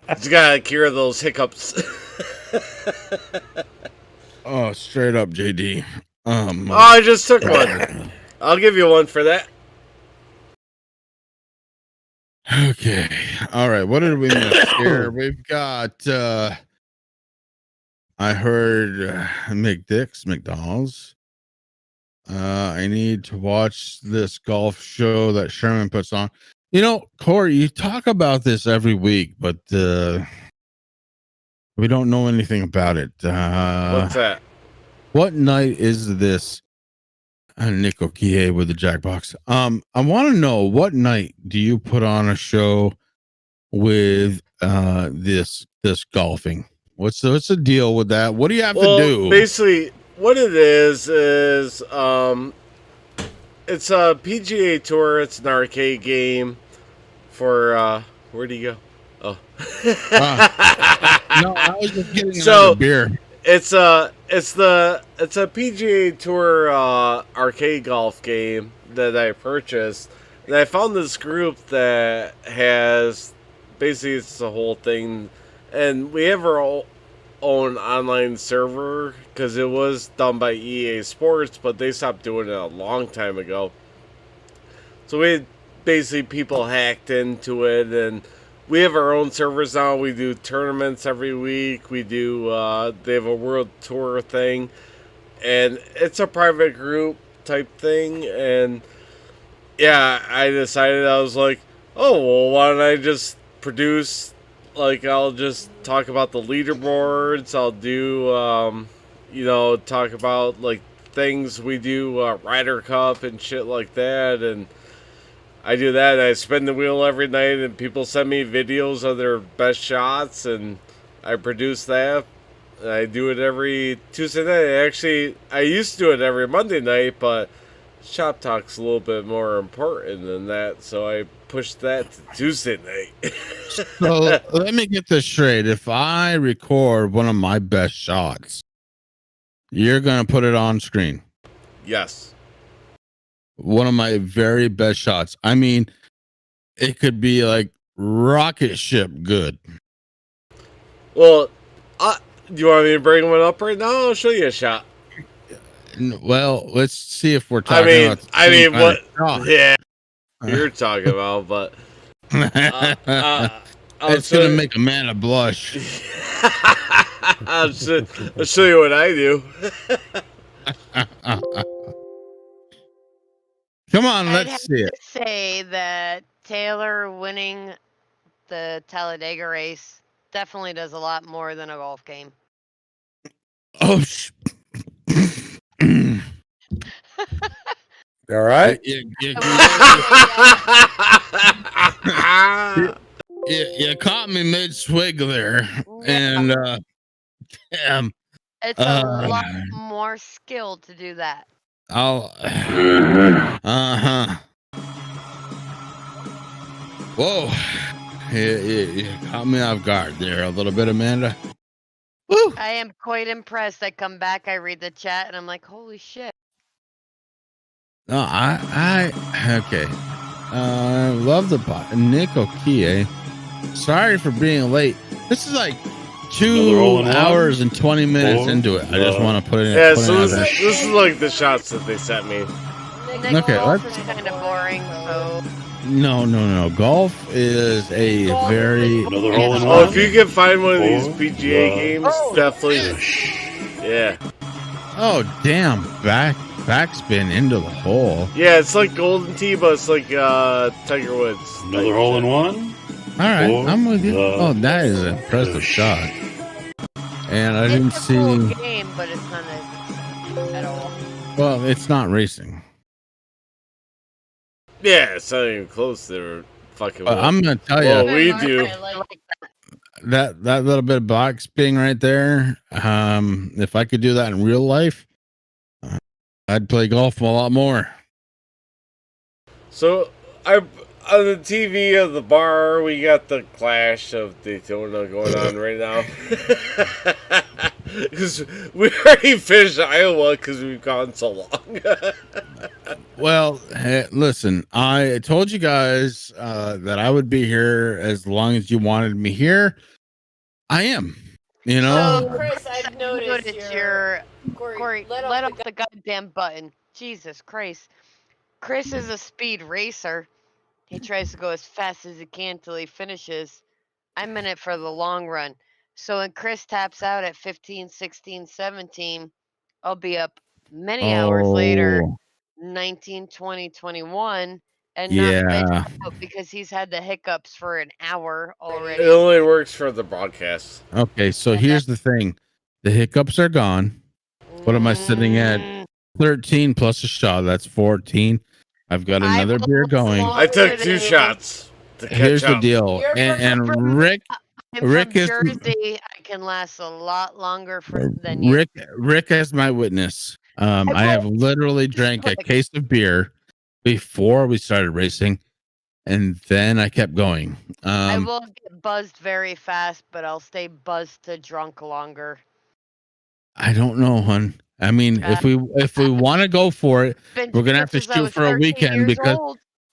It's gotta cure those hiccups. Oh, straight up, JD. Oh, I just took one. I'll give you one for that. Okay. All right. What did we miss here? We've got, I heard McDonald's. I need to watch this golf show that Sherman puts on. You know, Corey, you talk about this every week, but we don't know anything about it. What's that? What night is this? Nico Kie with the Jackbox. I want to know, what night do you put on a show with this golfing? What's the deal with that? What do you have to do? Basically, what it is it's a PGA Tour. It's an arcade game for where'd he go? Oh, no, I was just getting So- another beer. it's a PGA Tour arcade golf game that I purchased, and I found this group that has basically it's the whole thing, and we have our own online server because it was done by EA Sports, but they stopped doing it a long time ago. So we had basically people hacked into it, and we have our own servers now. We do tournaments every week. We do, they have a world tour thing. And it's a private group type thing. And yeah, I decided, I was like, oh, well, why don't I just produce, like, I'll just talk about the leaderboards. I'll do, talk about, like, things we do, Ryder Cup and shit like that. And I do that, and I spin the wheel every night, and people send me videos of their best shots, and I produce that. And I do it every Tuesday night. Actually, I used to do it every Monday night, but Shop Talk's a little bit more important than that, so I pushed that to Tuesday night. So let me get this straight. If I record one of my best shots, you're going to put it on screen. Yes. One of my very best shots. I mean, it could be like rocket ship good. Well, do you want me to bring one up right now? I'll show you a shot. Well, let's see if we're talking about the same kind what? of shot. Yeah, you're talking about, but it's gonna make Amanda blush. I'll show you what I do. Come on, I'd let's have see to it. say that Taylor winning the Talladega race definitely does a lot more than a golf game. Oh, All right. you caught me mid swig there, and damn, It's a lot more skill to do that. I'll. Whoa, you caught me off guard there a little bit, Amanda. Woo. I am quite impressed. I come back, I read the chat, and I'm like, holy shit. No, okay. Love the pot. Nico Kie. Sorry for being late. This is like 2 hours and 20 minutes into it. I just want to put it in. Yeah, so this is like the shots that they sent me. Nick, golf let's- is kind of boring, so No. Golf is a very. Oh, if you can find one of these PGA games, definitely. Yeah. Oh, damn. backspin into the hole. Yeah, it's like Golden Tee, but it's like Tiger Woods. Another hole in one. All right, For I'm with you. the Oh, that is an impressive push. shot. And I didn't It's a cool see. game, but it's not at all. Well, it's not racing. Yeah, it's not even close. They're fucking. But I'm gonna tell you. Well, we do. That little bit of box spin right there. If I could do that in real life, I'd play golf a lot more. So on the TV of the bar, we got the Clash of Daytona going on right now. Because we already finished Iowa because we've gone so long. Well, hey, listen, I told you guys that I would be here as long as you wanted me here. I am. You know. So, Chris, I've noticed your Corey, let off the goddamn button. Jesus Christ. Chris is a speed racer. He tries to go as fast as he can till he finishes. I'm in it for the long run. So when Chris taps out at 15, 16, 17, I'll be up many hours later, 19, 20, 21, and not Yeah. veg out because he's had the hiccups for an hour already. It only works for the broadcast. Okay, so here's the thing: the hiccups are gone. What am I sitting at? 13 plus a shot. That's 14. I've got another beer going. I took 2 shots to catch Here's the up. deal, and Rick. I'm Rick from is Jersey. I can last a lot longer than you. Rick as my witness. I have literally drank a case of beer before we started racing, and then I kept going. I will get buzzed very fast, but I'll stay buzzed to drunk longer. I don't know, hon. I mean, if we want to go for it, we're gonna have to shoot for a weekend because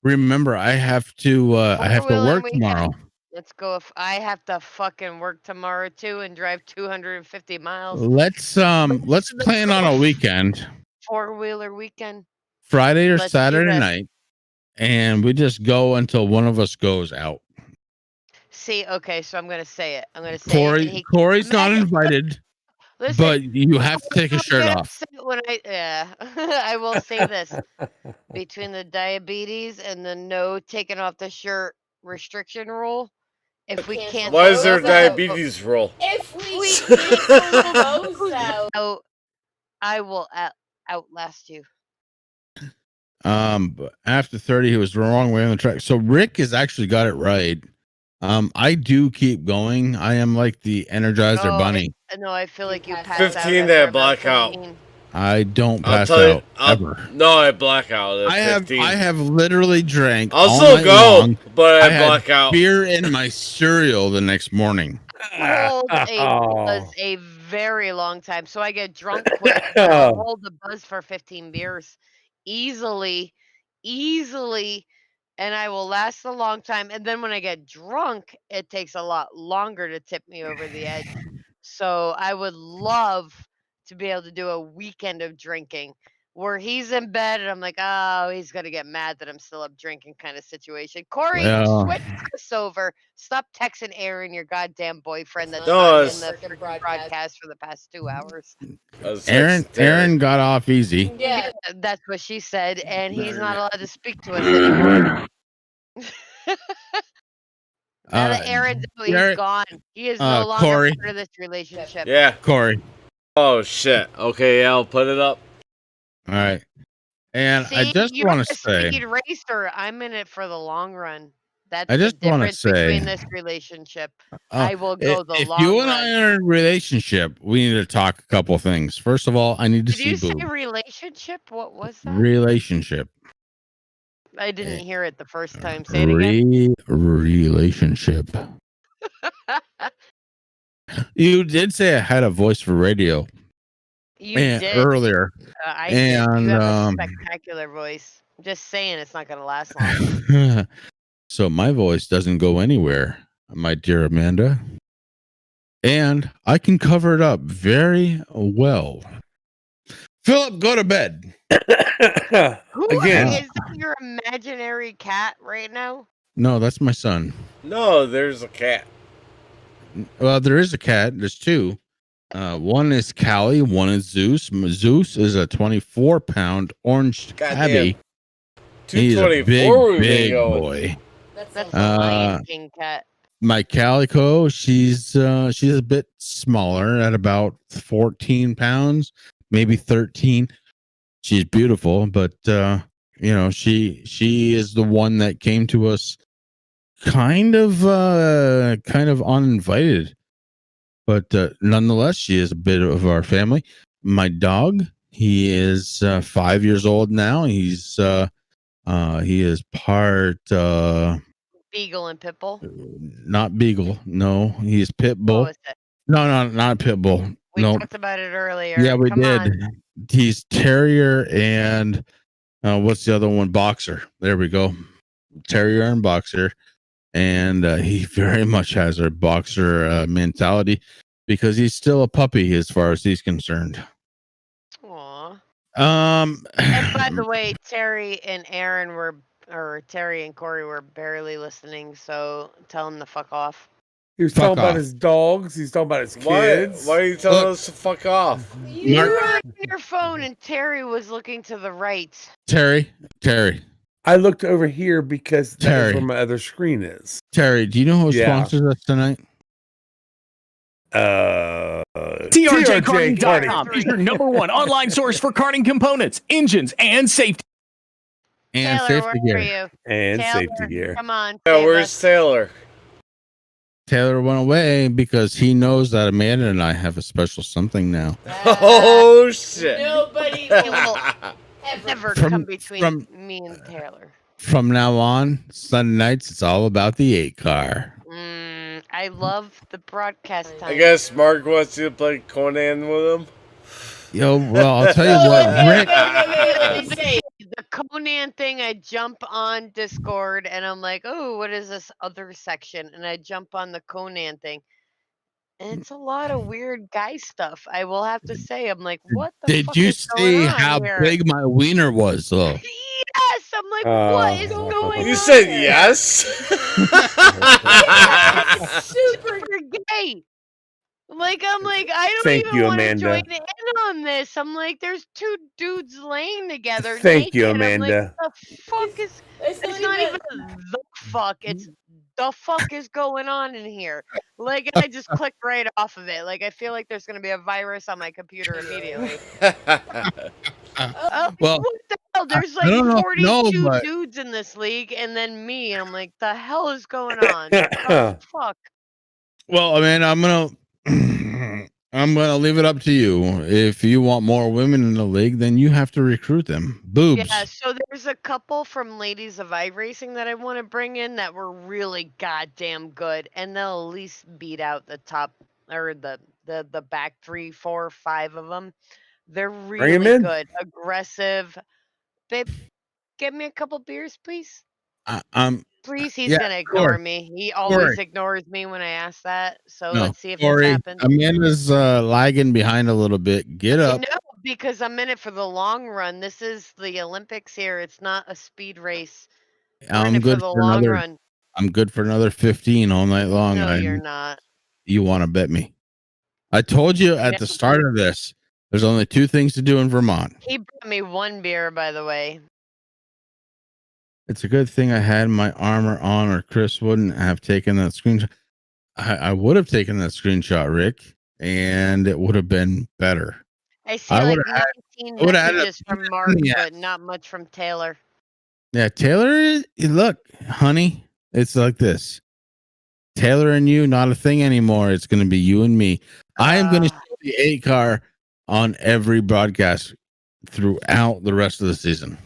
remember, I have to work tomorrow. Let's go. If I have to fucking work tomorrow too and drive 250 miles. Let's plan on a weekend. 4-wheeler weekend. Friday or Saturday night, and we just go until one of us goes out. See, okay, so I'm gonna say it. I'm gonna say Corey's not invited. Listen, but you have to take a shirt off. When I will say this: between the diabetes and the no taking off the shirt restriction rule, if we can't, why is there diabetes rule? If we can't those out, I will outlast you. But after 30, he was the wrong way on the track. So Rick has actually got it right. I do keep going. I am like the Energizer Bunny. No, I feel like you passed 15 that blackout. I don't pass out ever. No, I black out at 15. I have literally drank. I'll all still night go, long. but I had black out. Beer in my cereal the next morning. Was a very long time. So I get drunk quick. I'll hold the buzz for 15 beers easily, and I will last a long time. And then when I get drunk, it takes a lot longer to tip me over the edge. So I would love to be able to do a weekend of drinking where he's in bed and I'm like, oh, he's going to get mad that I'm still up drinking kind of situation. Corey, switch this over. Stop texting Aaron, your goddamn boyfriend that's not in the freaking broadcast for the past 2 hours. Aaron got off easy. Yeah, that's what she said, and he's not allowed to speak to us anymore. Now that Aaron's he's gone. He is no longer Corey. part of this relationship. Yeah. Corey. Oh, shit. Okay, yeah, I'll put it up. All right. And See, I just want to say, speed racer. I'm in it for the long run. That's I just the wanna difference say- between this relationship. I will go the if long you and run. I are in a relationship, we need to talk a couple things. First of all, I need to Did you see say boob. relationship? What was that? Relationship. I didn't hear it the first time. Say it again. Relationship. You did say I had a voice for radio. You did earlier. I did. You and have a spectacular voice. I'm just saying, it's not going to last long. so my voice doesn't go anywhere, my dear Amanda. And I can cover it up very well. Philip, go to bed. Who Again. is that your imaginary cat right now? No, that's my son. No, there's a cat. Well, there is a cat. There's two. One is Callie, one is Zeus. Zeus is a 24-pound orange tabby. He's a big, 224 we've been big going. boy. That's the Lion King cat. My Calico, she's a bit smaller at about 14 pounds, maybe 13. She's beautiful, but she is the one that came to us kind of uninvited. But nonetheless, she is a bit of our family. My dog, he is 5 years old now. He is part Beagle and Pitbull. not Beagle. No, he's Pit Bull. What was it? No, not Pit Bull. We No. talked about it earlier. Yeah, we Come did. on. He's Terrier and what's the other one? Boxer. There we go. Terrier and Boxer. And he very much has a boxer mentality because he's still a puppy as far as he's concerned. Aw. And by the way, Terry and Corey were barely listening, so tell them to fuck off. He was Fuck talking about off. his dogs. He's talking about his kids. Why are you telling us to fuck off? You were on your phone and Terry was looking to the right. Terry, I looked over here because that's Terry. where my other screen is. do you know who Yeah. sponsors us tonight? TRJKarting.com is your number one online source for karting components, engines, and safety. And Taylor, safety where are gear. you? And Taylor, safety gear. Come on. Yeah, save where's us. Taylor? Taylor went away because he knows that Amanda and I have a special something now. Oh shit! Nobody It will will ever. never From- come between from- me and Taylor. From now on, Sunday nights, it's all about the 8 car. I love the broadcast time. I guess Mark wants you to play Conan with him. Yo, well, I'll tell you what, Rick. Let me say, The Conan thing, I jump on Discord and I'm like, oh, what is this other section? And I jump on the Conan thing. And it's a lot of weird guy stuff. I will have to say, I'm like, what the Did fuck you is going see on how here? big my wiener was, though? Yes, I'm like, what is going on? You said here? yes. super gay. Like, I'm like, I don't Thank even you, want to Amanda. join in on this. I'm like, there's two dudes laying together. Thank you, naked. I'm like, Amanda. the fuck is? It's It's not even the fuck. It's the fuck is going on in here. Like, I just clicked right off of it. Like, I feel like there's gonna be a virus on my computer immediately. Oh, Well, what the hell? There's I don't know like if you know, 42 but- dudes in this league, and then me. And I'm like, the hell is going on? The fuck. Well, I mean, I'm gonna leave it up to you. If you want more women in the league, then you have to recruit them. Boobs. Yeah, so there's a couple from Ladies of iRacing that I want to bring in that were really goddamn good, and they'll at least beat out the top or the back 3, 4, 5 of them. They're 'em really in. good, aggressive. Babe, get me a couple beers, please. Please, he's Yeah, gonna ignore Corey. me. He always Corey. ignores me when I ask that. So No, let's see if Corey, this happens. Amanda's lagging behind a little bit. Get up. No, because I'm in it for the long run. This is the Olympics here. It's not a speed race. We're in I'm it for good the for long another. run. I'm good for another 15 all night long. No, you're not. You want to bet me? I told you at the start of this. There's only 2 things to do in Vermont. He brought me 1 beer, by the way. It's a good thing I had my armor on, or Chris wouldn't have taken that screenshot. I would have taken that screenshot, Rick, and it would have been better. I see I like would've had- 19 I would've had messages a- from Mark, Yeah. but not much from Taylor. Yeah, Taylor, look, honey, it's like this. Taylor and you, not a thing anymore. It's going to be you and me. I am going to show the 8 car on every broadcast throughout the rest of the season.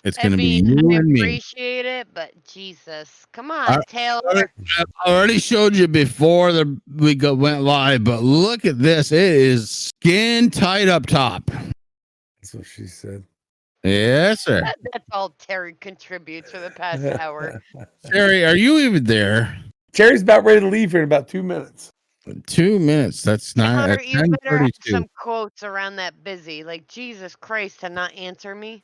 It's going to be you I and me. appreciate it, but Jesus. Come on, Taylor. I already showed you before we went live, but look at this. It is skin tight up top. That's what she said. Yes, sir. That's all Terry contributes for the past hour. Terry, are you even there? Jerry's about ready to leave here in about 2 minutes. 2 minutes. That's not Taylor, at you better have 10:32. some quotes around that busy. Like, Jesus Christ, to not answer me.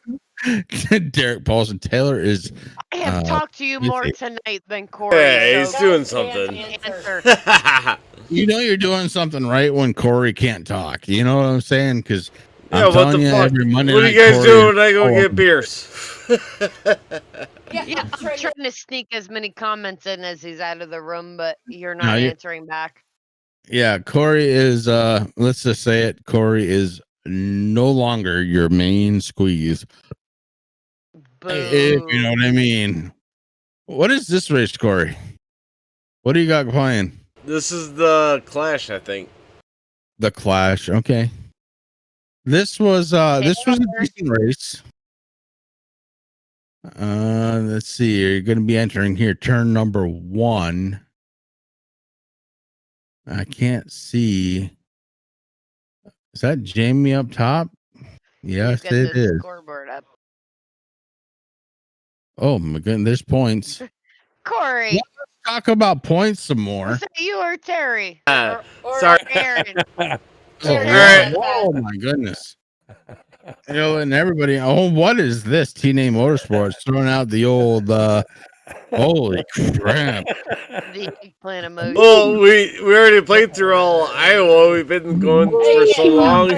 Derek Paulson. Taylor is I have talked to you more busy. tonight than Corey. Hey, so he's doing Goddamn something. answer. answer. You know you're doing something right when Corey can't talk. You know what I'm saying? Because Yeah, I'm what telling the you, fuck? every Monday What are night, you guys Corey doing is when I go all get over. beers? Yeah, I'm trying to sneak as many comments in as he's out of the room, but you're No, not you- answering back. Yeah, Corey is. Let's just say it. Corey is no longer your main squeeze. If you know Boo. what I mean. What is this race, Corey? What do you got playing? This is the Clash, I think. The Clash. Okay. This was a Taylor. decent race. Let's see. You're going to be entering here turn number 1. I can't see. Is that Jamie up top? Yes, He's got it the is. scoreboard up. Oh my goodness, there's points. Corey, Let's talk about points some more. was that you or Terry? Sorry. Or Aaron? Oh, Alright. oh my goodness. You know, and everybody, oh, what is this? T&A Motorsports throwing out the old holy crap. The eggplant emoji. Well, we already played through all Iowa. We've been going for so long.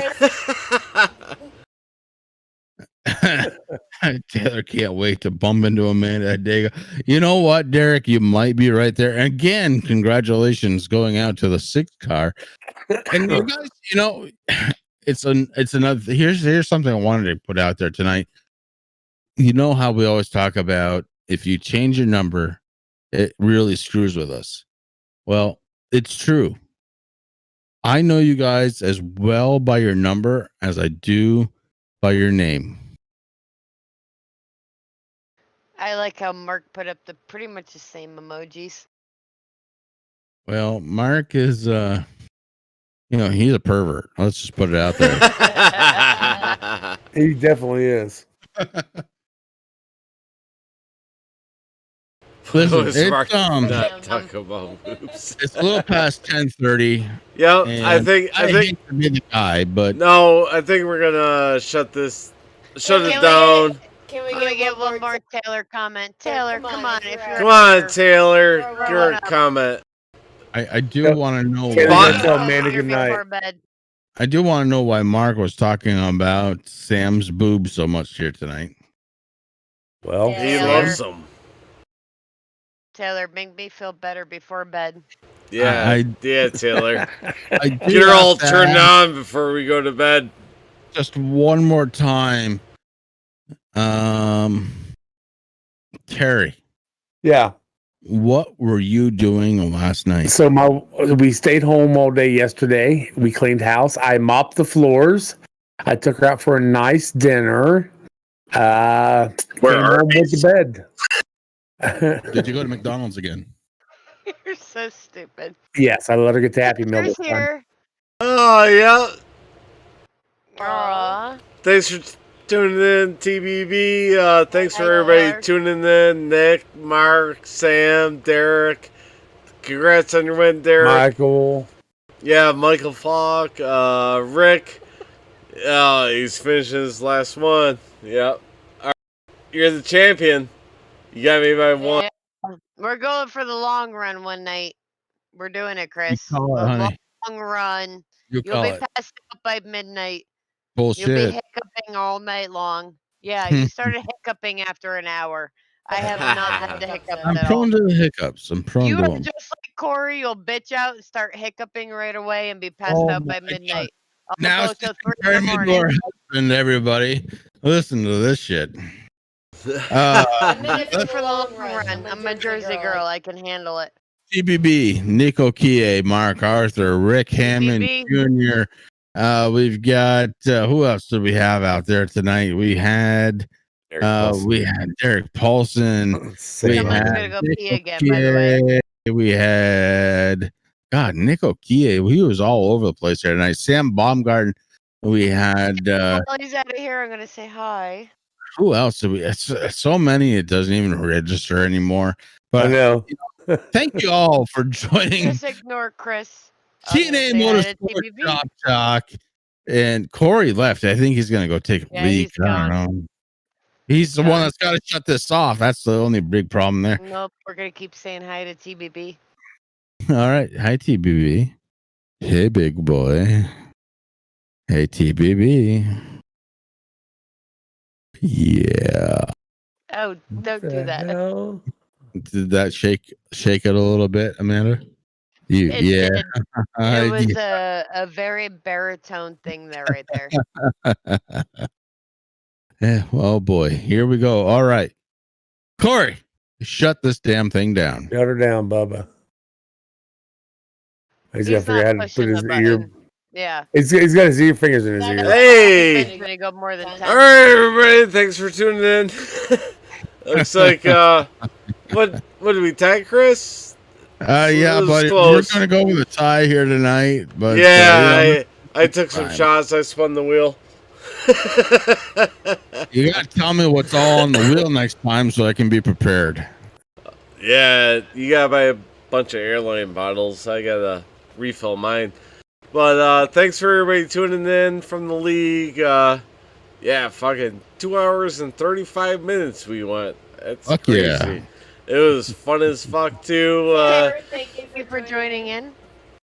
Taylor can't wait to bump into Amanda Adega. You know what, Derek? You might be right there. Again, congratulations going out to the 6th car. And you guys, you know, it's another. Here's something I wanted to put out there tonight. You know how we always talk about if you change your number, it really screws with us. Well, it's true. I know you guys as well by your number as I do by your name. I like how Mark put up the pretty much the same emojis. Well, Mark is he's a pervert. Let's just put it out there. He definitely is. Listen, Was it's Mark not talk about boobs. it's a little past 10:30. Yep, and I think hate to be the guy, but no, I think we're gonna shut it Can down. Can we get one more Taylor comment? Taylor, come on. If you're Come on, here. Taylor, Throw your up. comment. I do want to know Taylor, why, gotta tell Amanda good night. Before bed. I do want to know why Mark was talking about Sam's boobs so much here tonight. Well, He Taylor. loves them. Taylor, make me feel better before bed. Yeah, yeah, Taylor. I do Get her have all to turned ask on before we go to bed. just one more time. Terry, yeah. what were you doing last night? So we stayed home all day yesterday. We cleaned house. I mopped the floors. I took her out for a nice dinner. Came home, went to bed. Did you go to McDonald's again? You're so stupid. Yes, I let her get the Happy Meal Who's this time. here? Oh, yeah. Aw. Thanks for tuning in, TBB. Thanks for everybody tuning in. Nick, Mark, Sam, Derek. Congrats on your win, Derek. Michael. Yeah, Michael Falk, Rick. He's finishing his last one. Yep. All right. You're the champion. You got me by one. Yeah. We're going for the long run one night. We're doing it, Chris. call it, A honey. long run. You You'll call be it passed out by midnight. bullshit. You'll be hiccuping all night long. Yeah, you started hiccuping after an hour. I have not had the hiccups I'm at all. prone to the hiccups. I'm prone You to are them. just like Corey. You'll bitch out and start hiccuping right away and be passed Oh out by my midnight. I'll Now go she's till 3 in comparing the me to morning. her husband, everybody. Listen to this shit. For the long run, I'm a Jersey girl. I can handle it. TBB, Nico Kie, Mark Arthur, Rick Hammond Jr. We've got who else do we have out there tonight? We had Derek Paulson. We Someone's had gonna go pee Nico again, by the way. Kie. We had Nico Kie. He was all over the place here tonight. Sam Baumgarten. We had While he's out of here, I'm gonna say hi. who else did we? It's so many it doesn't even register anymore. But I know. Thank you all for joining Just ignore Chris. T&A Motorsports Shop Talk. And Corey left. I think he's going to go take a leak. He's I don't know. He's the one that's got to shut this off. That's the only big problem there. Nope, we're gonna keep saying hi to TBB. All right. Hi, TBB. Hey, big boy. Hey, TBB. Yeah. Oh, don't do that. Hell? Did that shake it a little bit, Amanda? It Yeah. did. It was a very baritone thing there, right there. Yeah. Oh boy. Here we go. All right. Corey, shut this damn thing down. Shut her down, Bubba. He's got to He's figure out not how to put pushing his the ear. button. Yeah. He's got his ear fingers in his ear. Hey! He's gonna go more than 10. All right, everybody. Thanks for tuning in. Looks like what did we tag, Chris? Yeah, was buddy. close. We're gonna go with a tie here tonight, but Yeah, I took some fine. shots. I spun the wheel. You gotta tell me what's all on the wheel next time so I can be prepared. Yeah, you gotta buy a bunch of airline bottles. I gotta refill mine. But thanks for everybody tuning in from the league. Yeah, fucking 2 hours and 35 minutes we went. That's Fuck crazy. yeah. It was fun as fuck too. Thank you for joining in.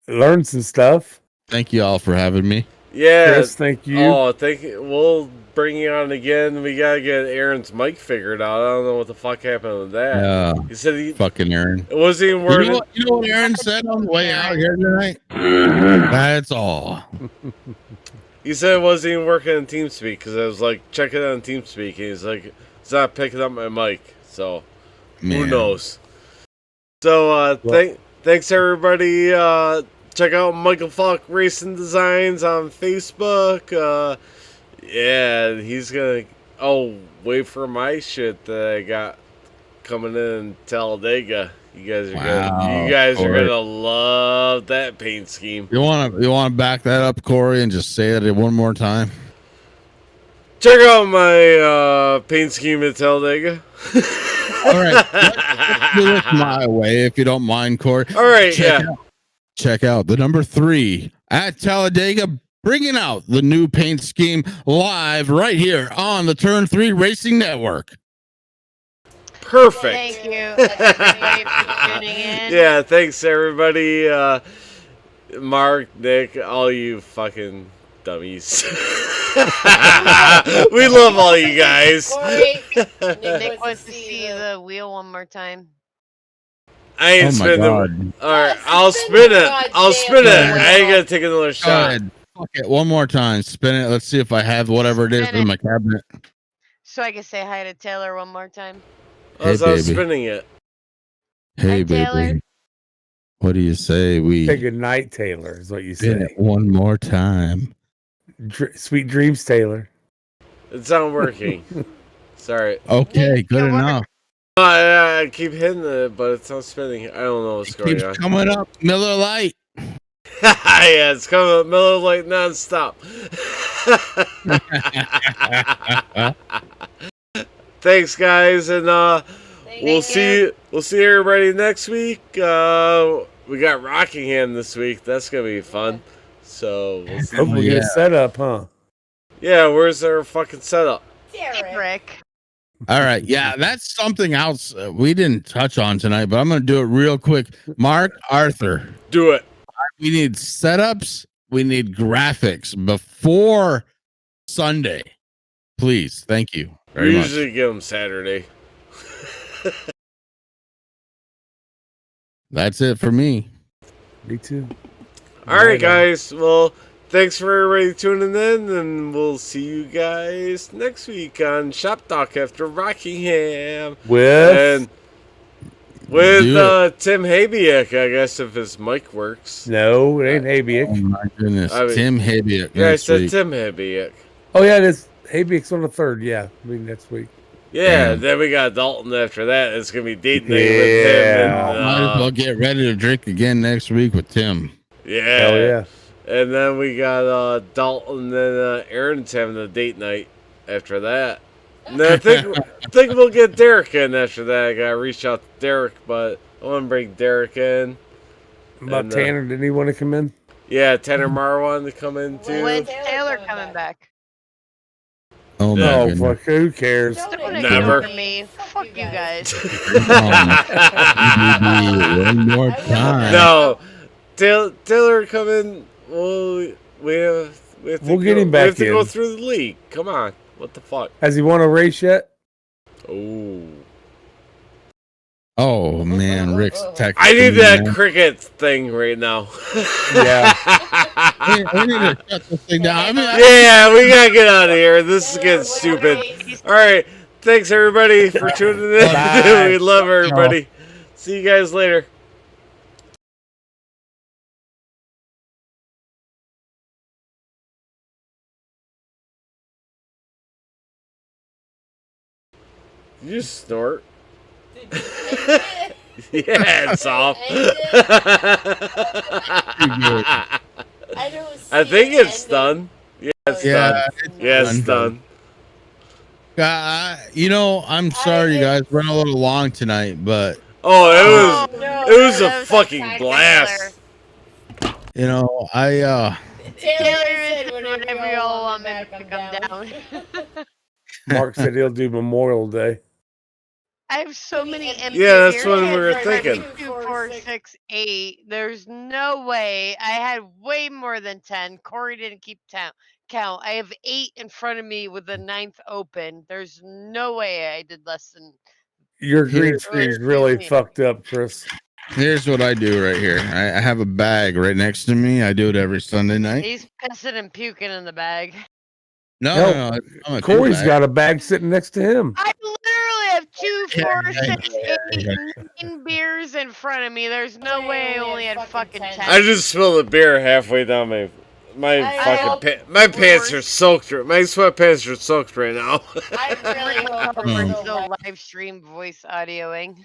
Learn some stuff. Thank you all for having me. Yeah. Chris, thank you. Oh, thank you. We'll bring you on again. We gotta get Aaron's mic figured out. I don't know what the fuck happened with that. Yeah. He said he Fucking Aaron. it wasn't even You working. know what Aaron said on the way out here tonight? That's all. He said it wasn't even working in TeamSpeak because I was like, check it on TeamSpeak. And he's like, it's not picking up my mic. So who Man. knows? So thanks everybody. Check out Michael Falk Racing Designs on Facebook. Yeah, he's gonna. Oh, wait for my shit that I got coming in Talladega. You guys are gonna love that paint scheme. You wanna back that up, Corey, and just say it one more time? Check out my paint scheme at Talladega. All right, let's do this my way, if you don't mind, Corey. All right, Check out the number 3 at Talladega, bringing out the new paint scheme live right here on the Turn 3 Racing Network. Perfect. Thank you, everybody, for tuning in. Yeah, thanks everybody. Mark, Nick, all you fucking dummies. We love all you guys. Nick wants to see the wheel one more time. I ain't spinning them. Alright, I'll spin it. I'll spin it. I ain't gonna take another shot. Fuck it, one more time. Spin it. Let's see if I have whatever it is in my cabinet. So I can say hi to Taylor one more time. I was spinning it. Hey, Hi, baby. Taylor. What do you say we Say good night, Taylor, is what you spin say. it one more time? Sweet dreams, Taylor. It's not working. Sorry. Okay, good enough. I keep hitting it, but it's not spinning. I don't know what's going Keeps on. coming up. Miller Lite. Yeah, it's coming up Miller Lite nonstop. Thanks, guys, and we'll see everybody next week. We got Rockingham this week. That's gonna be fun. So we'll see. Hope we get set up, huh? Yeah, where's our fucking setup? Rick. All right. Yeah, that's something else we didn't touch on tonight, but I'm going to do it real quick. Mark, Arthur. Do it. We need setups. We need graphics before Sunday. Please. Thank you very We much. usually give them Saturday. That's it for me. Me too. All right, guys. Well, thanks for everybody tuning in, and we'll see you guys next week on Shop Talk after Rockingham. With Tim Habiak, I guess, if his mic works. no, it ain't Habiak. Oh my goodness. I mean, Tim Habiak. Yeah, I next said week. Tim Habiak. Oh yeah, it is. Habiak's on the 3rd. Yeah, I mean next week. Yeah, Damn. then we got Dalton after that. It's going to be date night with him. And, Might as well get ready to drink again next week with Tim. yeah. Hell yeah. And then we got Dalton and Aaron's having a date night after that. And then I think we'll get Derek in after that. I got to reach out to Derek, but I want to bring Derek in. About And, Tanner, didn't he want to come in? Yeah, Tanner Marr wanted to come in too. When's Taylor coming back? Oh my Oh goodness. fuck, who cares? Don't Never. ignore me. Fuck you guys. One more time. No, Taylor come in. Well, We'll get him back We have to go in. through the league. Come on. What the fuck? Has he won a race yet? Oh. Oh man, Rick's texting I need me, that man. cricket thing right now. Yeah. We need to shut this thing down. I mean, Yeah, we gotta get out of here. This is getting stupid. All right. Thanks everybody for tuning in. Bye. We love everybody. See you guys later. Did you snort? Yeah, it's off. I think it's done. Yeah, it's done. Yeah, it's done. You know, I'm sorry you guys went a little long tonight, but Oh, it was a fucking blast. you know, Taylor said whenever you all want me to come down. Mark said he'll do Memorial Day. I have so many empty Yeah, that's beer what we were cans. thinking. 2, 4, 6, 8. There's no way. I had way more than 10. Corey didn't keep count. I have 8 in front of me with the 9th open. There's no way I did less than. Your green screen's really fucked up, Chris. here's what I do right here. I have a bag right next to me. I do it every Sunday night. He's pissing and puking in the bag. No, Corey's got a bag sitting next to him. I literally have 2, 4, 6, 8, 9 beers in front of me. There's no way I only had fucking 10. I just spilled a beer halfway down my pants are soaked. My sweatpants are soaked right now. I really hope we're still live stream voice audioing.